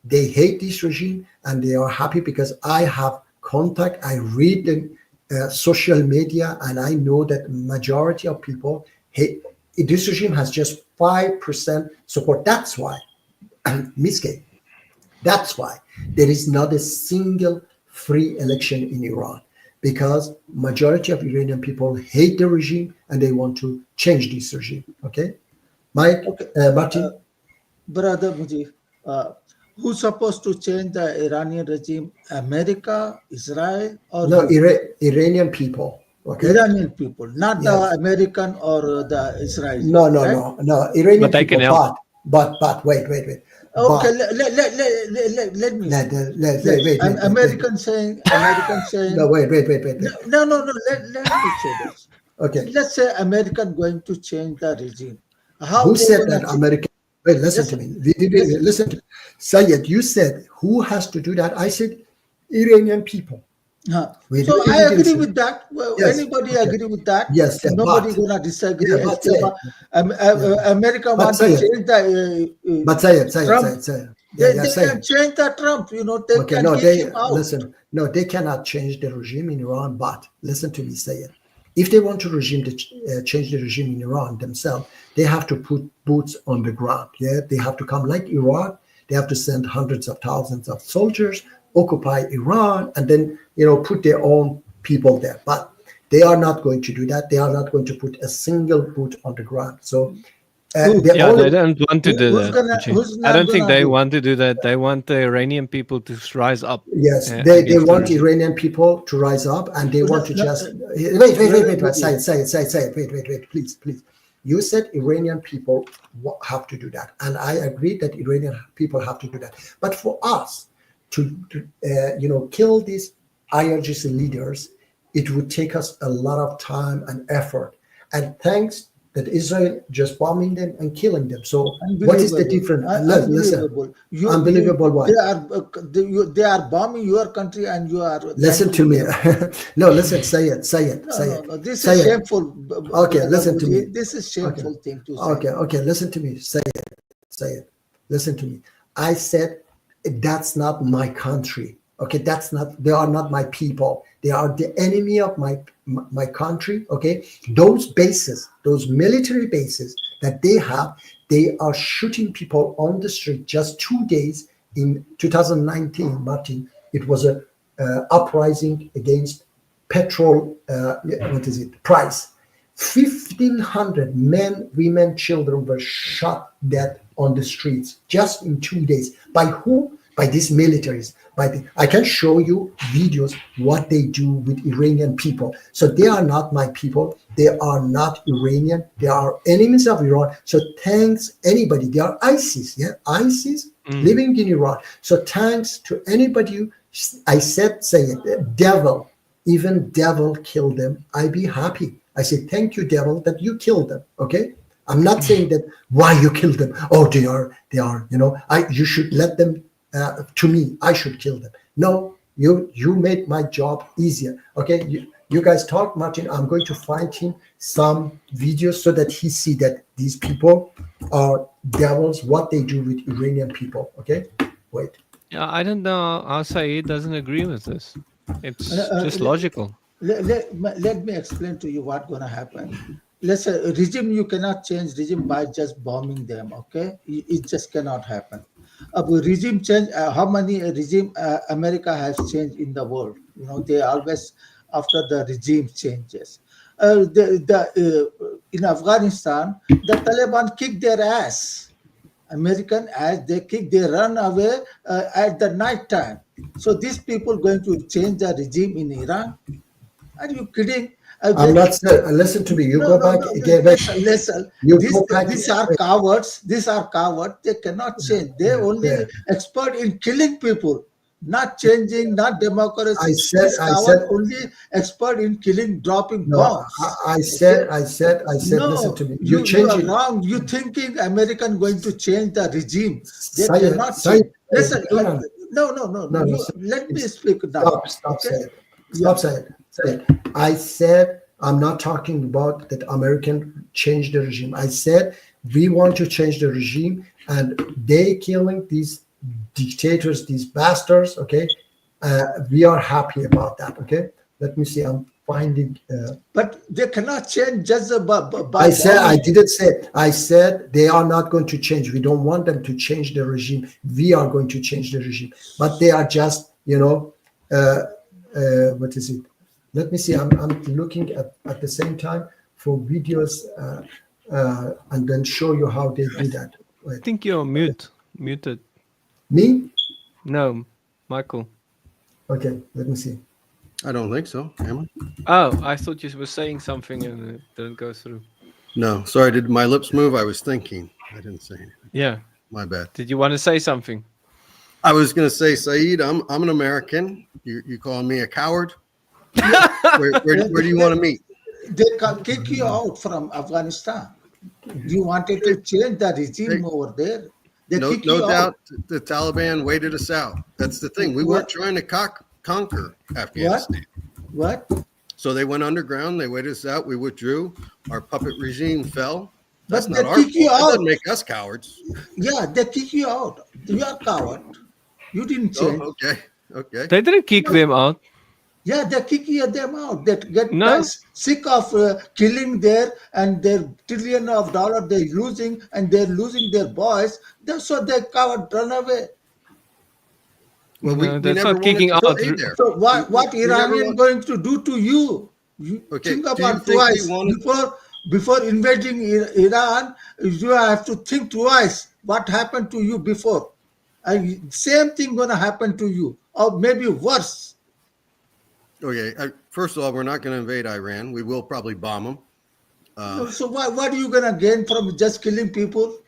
they hate this regime and they are happy because I have contact, I read the social media, and I know that majority of people hate this regime. Has just 5% support. That's why, Miske, that's why there is not a single free election in Iran, because majority of Iranian people hate the regime and they want to change this regime. Okay, Mike, Martin, brother Mujib, who's supposed to change the Iranian regime? America, Israel, or no? Iranian people. Okay, Iranian people, not the American or the Israeli. No. Iranian but they people. can help. but wait. Okay, But let me. wait. American saying. No, wait. No. Let me say this. Okay. Let's say American going to change the regime. How Who they said gonna that change- American? Wait, listen to me. Listen to me. Sayed, you said who has to do that? I said Iranian people. We So didn't I agree say- with that. Well, Yes, anybody okay. agree with that? Yes, yeah, Nobody but- gonna disagree. Yeah, but except, America But want to say it. change the. But say it. Trump. Say it. They say can it. change the Trump. They Okay, can no, kick they him out. listen. No, they cannot change the regime in Iran. But listen to me, say it. If they want to change the regime in Iran themselves, they have to put boots on the ground. Yeah, they have to come like Iraq. They have to send hundreds of thousands of soldiers, occupy Iran, and then put their own people there. But they are not going to do that. They are not going to put a single boot on the ground. So. They don't want to do who's that. gonna- Eugene. who's I not don't think gonna they do- want to do that. They want the Iranian people to rise up. Yes, they against want the regime. Iranian people to rise up, and they want to just wait. Say it. Wait, please. You said Iranian people have to do that, and I agree that Iranian people have to do that. But for us to kill these IRGC leaders, it would take us a lot of time and effort. And thanks that Israel just bombing them and killing them. So what is the difference? Listen, unbelievable. Why? They are bombing your country, and you are. Listen to me. No, listen. Say it. No. This Say is it. shameful. Okay, listen to me. This is shameful thing to say. Okay. Listen to me. Say it. Listen to me. I said that's not my country. Okay, they are not my people. They are the enemy of my country. Okay, those bases, those military bases that they have, they are shooting people on the street. Just 2 days in 2019, Martin, it was a uprising against petrol. Price. 1,500 men, women, children were shot dead on the streets just in 2 days. By who? By these militaries. I can show you videos what they do with Iranian people. So they are not my people. They are not Iranian. They are enemies of Iran. So thanks anybody. They are ISIS. Yeah, ISIS living in Iran. So thanks to anybody. I said, say it. Devil, even devil killed them. I be happy. I say thank you, devil, that you killed them. Okay. I'm not saying that why you killed them. Oh, they are. You should let them. To me, I should kill them. No, you made my job easier. Okay, you guys talk, Martin. I'm going to find him some videos so that he see that these people are devils. What they do with Iranian people. Okay, wait. Yeah, I don't know how Saeed doesn't agree with this. It's just logical. Let me explain to you what's going to happen. Let's say regime, you cannot change regime by just bombing them. Okay, it just cannot happen. Regime change. How many regime America has changed in the world? They always after the regime changes. In Afghanistan, the Taliban kick their ass. American as they run away at the night time. So these people going to change the regime in Iran? Are you kidding? I'm not saying. Listen to me. You go back again. Listen. These are cowards. These are cowards. They cannot change. They only expert in killing people, not changing, not democracy. I said only expert in killing, dropping no, bombs. I said. No, Listen to me. You change are it. wrong. You thinking American going to change the regime? They Say it, cannot say change. it. Listen. No, Let me speak now. Stop saying it. Stop saying it. I said I'm not talking about that American change the regime. I said we want to change the regime, and they killing these dictators, these bastards. Okay, we are happy about that. Okay, let me see. I'm finding. But they cannot change just by. I said I didn't say. I said they are not going to change. We don't want them to change the regime. We are going to change the regime, but they are just what is it? Let me see. I'm looking at the same time for videos and then show you how they do that. Wait. I think you're muted. Me? No, Michael. Okay, let me see. I don't think so. Am I? Oh, I thought you were saying something and it didn't go through. No, sorry. Did my lips move? I was thinking. I didn't say anything. Yeah. My bad. Did you want to say something? I was going to say, Saeed, I'm an American. You calling me a coward? where do you want to meet? They can kick you out from Afghanistan. You wanted to change the regime over there. They No kick you doubt out. the Taliban waited us out. That's the thing. We weren't trying to conquer Afghanistan. What? So they went underground. They waited us out. We withdrew. Our puppet regime fell. That's But not they our kick you fault. That out. doesn't make us cowards. Yeah, they kick you out. You are coward. You didn't change. Oh, okay. They didn't kick them out. Yeah, they kick them out. They get No. sick of killing there and their trillion of dollars they're losing and they're losing their boys. So they coward run away. Well, No, we that's never not kicking wanted to out. stay there. So what We never Iranian want- going to do to you? You Okay, think do you about think we twice wanted- before invading Iran. You have to think twice. What happened to you before? And same thing gonna happen to you, or maybe worse. Okay. First of all, we're not going to invade Iran. We will probably bomb them. So what are you gonna gain from just killing people?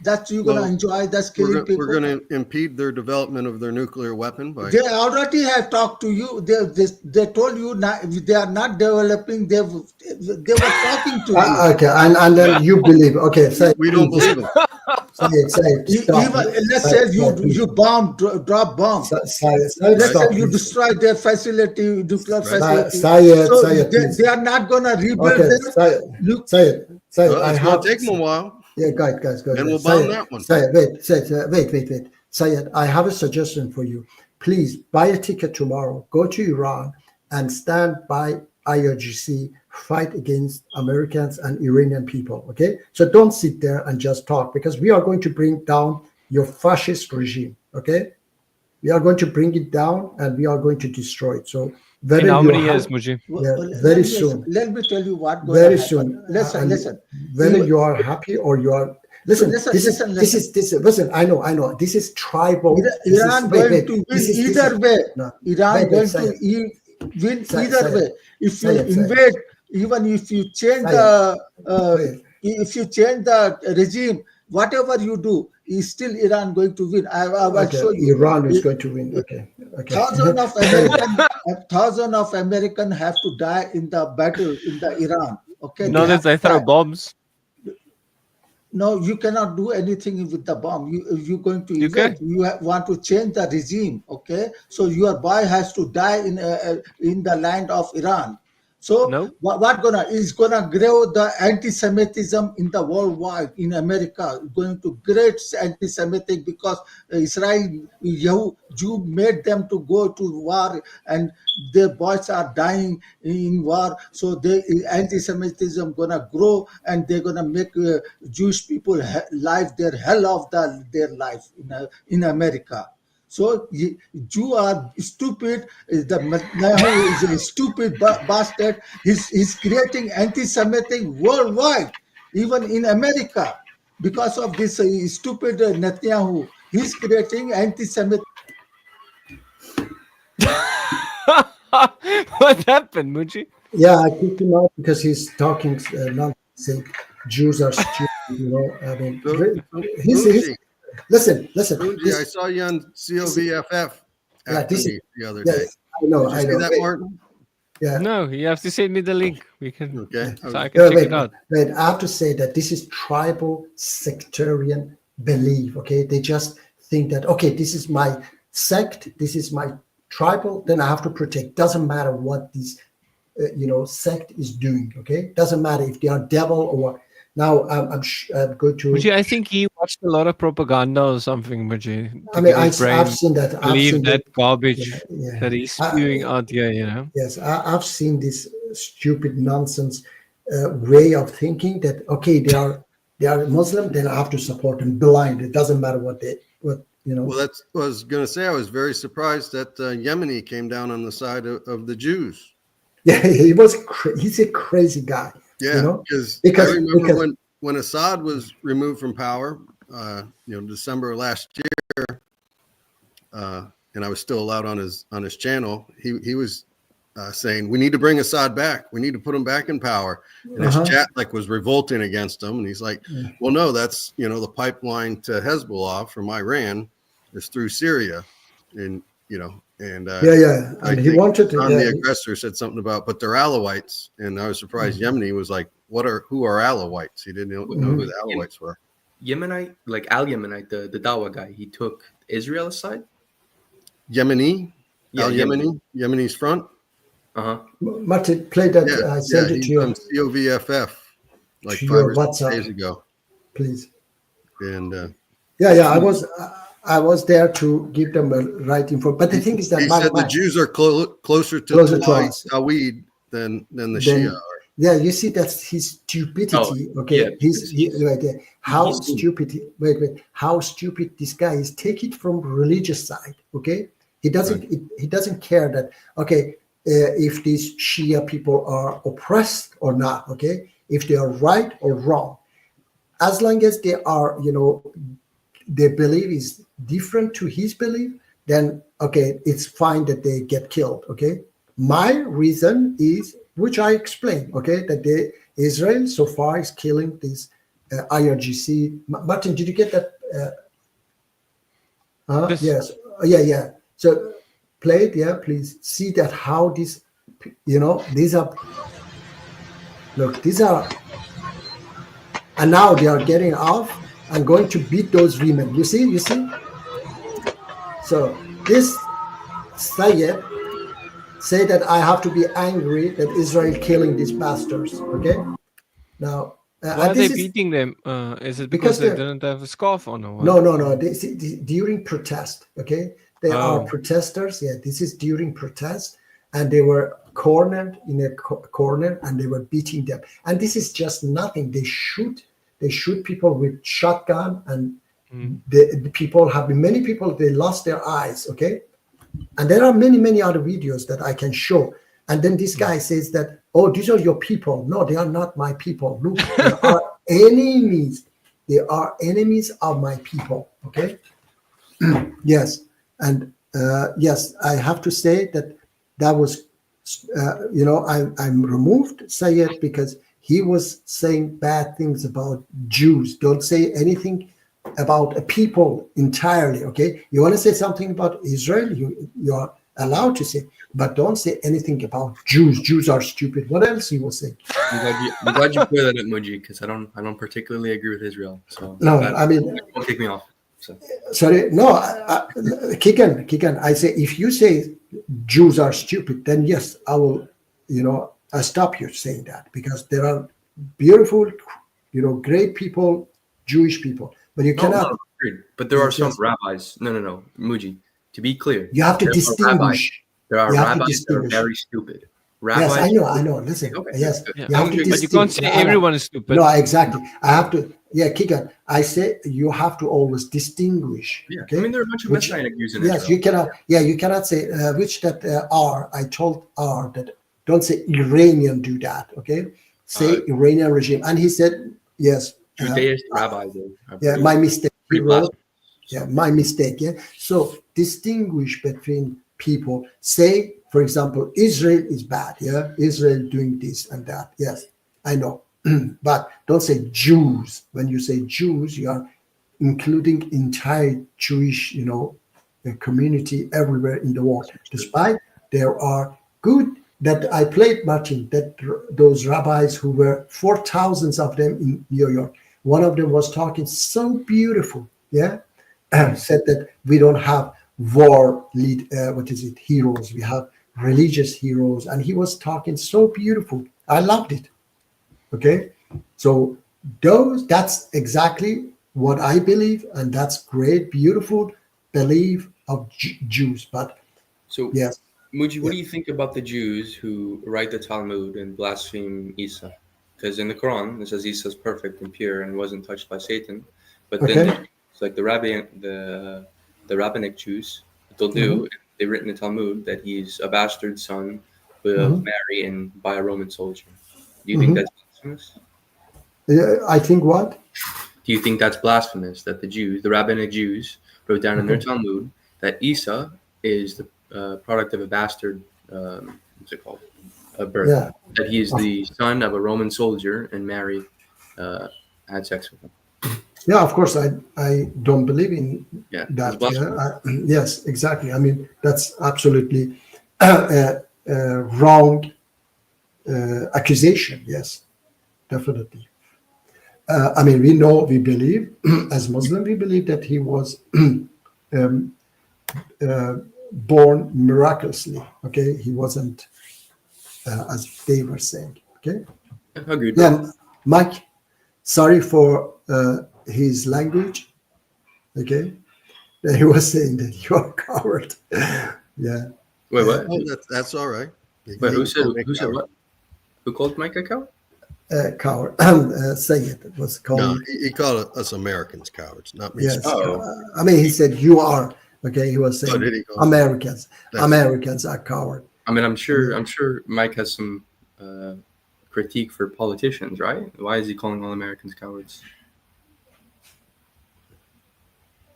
That you gonna Well, enjoy just killing people? We're going to impede their development of their nuclear weapon by. They already have talked to you. They told you not, they are not developing. They were talking to you. Okay, and then you believe. Okay, say We don't believe them. Say it. Stop. Even let's say you drop bomb. Say Let's stop. say you destroy their facility, nuclear facility. Say it, So say it, they, please. they are not gonna rebuild Okay, their say it. Say it. Well, I it's have. going to take them a while. Yeah, guys, go Then ahead. we'll Say bomb it. that one. Say it. Wait. Say it. I have a suggestion for you. Please buy a ticket tomorrow. Go to Iran and stand by IRGC. Fight against Americans and Iranian people. Okay, so don't sit there and just talk, because we are going to bring down your fascist regime. Okay, we are going to bring it down and we are going to destroy it. So very In how many years, Muji? very soon. Let me tell you what. Very soon. Listen. Whether you are happy or you are. Listen. Listen. I know. This is tribal. Iran going to win either way. No. Iran going to win either way. If you invade, even if you change the regime, whatever you do, is still Iran going to win. I will show you. Iran is going to win. Okay. Thousands of Americans have to die in the battle in the Iran. Okay. Not if they throw bombs. No, you cannot do anything with the bomb. You're going to invade. You want to change the regime. Okay, so your boy has to die in the land of Iran. So what is gonna grow the anti-Semitism in the worldwide, in America, going to great anti-Semitic, because Israel Jew made them to go to war and their boys are dying in war. So the anti-Semitism gonna grow and they're gonna make Jewish people life their hell of their life in America. So Jew are stupid. The Netanyahu is a stupid bastard. He's creating anti-Semitic worldwide, even in America, because of this stupid Netanyahu. He's creating anti-Semitic. What happened, Muji? Yeah, I kicked him out because he's talking nonsense. Saying Jews are stupid. You know, I mean, he's Listen. Fuji, I saw you on COVFF the other day. I know. Did you see that, Martin? Yeah. No, you have to send me the link. We can. Okay. So I can check it out. Wait, I have to say that this is tribal sectarian belief. Okay, they just think that this is my sect, this is my tribal, then I have to protect. Doesn't matter what this, sect is doing. Okay, doesn't matter if they are devil or. Now I'm going to. Muji, I think he watched a lot of propaganda or something, Muji. I mean, I've seen that. Believe that garbage that he's spewing out here. Yes, I've seen this stupid nonsense way of thinking that they are Muslim, then I have to support them blind. It doesn't matter what. Well, that's what I was going to say. I was very surprised that Yemeni came down on the side of the Jews. Yeah, he's a crazy guy. Yeah, because I remember when Assad was removed from power, December last year, and I was still allowed on his channel. He was saying we need to bring Assad back. We need to put him back in power. And his chat like was revolting against him. And he's like, well, no, that's, you know, the pipeline to Hezbollah from Iran is through Syria. And, you know, and And he wanted to. the aggressor said something about, but they're Alawites. And I was surprised Yemeni was like, who are Alawites? He didn't know who the Alawites were. Yemenite, like Al Yemenite, the Dawa guy, he took Israel's side. Yemeni, Yeah, Al Yemeni, Yemeni's front. Martin, play that. I sent it to you. On COVFF like To 5 your or 6 WhatsApp. days ago. Please. And I was there to give them a right info. But the thing is that he said the Jews are closer to Tawhid than the Shia are. Yeah, you see, that's his stupidity. How stupid? How stupid this guy is. Take it from religious side. Okay, he doesn't care that. Okay, if these Shia people are oppressed or not. Okay, if they are right or wrong, as long as they are, their belief is different to his belief, then okay, it's fine that they get killed. Okay, my reason is, which I explained, okay, that Israel so far is killing this IRGC. Martin, did you get that? Yes. Yeah. So play it, please. See that how this, these are, and now they are getting off and going to beat those women. You see? So this Sayed say that I have to be angry that Israel killing these bastards. Okay, now why are they beating them? Is it because they didn't have a scarf on? Or what? No. During protest. Okay, they are protesters. Yeah, this is during protest, and they were cornered in a corner, and they were beating them. And this is just nothing. They shoot people with shotgun, and the people have been. Many people they lost their eyes. Okay. And there are many other videos that I can show. And then this guy says that, oh, these are your people. No, they are not my people. Look, they are enemies. They are enemies of my people. Okay. Yes. And yes, I have to say that was, I'm removed Sayed because he was saying bad things about Jews. Don't say anything about a people entirely. Okay, you want to say something about Israel, you are allowed to say, but don't say anything about Jews. Jews are stupid. What else you will say? I'm glad you clear that up, Muji, because I don't particularly agree with Israel. So no, I mean, don't kick me off. So. Sorry, no, Kikan. I say if you say Jews are stupid, then yes, I will. I stop you saying that, because there are beautiful, great people, Jewish people. But you cannot. But there are some rabbis. No, Muji. To be clear, you have to distinguish. There are rabbis that are very stupid. Rabbis, yes, I know. Listen, yes, yeah. But you can't say everyone is stupid. No, exactly. I have to. Yeah, Kikan. I say you have to always distinguish. Yeah, okay? I mean there are a bunch of Messianic Jews in Yes, Israel. you cannot. Yeah, you cannot say which that are. I told are that don't say Iranian do that. Okay, say Iranian regime. And he said yes. Judaist rabbis. My mistake. My mistake. Yeah. So distinguish between people. Say, for example, Israel is bad. Yeah, Israel doing this and that. Yes, I know. But don't say Jews. When you say Jews, you are including entire Jewish, community everywhere in the world. Despite there are good that I played, Martin, that those rabbis who were 4,000 of them in New York. One of them was talking so beautiful, said that we don't have heroes. We have religious heroes. And he was talking so beautiful. I loved it. Okay. So that's exactly what I believe. And that's great, beautiful belief of Jews. But so, yes. Muji, what do you think about the Jews who write the Talmud and blaspheme Isa? Because in the Quran, it says Isa is perfect and pure and wasn't touched by Satan. But then it's like the rabbinic Jews, what they'll do, they've written in the Talmud that he's a bastard son of Mary and by a Roman soldier. Do you think that's blasphemous? I think what? Do you think that's blasphemous that the rabbinic Jews wrote down in their Talmud that Isa is the product of a bastard what's it called? A birth. Yeah. That he's the son of a Roman soldier, and Mary had sex with him. Yeah, of course, I don't believe in Yeah, that. it's blasphemy. Yes, exactly. I mean, that's absolutely wrong accusation. Yes, definitely. I mean, we believe, as Muslim, we believe that he was born miraculously. Okay, he wasn't, as they were saying. Okay. Agreed. Yeah, Mike. Sorry for his language. Okay, he was saying that you're a coward. Yeah. Wait, what? Oh, that's all right. Wait, who said what? Who called Mike a coward? Coward. Say it was called. No, he called us Americans cowards, not me. Yes. I mean, he said you are. Okay, he was saying did he call Americans. That's- Americans are coward. I mean, I'm sure Mike has some critique for politicians, right? Why is he calling all Americans cowards?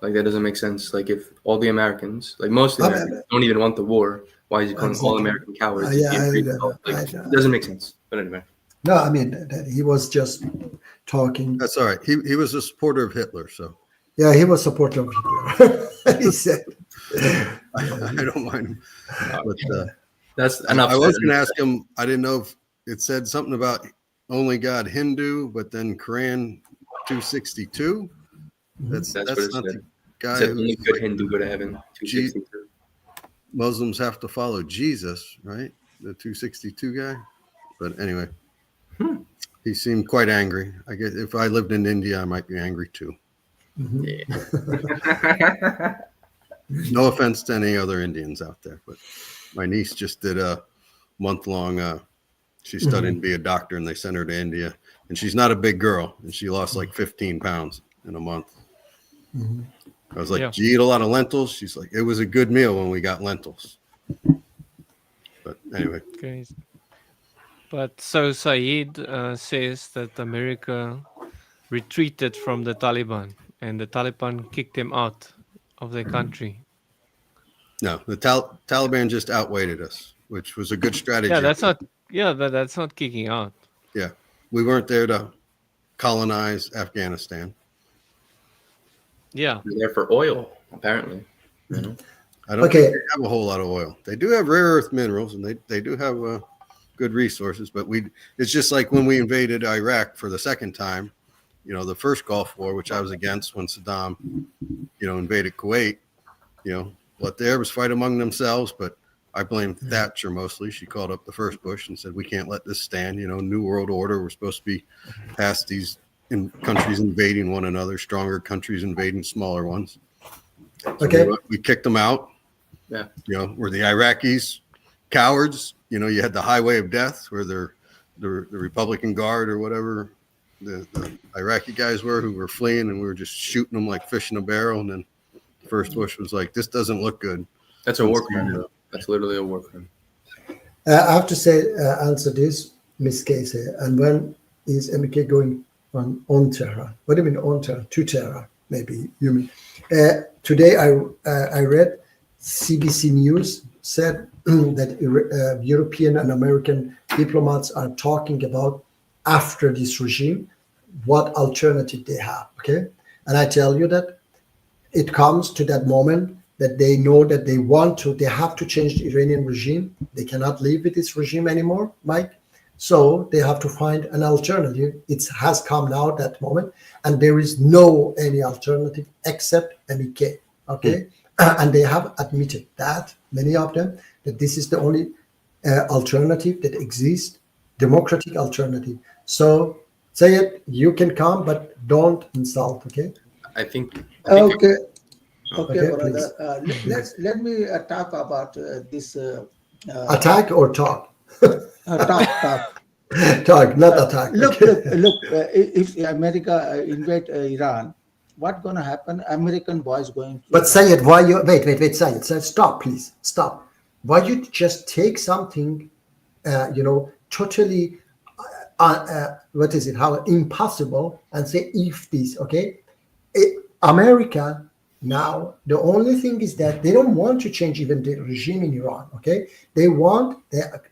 Like, that doesn't make sense. Like, if all the Americans, like most of the Americans, don't even want the war, why is he calling all American cowards? if he agrees with all- like, it doesn't make sense. But anyway. No, I mean that he was just talking. That's all right. He was a supporter of Hitler, so Yeah, he was supporter of Hitler. He said. I don't mind him. But That's enough. I was going to ask him. I didn't know if it said something about only God Hindu, but then Quran 262. That's what it not said. the guy. It said who's only good like- Hindu go to heaven. 262. Muslims have to follow Jesus, right? The 262 guy. But anyway, he seemed quite angry. I guess if I lived in India, I might be angry too. No offense to any other Indians out there, but my niece just did a month-long. She's studying to be a doctor, and they sent her to India. And she's not a big girl, and she lost like 15 pounds in a month. I was like, Yeah. "Do you eat a lot of lentils?" She's like, "It was a good meal when we got lentils." But anyway, Okay. But so Saeed says that America retreated from the Taliban, and the Taliban kicked them out of their country. no, the Taliban just outweighted us, which was a good strategy. Yeah, that's not. Yeah, that's not kicking out. Yeah, we weren't there to colonize Afghanistan. Yeah. They're there for oil, apparently. You know? I don't Okay. think they have a whole lot of oil. They do have rare earth minerals, and they do have good resources. But it's just like when we invaded Iraq for the second time. You know, the first Gulf War, which I was against when Saddam, invaded Kuwait. Let the Arabs fight among themselves. But I blame Thatcher mostly. She called up the first Bush and said, "We can't let this stand. New world order. We're supposed to be past these countries invading one another, stronger countries invading smaller ones." So Okay. we kicked them out. Yeah. Were the Iraqis cowards? You had the highway of death where the Republican Guard or whatever the Iraqi guys who were fleeing, and we were just shooting them like fish in a barrel. And then first Bush was like, "This doesn't look good." That's a war crime, though. That's literally a war crime. I have to say, answer this, Miss Casey. And when is MK going on Tehran? What do you mean on Tehran? To Tehran, maybe you mean. Today I read CBC News said that European and American diplomats are talking about after this regime, what alternative they have. Okay, and I tell you that it comes to that moment that they know that they have to change the Iranian regime. They cannot live with this regime anymore, Mike. So they have to find an alternative. It has come now, that moment, and there is no any alternative except MEK. Okay, and they have admitted that, many of them, that this is the only alternative that exists, democratic alternative. So say it, you can come, but don't insult. Okay. I think. Okay, Okay, brother. Let me talk about this. Attack or talk? Talk. Talk, not attack. Look, Okay. look. If America invade Iran, what gonna happen? American boys going to. But say it. Why you wait? Say it. Say stop, please. Stop. Why you just take something, totally, what is it? How impossible, and say if this, okay? America now the only thing is that they don't want to change even the regime in Iran. Okay,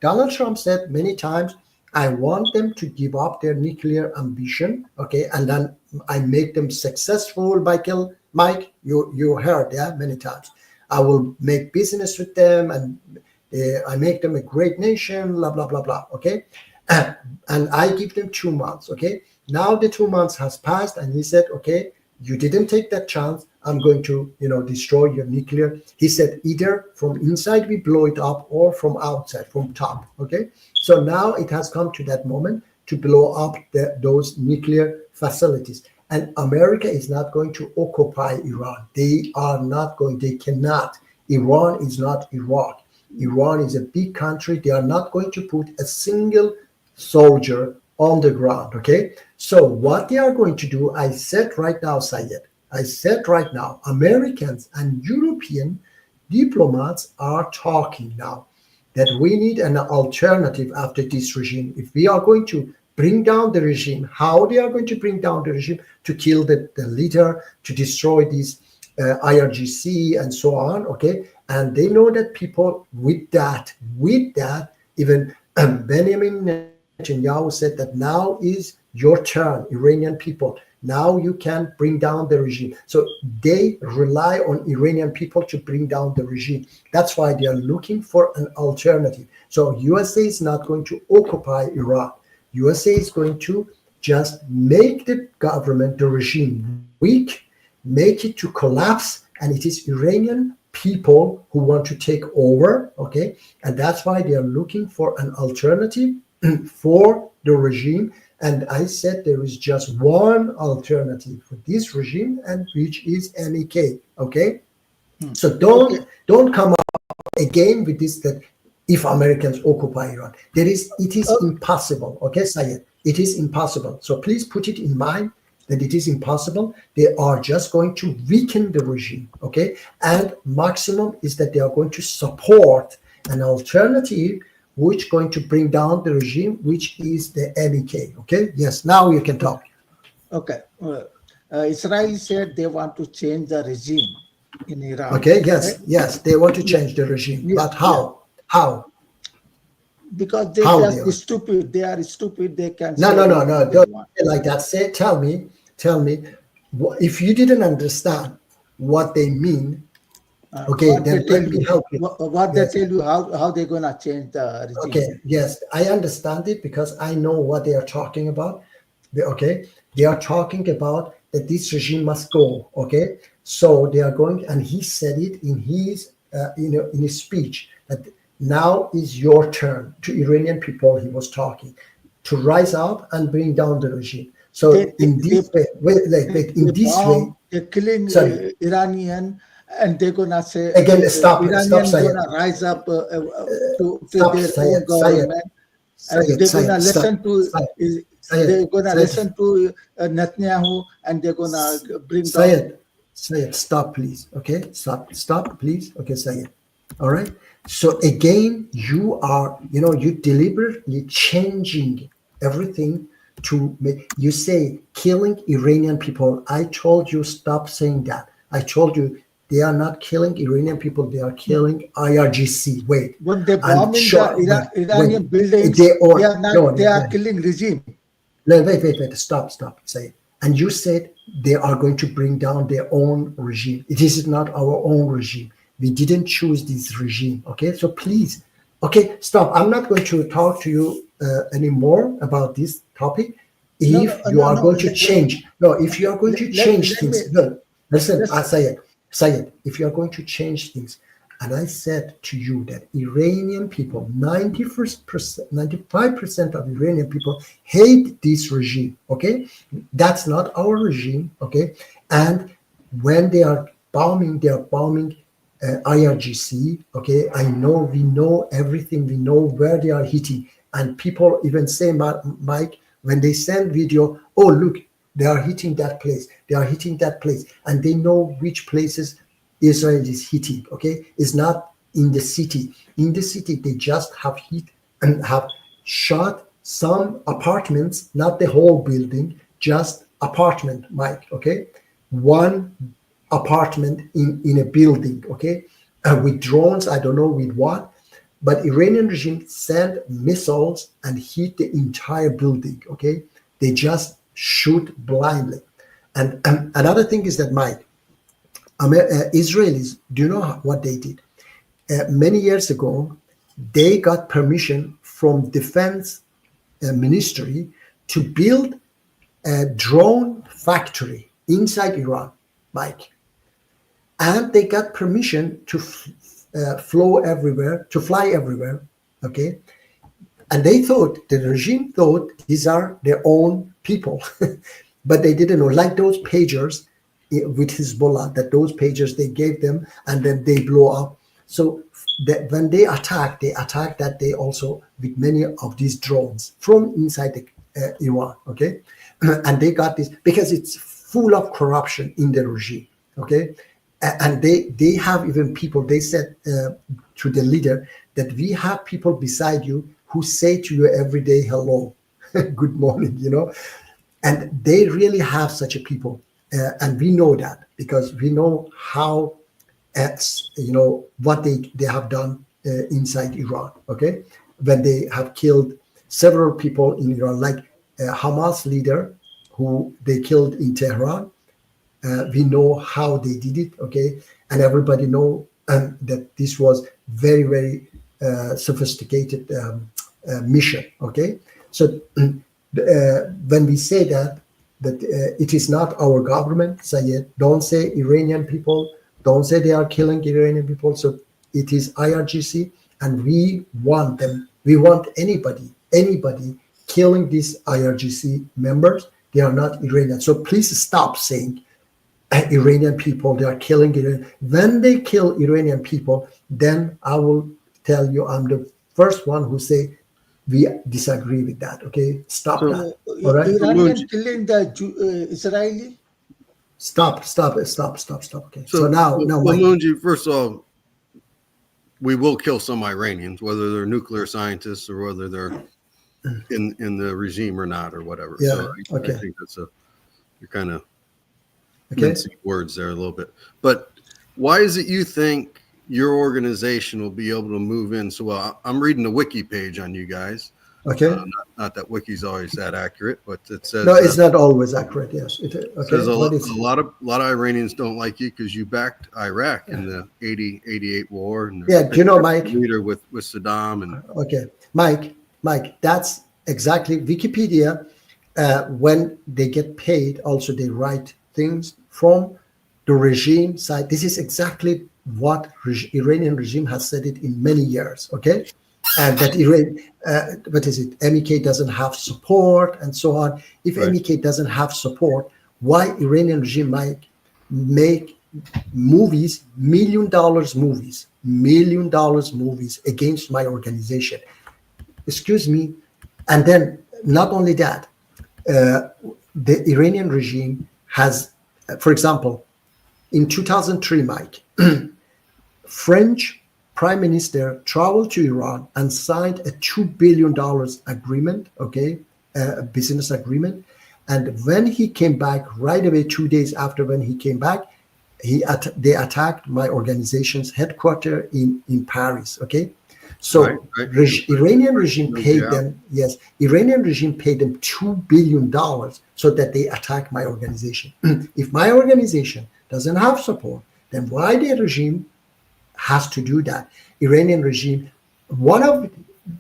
Donald Trump said many times, I want them to give up their nuclear ambition. Okay, and then I make them successful. Mike, you heard many times. I will make business with them, and I make them a great nation. Blah blah blah blah. Okay, and I give them 2 months. Okay, now the 2 months has passed, and he said, okay, you didn't take that chance. I'm going to, destroy your nuclear. He said either from inside we blow it up or from outside, from top. Okay, so now it has come to that moment to blow up those nuclear facilities. And America is not going to occupy Iran. They cannot. Iran is not Iraq. Iran is a big country. They are not going to put a single soldier on the ground. Okay, so what they are going to do, I said right now, Sayed, Americans and European diplomats are talking now that we need an alternative after this regime. If we are going to bring down the regime, how they are going to bring down the regime? To kill the leader, to destroy this IRGC and so on. Okay, and they know that people with that, even Benjamin Netanyahu said that now is your turn, Iranian people. Now you can bring down the regime. So they rely on Iranian people to bring down the regime. That's why they are looking for an alternative. So USA is not going to occupy Iran. USA is going to just make the government, the regime, weak, make it to collapse, and it is Iranian people who want to take over. Okay, and that's why they are looking for an alternative for the regime. And I said there is just one alternative for this regime, and which is MEK. Okay, so don't come up again with this that if Americans occupy Iran, it is impossible. Okay, Sayed, it is impossible. So please put it in mind that it is impossible. They are just going to weaken the regime. Okay, and maximum is that they are going to support an alternative which going to bring down the regime, which is the MEK. Okay, yes, now you can talk. Okay, Israel said they want to change the regime in Iran. Okay, yes, they want to change the regime, but how? How? Because they are stupid. They are stupid. They can. No. Don't say like that. Tell me. If you didn't understand what they mean, okay, then let me help you. What they tell you, how they're gonna change the regime? Okay, yes, I understand it because I know what they are talking about. They are talking about that this regime must go. Okay, so they are going, and he said it in his in his speech that now is your turn. To Iranian people, he was talking to rise up and bring down the regime. So they're killing Iranian. And they're gonna say again, stop, Iranians gonna rise up to their own government, and they're gonna listen to Netanyahu, and they're gonna bring down. Sayed, stop, please. Okay, stop, please. Okay, Sayed. All right. So again, you are, you deliberately changing everything to make. You say killing Iranian people. I told you stop saying that. I told you. They are not killing Iranian people. They are killing IRGC. Wait. When they bomb the Iranian buildings, they are killing regime. Wait. Stop. Say it. And you said they are going to bring down their own regime. It is not our own regime. We didn't choose this regime. Okay. So please. Okay. Stop. I'm not going to talk to you anymore about this topic. If you are going to change. No, if you are going to change things. No, listen, I say it. Sayed, if you are going to change things, and I said to you that Iranian people, 95% of Iranian people hate this regime, okay? That's not our regime, okay? And when they are bombing IRGC, okay? We know everything, we know where they are hitting. And people even say, Mike, when they send video, oh, look, they are hitting that place. They are hitting that place. And they know which places Israel is hitting, okay? It's not in the city. In the city, they just have hit and have shot some apartments, not the whole building, just apartment, Mike, okay? One apartment in a building, okay, with drones. I don't know with what, but Iranian regime sent missiles and hit the entire building. Okay, they just shoot blindly. And another thing is that, Mike, Israelis, do you know what they did? Many years ago, they got permission from Defense Ministry to build a drone factory inside Iran, Mike. And they got permission to fly everywhere, okay? And they thought, the regime thought these are their own people, but they didn't know, like those pagers with Hezbollah, that those pagers they gave them and then they blow up. So when they attack that day also with many of these drones from inside Iran, okay? And they got this because it's full of corruption in the regime, okay? And they have even people, they said to the leader that we have people beside you who say to you every day, hello, good morning, you know? And they really have such a people. And we know that because we know how, you know, what they have done inside Iran, okay? When they have killed several people in Iran, like Hamas leader who they killed in Tehran. We know how they did it, okay? And everybody know that this was very, very sophisticated mission, okay? So when we say that it is not our government, Sayed, don't say Iranian people, don't say they are killing Iranian people. So it is IRGC, and we want them. We want anybody killing these IRGC members. They are not Iranian. So please stop saying Iranian people, they are killing Iranian. When they kill Iranian people, then I will tell you I'm the first one who say we disagree with that. Okay, stop that. All right, Iranian killing the Israeli. Stop. Okay. So now, Munji, first of all, we will kill some Iranians, whether they're nuclear scientists or whether they're in the regime or not, or whatever. Yeah. So Okay. I think you're kind of Okay. mincing words there a little bit. But why is it you think your organization will be able to move in so well? I'm reading the wiki page on you guys. Okay. Not that wiki's always that accurate, but it says No, it's not always accurate. Yes. Okay. says a What is it? lot of Iranians don't like you because you backed Iraq in the 88 war. And Yeah, do you know, Mike? Leader with Saddam and Okay, Mike, that's exactly Wikipedia. When they get paid, also they write things from the regime side. This is exactly what Iranian regime has said it in many years. Okay, and that Iran, what is it? MEK doesn't have support and so on. If Right. MEK doesn't have support, why Iranian regime might make movies, $1 million movies against my organization? Excuse me. And then not only that, the Iranian regime has, for example, in 2003, Mike, French Prime Minister traveled to Iran and signed a $2 billion agreement, okay, a business agreement. And when he came back, right away, 2 days after when he came back, they attacked my organization's headquarters in Paris, okay? So Right. Iranian regime paid Yeah. them, yes, Iranian regime paid them $2 billion so that they attack my organization. If my organization doesn't have support, then why the regime has to do that? Iranian regime, one of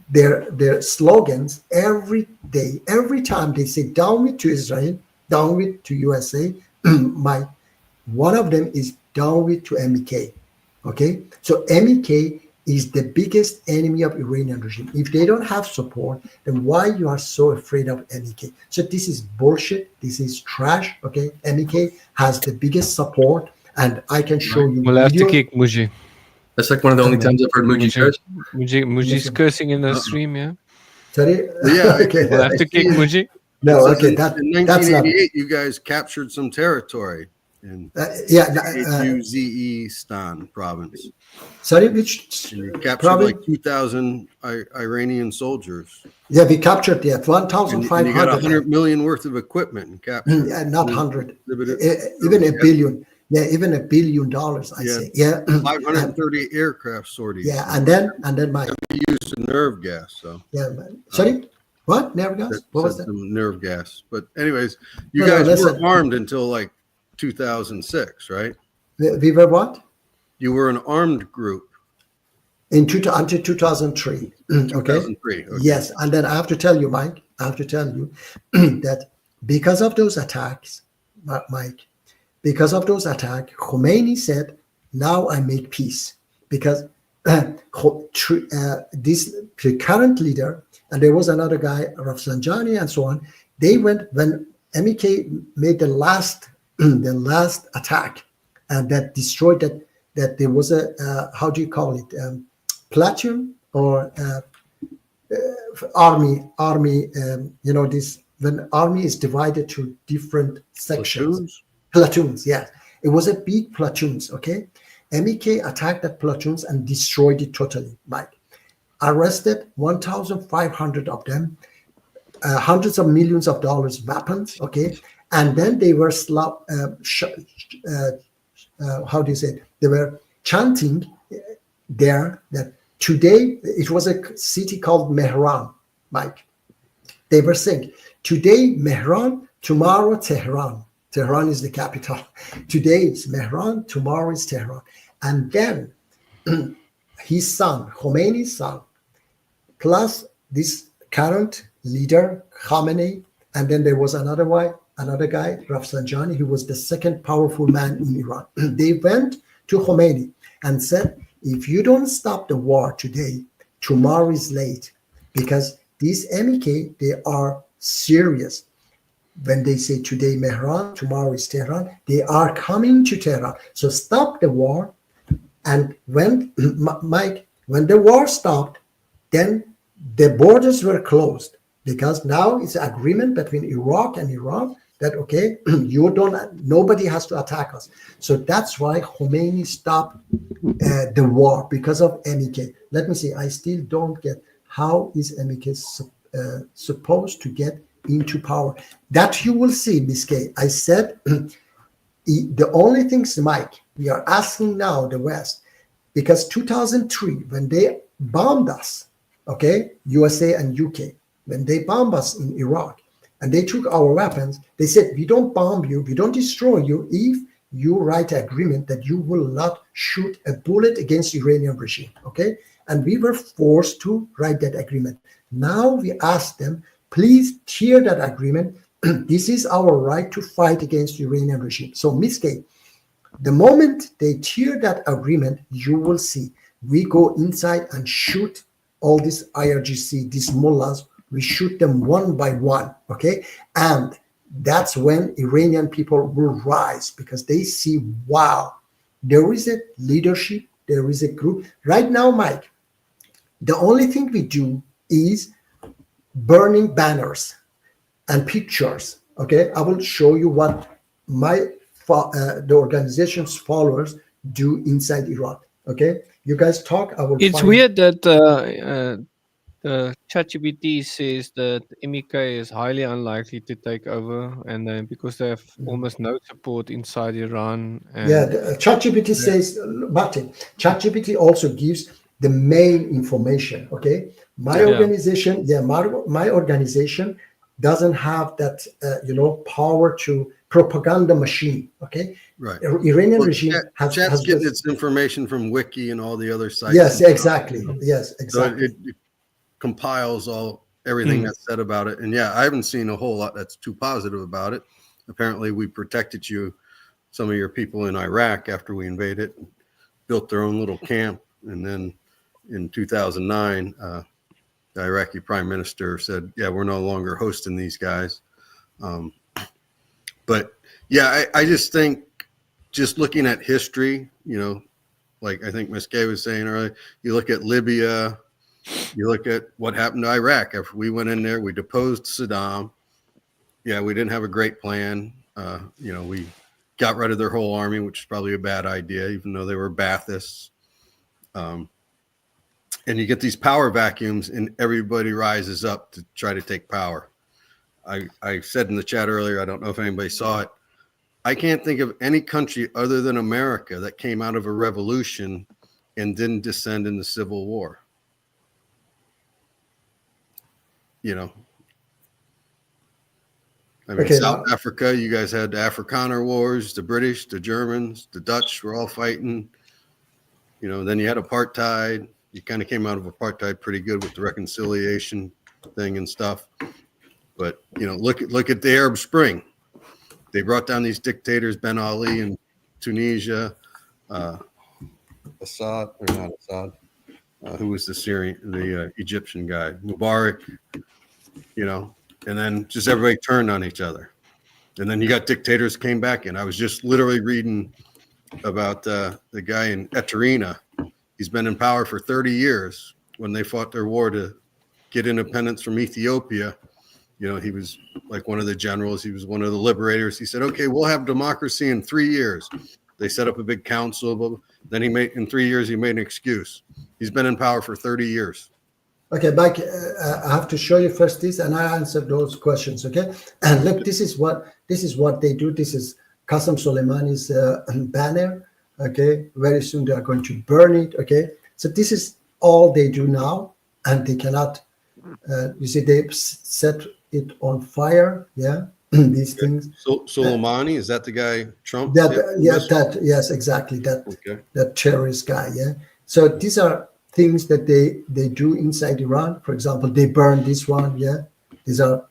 their slogans every day, every time they say down with to Israel, down with to USA, one of them is down with to MEK. Okay, so MEK is the biggest enemy of Iranian regime. If they don't have support, then why you are so afraid of MEK? So this is bullshit. This is trash. Okay, MEK has the biggest support, and I can show you. We'll have to video. kick Muji. That's like one of the only times I've heard Muji curse. Muji's cursing in the stream, yeah? Sorry? Yeah, Okay. We'll have to kick Muji. No, It says okay, in that's not. 1988, you guys captured some territory in Uzbekistan province. Sorry, which And you captured province? like 2,000 Iranian soldiers. Yeah, we captured that And you got 1,500. 100 million worth of equipment and captured. Not 100, Exhibited. even a billion. Yeah, even $1 billion, I say. Yeah. 530 aircraft sorties. Yeah, and then my we used nerve gas. So yeah, sorry, what nerve gas? What was that? Some nerve gas. But anyways, you No, guys listen. were armed until like 2006, right? We were what? You were an armed group. Until 2003. Okay. 2003. Okay. Yes, and then I have to tell you, Mike. I have to tell you that because of those attacks, Mike, because of those attacks, Khomeini said, "Now I make peace." Because this current leader, and there was another guy, Rafsanjani, and so on. They went when MEK made the last attack, and that destroyed that there was a how do you call it, platoon or army. You know, this when army is divided to different sections. Platoons, yes. It was a big platoons. Okay, MEK attacked that platoons and destroyed it totally. Mike arrested 1,500 of them, hundreds of millions of dollars weapons. Okay, and then they were how do you say it? They were chanting there that today, it was a city called Mehran, Mike. They were saying, today Mehran, tomorrow Tehran. Tehran is the capital. Today is Mehran, tomorrow is Tehran. And then his son, Khomeini's son, plus this current leader, Khamenei, and then there was another guy, Rafsanjani, who was the second powerful man in Iran. They went to Khomeini and said, if you don't stop the war today, tomorrow is late. Because these MEK, they are serious. When they say today Mehran, tomorrow is Tehran, they are coming to Tehran. So stop the war. And when, Mike, when the war stopped, then the borders were closed. Because now it's an agreement between Iraq and Iran that, okay, nobody has to attack us. So that's why Khomeini stopped the war, because of MEK. Let me see, I still don't get how is MEK supposed to get into power. That you will see, Ms. K. I said, the only things, Mike, we are asking now the West, because 2003, when they bombed us, okay, USA and UK, when they bombed us in Iraq, and they took our weapons, they said, we don't bomb you, we don't destroy you if you write an agreement that you will not shoot a bullet against the Iranian regime, okay? And we were forced to write that agreement. Now we ask them, please tear that agreement. This is our right to fight against the Iranian regime. So, Ms. K, the moment they tear that agreement, you will see we go inside and shoot all these IRGC, these mullahs, we shoot them one by one, okay? And that's when Iranian people will rise, because they see, wow, there is a leadership, there is a group. Right now, Mike, the only thing we do is burning banners and pictures, okay? I will show you what the organization's followers do inside Iran, okay? You guys talk, I will It's weird that ChatGPT says that MEK is highly unlikely to take over, and then because they have almost no support inside Iran. And ChatGPT says, Martin, ChatGPT also gives the main information, okay? My organization doesn't have that, power to propaganda machine, okay? Right. Iranian regime has getting its information from Wiki and all the other sites. Yes, exactly. Yes, exactly. So it compiles everything that's said about it. And yeah, I haven't seen a whole lot that's too positive about it. Apparently we protected some of your people in Iraq after we invaded, built their own little camp. And then in 2009, the Iraqi prime minister said, yeah, we're no longer hosting these guys. But yeah, I just think, just looking at history, like I think Ms. Gay was saying earlier, you look at Libya, you look at what happened to Iraq. After we went in there, we deposed Saddam. Yeah, we didn't have a great plan. We got rid of their whole army, which is probably a bad idea, even though they were Baathists. And you get these power vacuums and everybody rises up to try to take power. I said in the chat earlier, I don't know if anybody saw it, I can't think of any country other than America that came out of a revolution and didn't descend in the Civil War. You know, I mean, Okay, South now- Africa, you guys had the Afrikaner Wars, the British, the Germans, the Dutch were all fighting. You know, then you had apartheid. You kind of came out of apartheid pretty good with the reconciliation thing and stuff. But, you know, look at the Arab Spring. They brought down these dictators, Ben Ali in Tunisia, Assad, or not Assad, who was the Egyptian guy, Mubarak, you know, and then just everybody turned on each other. And then you got dictators came back in. I was just literally reading about the guy in Eterina. He's been in power for 30 years. When they fought their war to get independence from Ethiopia, you know, he was like one of the generals. He was one of the liberators. He said, okay, we'll have democracy in 3 years. They set up a big council. Then in 3 years, he made an excuse. He's been in power for 30 years. Okay, Mike, I have to show you first this, and I answer those questions. Okay, and look, this is what they do. This is Qasem Soleimani's banner. Okay, very soon they are going to burn it. Okay, so this is all they do now, and they cannot. You see, they set it on fire. Yeah, these things. So Soleimani, is that the guy Trump? Yes, exactly. That terrorist guy. Yeah. So these are things that they do inside Iran. For example, they burn this one. Yeah, these are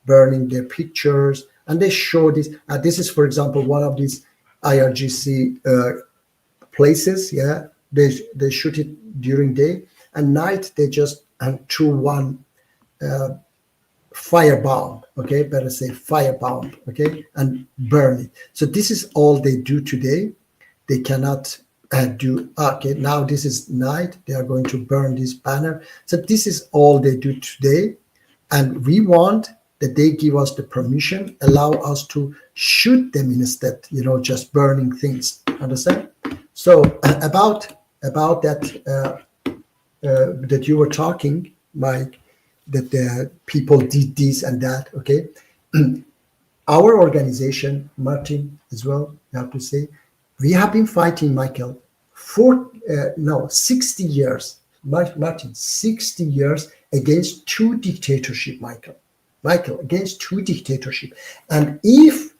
burning their pictures, and they show this. This is, for example, one of these IRGC places. Yeah, they shoot it during day, and night they just threw one firebomb. Okay, better say firebomb. Okay, and burn it. So this is all they do today. They cannot do. Okay, now this is night. They are going to burn this banner. So this is all they do today, and we want that they give us the permission, allow us to shoot them instead. You know, just burning things. Understand? So about that that you were talking, Mike, that the people did this and that. Okay, our organization, Martin, as well, I have to say, we have been fighting, Michael, for 60 years. Martin, 60 years against two dictatorship, Michael, against two dictatorship. And if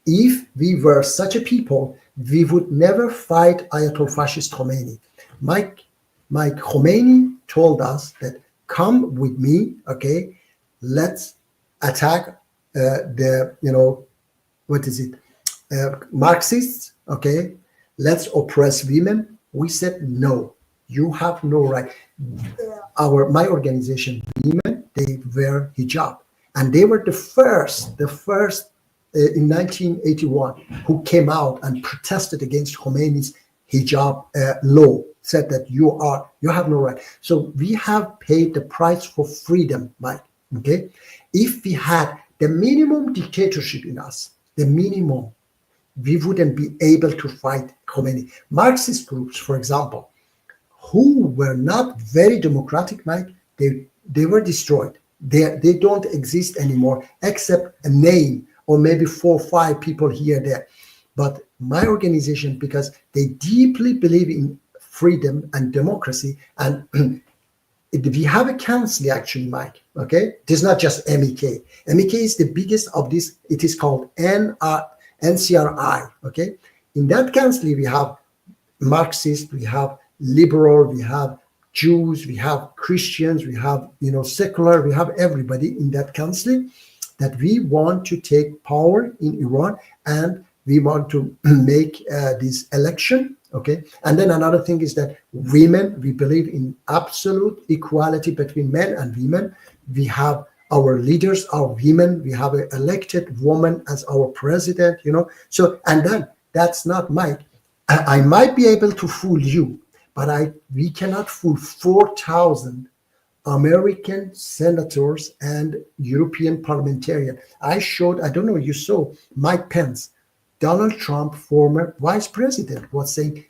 we were such a people, we would never fight Ayatollah Fascist Khomeini. Mike Khomeini told us that, come with me, okay, let's attack Marxists, okay, let's oppress women. We said, no, you have no right. My organization, women, they wear hijab, and they were the first in 1981 who came out and protested against Khomeini's hijab law, said that you have no right. So we have paid the price for freedom, Mike. Okay, if we had the minimum dictatorship in us, the minimum, we wouldn't be able to fight Khomeini. Marxist groups, for example, who were not very democratic, Mike, they were destroyed. They don't exist anymore, except a name or maybe 4 or 5 people here and there. But my organization, because they deeply believe in freedom and democracy, and we have a council actually, Mike. Okay, it is not just MEK. MEK is the biggest of this. It is called NCRI. Okay, in that council we have Marxists, we have liberal, we have Jews, we have Christians, we have secular, we have everybody in that council. That we want to take power in Iran, and we want to make this election. Okay, and then another thing is that women, we believe in absolute equality between men and women. We have our leaders are women. We have an elected woman as our president. So, and then that's not Mike. I might be able to fool you, but we cannot fool 4,000 American senators and European parliamentarians. I don't know, you saw Mike Pence, Donald Trump, former vice president, was saying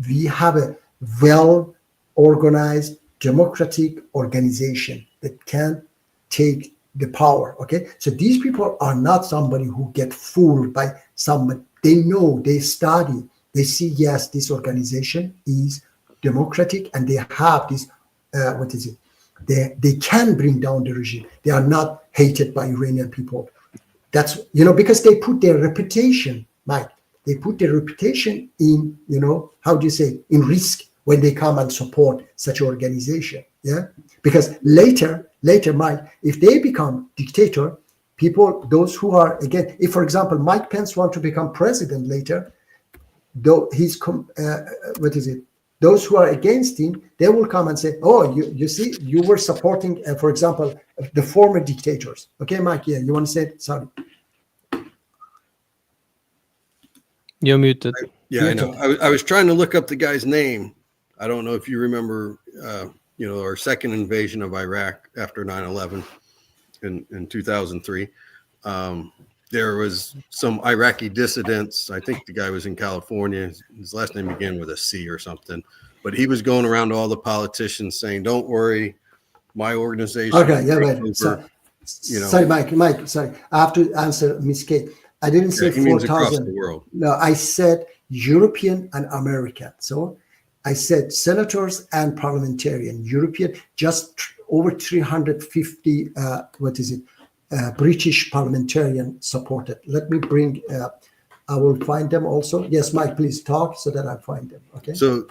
we have a well-organized democratic organization that can take the power. Okay, so these people are not somebody who get fooled by someone. They know, they study, they see, yes, this organization is democratic, and they have this they can bring down the regime. They are not hated by Iranian people. That's, because they put their reputation, Mike, they put their reputation in, in risk when they come and support such organization. Yeah, because later, Mike, if they become dictator, people, those who are again, if for example Mike Pence want to become president later, though those who are against him, they will come and say, oh, you see, you were supporting, for example, the former dictators. Okay, Mike, yeah, you want to say it? Sorry. You're muted. Yeah, I know. I was trying to look up the guy's name. I don't know if you remember, our second invasion of Iraq after 9/11 in 2003. There was some Iraqi dissidents. I think the guy was in California. His last name began with a C or something. But he was going around to all the politicians saying, "Don't worry, my organization." Okay, yeah, right. Sorry, Mike. Sorry, I have to answer Miss Kate. I didn't say 4,000. No, I said European and American. So I said senators and parliamentarian. European, just over 350. British parliamentarian supported. Let me bring. I will find them also. Yes, Mike, please talk so that I find them. Okay. So,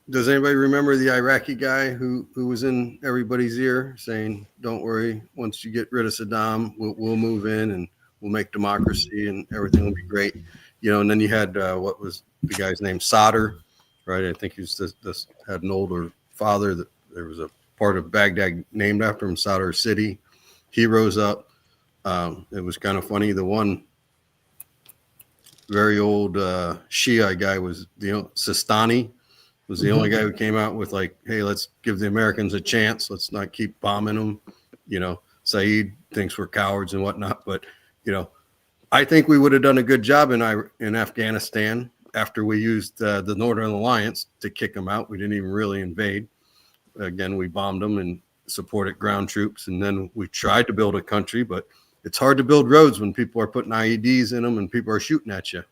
does anybody remember the Iraqi guy who was in everybody's ear saying, "Don't worry, once you get rid of Saddam, we'll move in and we'll make democracy and everything will be great." And then you had what was the guy's name? Sadr, right? I think he was this had an older father. That there was a part of Baghdad named after him, Sadr City. He rose up. It was kind of funny. The one very old Shia guy was Sistani was the only guy who came out with like, "Hey, let's give the Americans a chance. Let's not keep bombing them." Saeed thinks we're cowards and whatnot, but I think we would have done a good job in Afghanistan after we used the Northern Alliance to kick them out. We didn't even really invade. Again, we bombed them and supported ground troops, and then we tried to build a country, but it's hard to build roads when people are putting IEDs in them and people are shooting at you.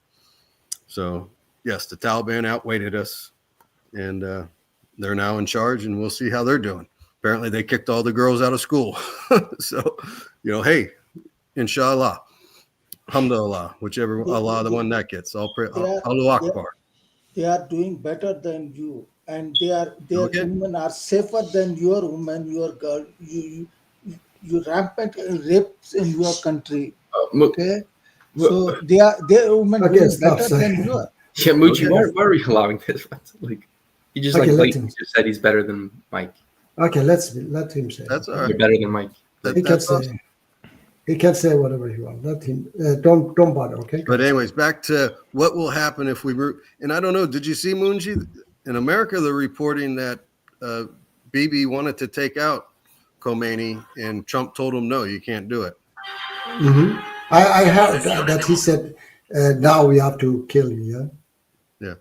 So yes, the Taliban outweighed us, and they're now in charge, and we'll see how they're doing. Apparently they kicked all the girls out of school. So, hey, inshallah, alhamdulillah, whichever Allah, the one that gets, I'll pray, Allahu Akbar. They are doing better than you. And their women are safer than your woman, your girl. You rampant rapes in your country. Okay, so their women doing better than you. Yeah, Muji, why are you allowing this? Like, you just just said he's better than Mike. Okay, let him say. That's all right. You're better than Mike. He can say whatever he wants. Let him. Don't bother. Okay. But anyways, back to what will happen if we and I don't know. Did you see Moonji? In America, they're reporting that Bibi wanted to take out Khomeini, and Trump told him, "No, you can't do it." Mm-hmm. I heard that he said, "Now we have to kill you." Yeah. Yeah.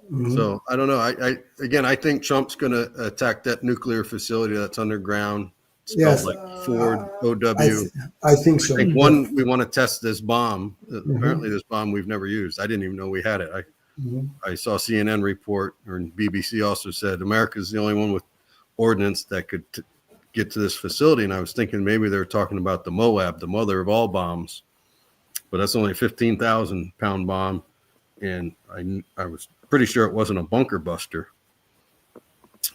Mm-hmm. So I don't know. I think Trump's going to attack that nuclear facility that's underground. It's spelled like Ford OW. I think so. I think we want to test this bomb. Apparently, this bomb we've never used. I didn't even know we had it. I saw CNN report, or BBC also said America's the only one with ordnance that could get to this facility. And I was thinking maybe they were talking about the Moab, the mother of all bombs, but that's only a 15,000 pound bomb. And I was pretty sure it wasn't a bunker buster.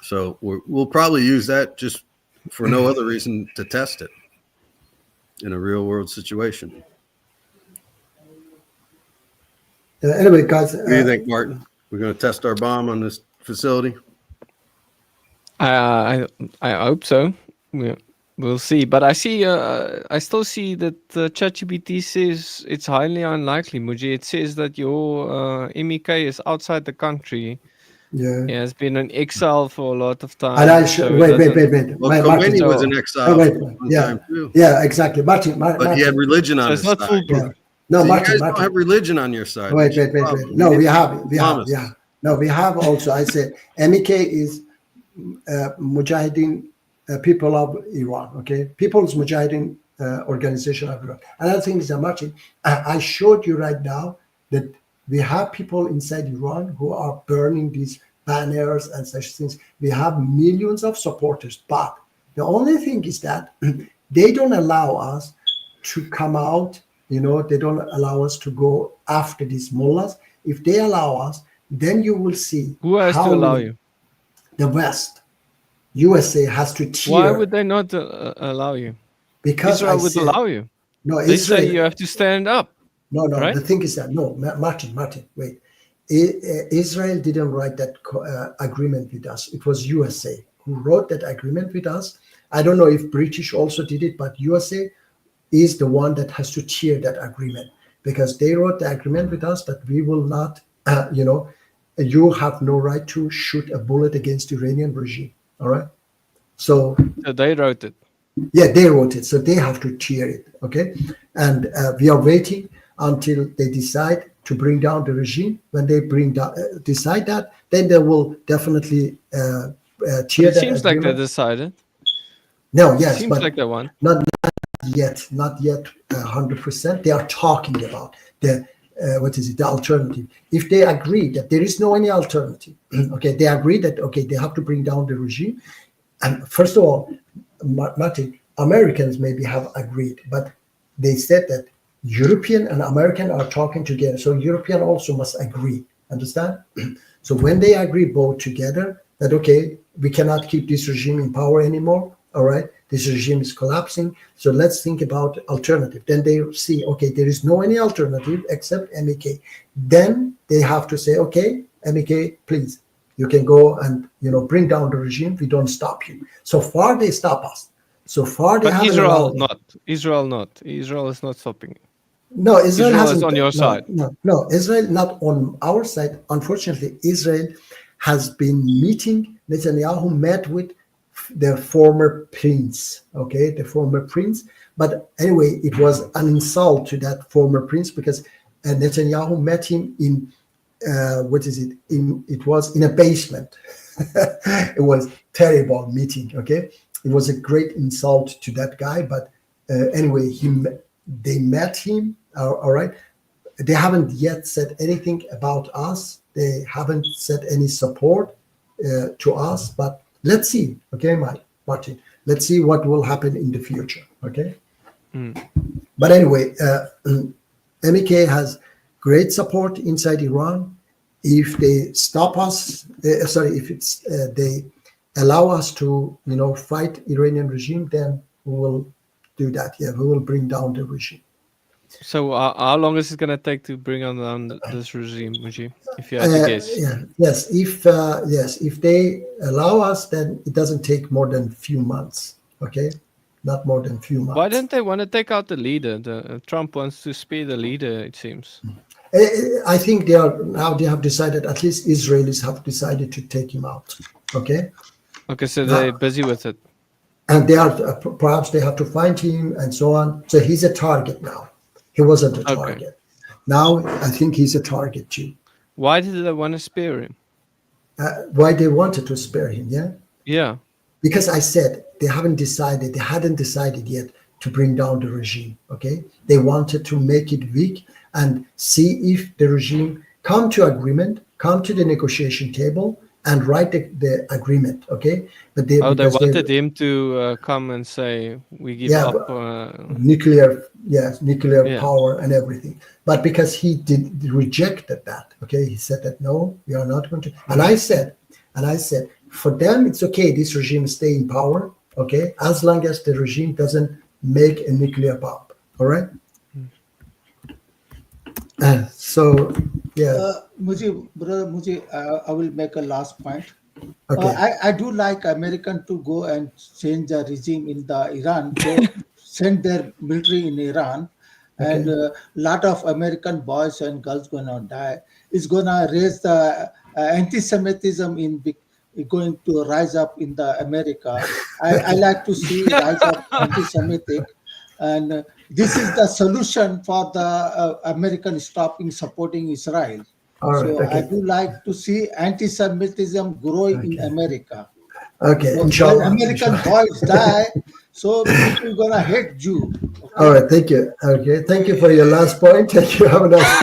So we'll probably use that just for no other reason to test it in a real world situation. Anyway, guys, what do you think, Martin? We're going to test our bomb on this facility? I hope so. We'll see. But I still see that ChatGPT says it's highly unlikely, Muji. It says that your MEK is outside the country. Yeah. He has been in exile for a lot of time. And wait. Well, Khomeini was in exile time too. Yeah, exactly. Martin, but he had religion on his side. No, so Martin, you guys Martin. don't have religion on your side. Wait. No, we have. No, we have also. I said MEK is Mujahideen people of Iran, okay? People's Mujahideen Organization of Iran. Another thing is, Martin, I showed you right now that we have people inside Iran who are burning these banners and such things. We have millions of supporters, but the only thing is that they don't allow us to come out, you know, they don't allow us to go after these mullahs. If they allow us, then you will see. Who has to allow you? The West. USA has to tear. Why would they not allow you? Because Israel I would said- allow you. No, They Israel, say you have to stand up. No, right? the thing is that, no, Martin, wait. Israel didn't write that agreement with us. It was USA who wrote that agreement with us. I don't know if British also did it, but USA is the one that has to tear that agreement because they wrote the agreement with us that we will not, you have no right to shoot a bullet against the Iranian regime. All right. So they wrote it. Yeah, they wrote it. So they have to tear it. Okay. And we are waiting until they decide to bring down the regime. When they decide that, then they will definitely tear It that seems like they agreement. decided. No, yes, Seems but like they won. not yet 100%. They are talking about the the alternative. If they agree that there is no any alternative, okay, they agree that they have to bring down the regime. And first of all, Martin, Americans maybe have agreed, but they said that European and American are talking together. So European also must agree. Understand? So when they agree both together that we cannot keep this regime in power anymore. All right, this regime is collapsing. So let's think about alternative. Then they see, there is no any alternative except MEK. Then they have to say, MEK, please, you can go and bring down the regime. We don't stop you. So far they stop us. So far they But haven't Israel allowed us. not. Israel not. Israel is not stopping you. No, Israel is hasn't, on your side. No, Israel not on our side. Unfortunately, Israel has been meeting. Netanyahu met with the former prince. The former prince. But anyway, it was an insult to that former prince because Netanyahu met him in it was in a basement. It was terrible meeting. It was a great insult to that guy. But anyway, they met him. All right. They haven't yet said anything about us. They haven't said any support to us. But let's see. Martin. Let's see what will happen in the future. But anyway, MEK has great support inside Iran. If they stop us, if they allow us to, fight Iranian regime, then we will do that. Yeah, we will bring down the regime. So how long is it going to take to bring down this regime, Muji? If you had to guess. If they allow us, then it doesn't take more than a few months. Not more than a few months. Why don't they want to take out the leader? Trump wants to spare the leader, it seems. I think they have decided, at least Israelis have decided to take him out. Okay, so they're busy with it. And they are perhaps they have to find him and so on. So he's a target now. He wasn't a target. Now I think he's a target too. Why did they want to spare him? Why they wanted to spare him? Yeah. Because I said they hadn't decided yet to bring down the regime. They wanted to make it weak and see if the regime come to agreement, come to the negotiation table and write the agreement. But they wanted him to come and say we give up nuclear power and everything. But because he rejected that, he said that no, we are not going to. And I said, for them it's okay. This regime stay in power, as long as the regime doesn't make a nuclear bomb. All right. Brother Muji, I will make a last point. Okay. I do like American to go and change the regime in the Iran, go send their military in Iran, and a lot of American boys and girls gonna die. It's gonna raise the anti-Semitism going to rise up in the America. I like to see rise up anti-Semitic, and this is the solution for the American stopping supporting Israel. All right, I do like to see anti-Semitism growing in America. Okay, When inshallah. American inshallah. boys die, so people gonna hate Jew. All right, thank you. Okay, thank you for your last point. Thank you. Have a nice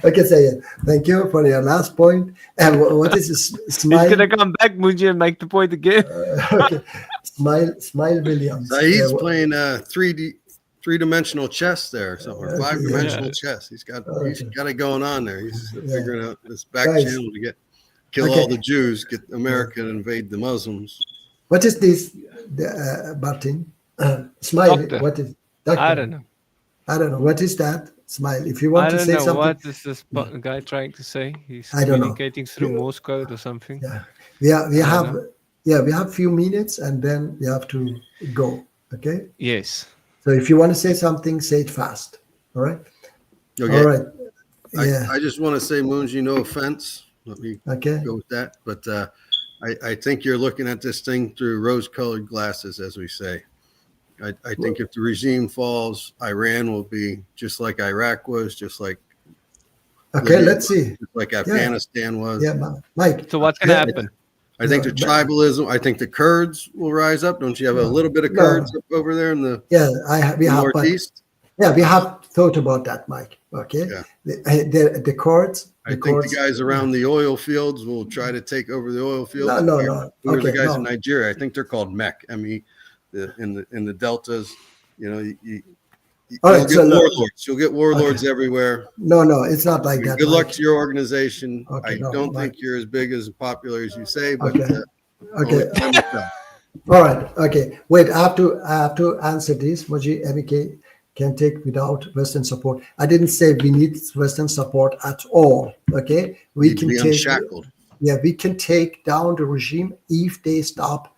okay, say it. Thank you for your last point. And what is this? He's Smile? gonna come back, Muji, and make the point again. Okay, Smile Williams. He's Yeah, playing 3D-dimensional chess there, so or 5-dimensional chess. He's got it going on there. He's figuring out this back Guys. channel to kill all the Jews, get America to invade the Muslims. What is this, Martin? Smile. Doctor. What is? Doctor. I don't know. I don't know. What is that? Smile. If you want I to don't say know something, what is this guy trying to say. He's I don't know. communicating through Morse code or something. we I don't have know. we have few minutes and then we have to go. Okay. Yes. So if you want to say something, say it fast. All right. Okay. All right. Yeah. I just want to say, Moonji, no offense. Let me go with that. But I think you're looking at this thing through rose-colored glasses, as we say. I think if the regime falls, Iran will be just like Iraq was, just like Okay, Libya let's was, see. just like Yeah. Afghanistan was. Yeah, Mike. So what's gonna happen? I think the tribalism. I think the Kurds will rise up. Don't you have a little bit of No. Kurds up over there in the Yeah, we have. But, northeast? yeah, we have thought about that, Mike. Okay. The Kurds. I think the guys around the oil fields will try to take over the oil fields. No. Who are the Okay, guys no. in Nigeria? I think they're called MEC. In the deltas. You know, All you'll right, get so look- warlords. You'll get warlords everywhere. No, it's not like that. Good luck Mike. to your organization. Okay, I no, don't Mike. think you're as big as popular as you say, but Okay. only Okay. time will tell. All right. Okay. Wait. I have to answer this. Moji, MEK can take without Western support. I didn't say we need Western support at all. Okay. We Need to can be take. unshackled. Yeah, we can take down the regime if they stop.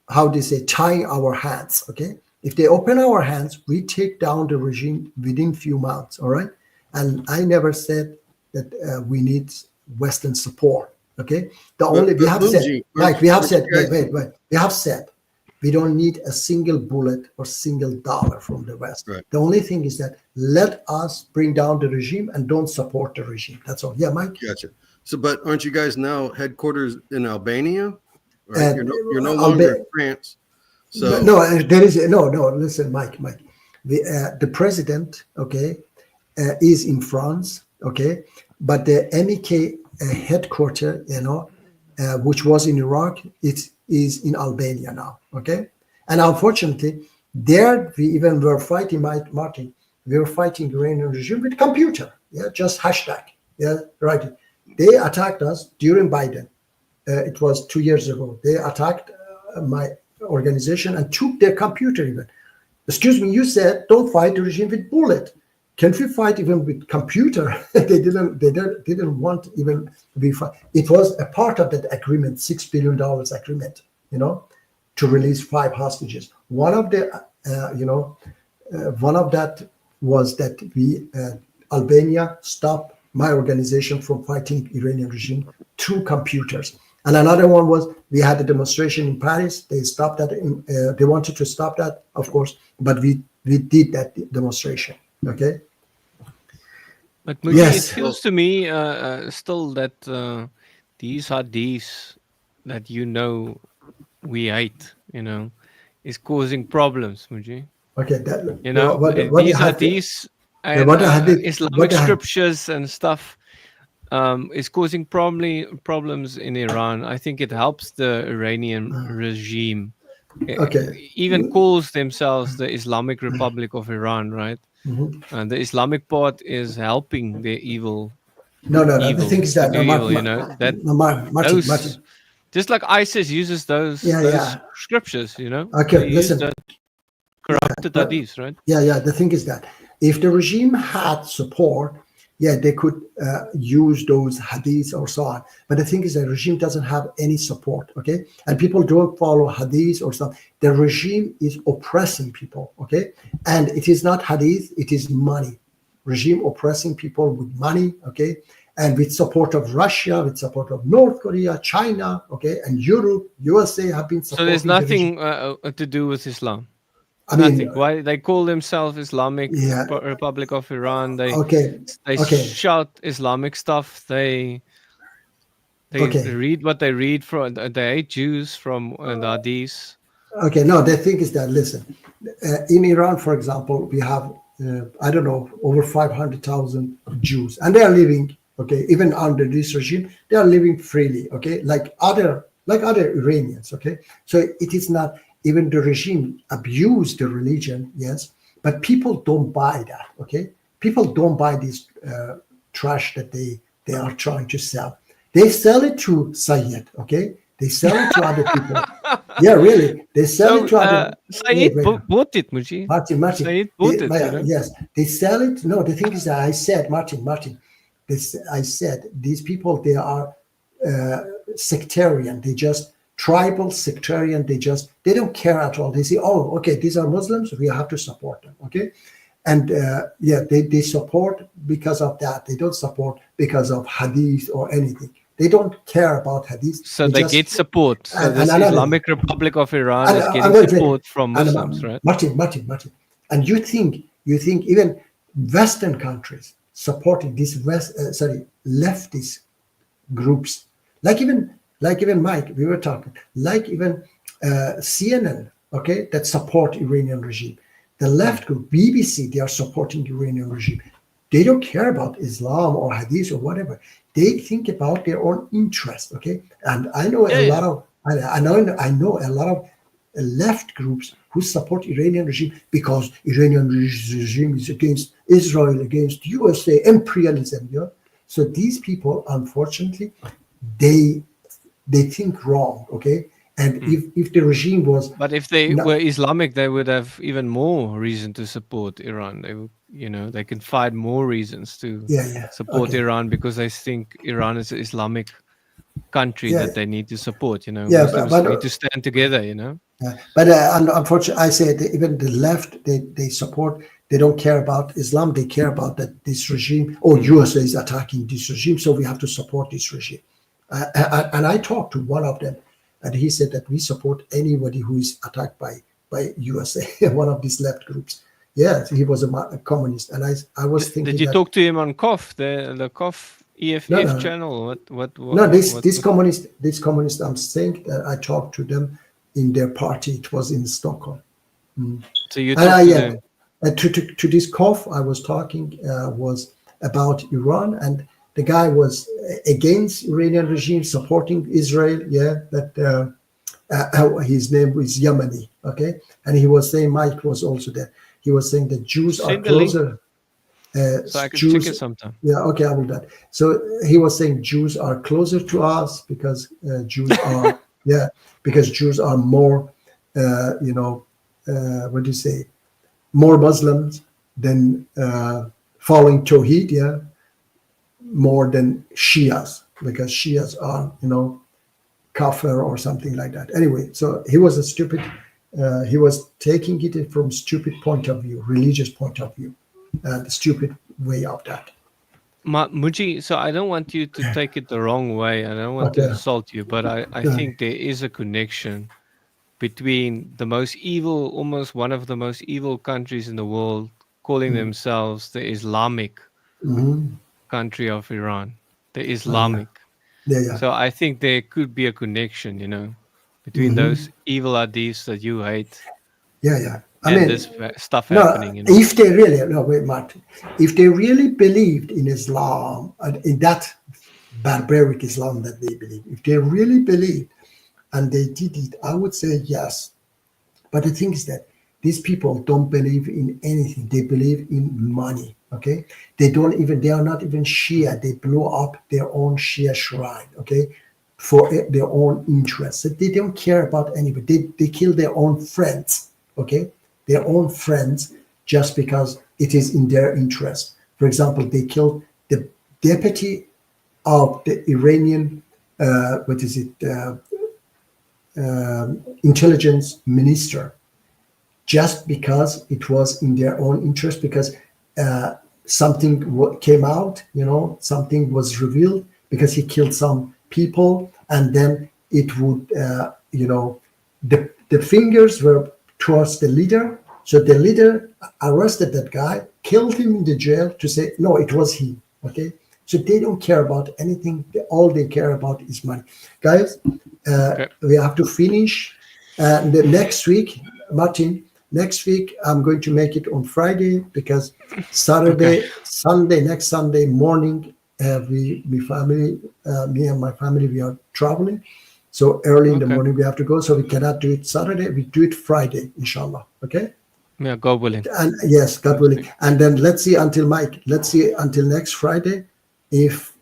How they say, tying our hands. Okay. If they open our hands, we take down the regime within few months. All right. And I never said that we need Western support. Okay. We have said, Mike, we have said, wait. We have said we don't need a single bullet or single dollar from the West. Right. The only thing is that let us bring down the regime and don't support the regime. That's all. Yeah, Mike. Gotcha. So, but aren't you guys now headquarters in Albania? Right? And, You're no longer in France. So no, there is no. Listen, Mike. The president, okay, is in France, okay, but the MEK headquarters, which was in Iraq, it is in Albania now, okay. And unfortunately, there we even were fighting, Martin. We were fighting the Iranian regime with computer, just hashtag, right. They attacked us during Biden. It was 2 years ago. They attacked my organization and took their computer even. Excuse me, you said don't fight the regime with bullet. Can't we fight even with computer? They didn't want even to be fight. It was a part of that agreement, $6 billion agreement, to release 5 hostages. One of the, one of that was that we Albania stopped my organization from fighting Iranian regime through computers. And another one was we had a demonstration in Paris. They stopped that. They wanted to stop that, of course, but we did that demonstration. Okay. But Muji, Yes. it feels to me still that these hadiths that we hate, is causing problems, Muji. Okay. These hadiths and Islamic scriptures and stuff is causing problems in Iran. I think it helps the Iranian regime. Okay. Even calls themselves the Islamic Republic of Iran, right? Mhm. And the Islamic part is helping the evil. No. The thing is that Martin. Just like ISIS uses those scriptures, Okay, they listen. use the corrupted hadiths, right? Yeah. The thing is that if the regime had support, they could use those hadiths or so on. But the thing is, the regime doesn't have any support, okay? And people don't follow hadiths or something. The regime is oppressing people, okay? And it is not hadith, it is money. Regime oppressing people with money, okay? And with support of Russia, with support of North Korea, China, okay? And Europe, USA have been supporting So there's the nothing regime. to do with Islam. I mean, Nothing. Why they call themselves Islamic Yeah. Republic of Iran? They Okay. shout Islamic stuff. They They read what they read from. They hate Jews from the Hadiths. Okay, no, the thing is that, listen, in Iran, for example, we have, I don't know, over 500,000 Jews, and they are living, okay, even under this regime, they are living freely, okay, like other Iranians, okay. So it is not, even the regime abuse the religion, yes, but people don't buy that, okay. People don't buy this trash that they are trying to sell. They sell it to Sayed, okay. They sell it to other people. Yeah, really. They sell it to other. Sayed bought it, Muji. Martin. Sayed bought it. Yes, they sell it. No, the thing is that I said, Martin. I said these people, they are sectarian. They just tribal sectarian. They don't care at all. They say, oh, okay, these are Muslims. We have to support them. Okay. And they support because of that. They don't support because of hadith or anything. They don't care about hadith. So they get support. So this Islamic Republic of Iran is getting support from Muslims, right? Martin. And you think even Western countries supporting these leftist groups, like even Mike, we were talking, like even CNN, okay, that support Iranian regime. The left group, BBC, they are supporting Iranian regime. They don't care about Islam or hadith or whatever. They think about their own interest, okay? And I know I know a lot of left groups who support Iranian regime because Iranian regime is against Israel, against USA, imperialism, you know? So these people, unfortunately, they think wrong, okay? And if the regime was, but if they were Islamic, they would have even more reason to support Iran. They would, they can find more reasons to support Iran because they think Iran is an Islamic country that they need to support. Muslims need to stand together. But unfortunately, I say that even the left, they support. They don't care about Islam. They care about that this regime. USA is attacking this regime, so we have to support this regime. And I talked to one of them. And he said that we support anybody who is attacked by USA, one of these left groups. Yeah, he was a communist, and I was thinking. Did you talk to him on KOF, the KOF EFF channel? What? No, this communist. I'm saying that I talked to them in their party. It was in Stockholm. So you talked to them. To this KOF I was talking was about Iran, and the guy was against Iranian regime, supporting Israel. Yeah, that his name was Yemeni. Okay, and he was saying, Mike was also there. He was saying that Jews are closer. So I can check it sometime. Yeah, okay, I will do that. So he was saying Jews are closer to us because Jews are because Jews are more, what do you say, more Muslims than following Tawhid. More than Shias, because Shias are, kafir or something like that. Anyway, so he was he was taking it from stupid point of view, religious point of view, the stupid way of that. Muji, so I don't want you to take it the wrong way. I don't want to insult you, but I think there is a connection between the most evil, almost one of the most evil countries in the world, calling themselves the Islamic country of Iran, the Islamic. So I think there could be a connection, between those evil hadiths that you hate. And this stuff happening. If they really, Martin, if they really believed in Islam, in that barbaric Islam that they believe, if they really believed and they did it, I would say yes. But the thing is that these people don't believe in anything. They believe in money. Okay, they are not even Shia. They blew up their own Shia shrine. Okay, for their own interests. So they don't care about anybody. They kill their own friends. Okay, their own friends just because it is in their interest. For example, they killed the deputy of the Iranian intelligence minister, just because it was in their own interest, because something came out, something was revealed, because he killed some people, and then it would, the fingers were towards the leader. So the leader arrested that guy, killed him in the jail to say, no, it was he. Okay. So they don't care about anything. All they care about is money. Guys, we have to finish. The next week, Martin, next week, I'm going to make it on Friday because Saturday, Sunday, next Sunday morning, me and my family, we are traveling. So early in the morning, we have to go. So we cannot do it Saturday. We do it Friday, inshallah. Okay? Yeah, God willing. And yes, God willing. And then let's see until next Friday. If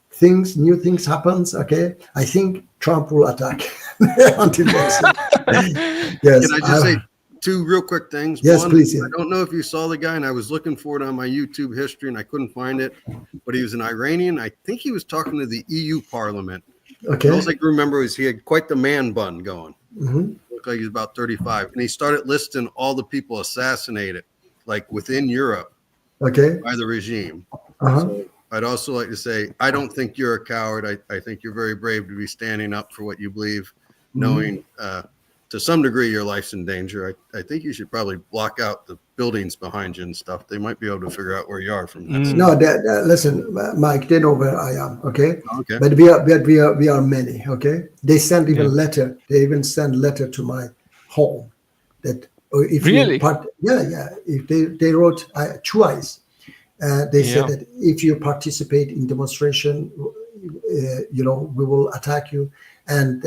new things happens, okay, I think Trump will attack until next week. Yes. Can I just say two real quick things? Yes, One, please. Yeah. I don't know if you saw the guy, and I was looking for it on my YouTube history, and I couldn't find it. But he was an Iranian. I think he was talking to the EU Parliament. Okay. All I can remember is he had quite the man bun going. Mm-hmm. Looked like he was about 35, and he started listing all the people assassinated, like within Europe, Okay. by the regime. Uh-huh. So I'd also like to say, I don't think you're a coward. I think you're very brave to be standing up for what you believe, knowing to some degree your life's in danger. I think you should probably block out the buildings behind you and stuff. They might be able to figure out where you are from that. No, listen, Mike, they know where I am, okay? Okay. But we are many, okay? They send even letter. They even send letter to my home that if Really? If they wrote twice. They said that if you participate in demonstration, we will attack you. And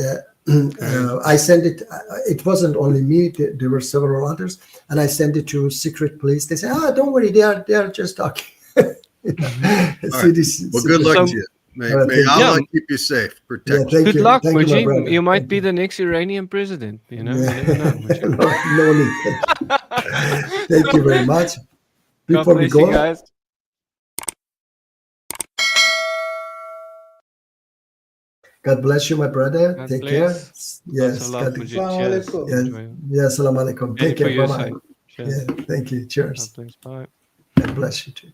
I sent it. It wasn't only me. There were several others, and I sent it to secret police. They said, don't worry, they are just talking." Well, good luck to you. May Allah keep you safe. Protect you. Good luck, Thank you, my Muji. brother. You might be the next Iranian president. You know. You never know, Muji. No need. Thank you very much. God Before we bless you go, guys. God bless you, my brother. God Take bless. care. Lots Yes. of love, God, Muji. Cheers. yes. Enjoy. Yes. Salam alaikum. Thank Take you for care. your Bye bye. side. Cheers. Yeah. Thank you. Cheers. God bless. Bye. God bless you too.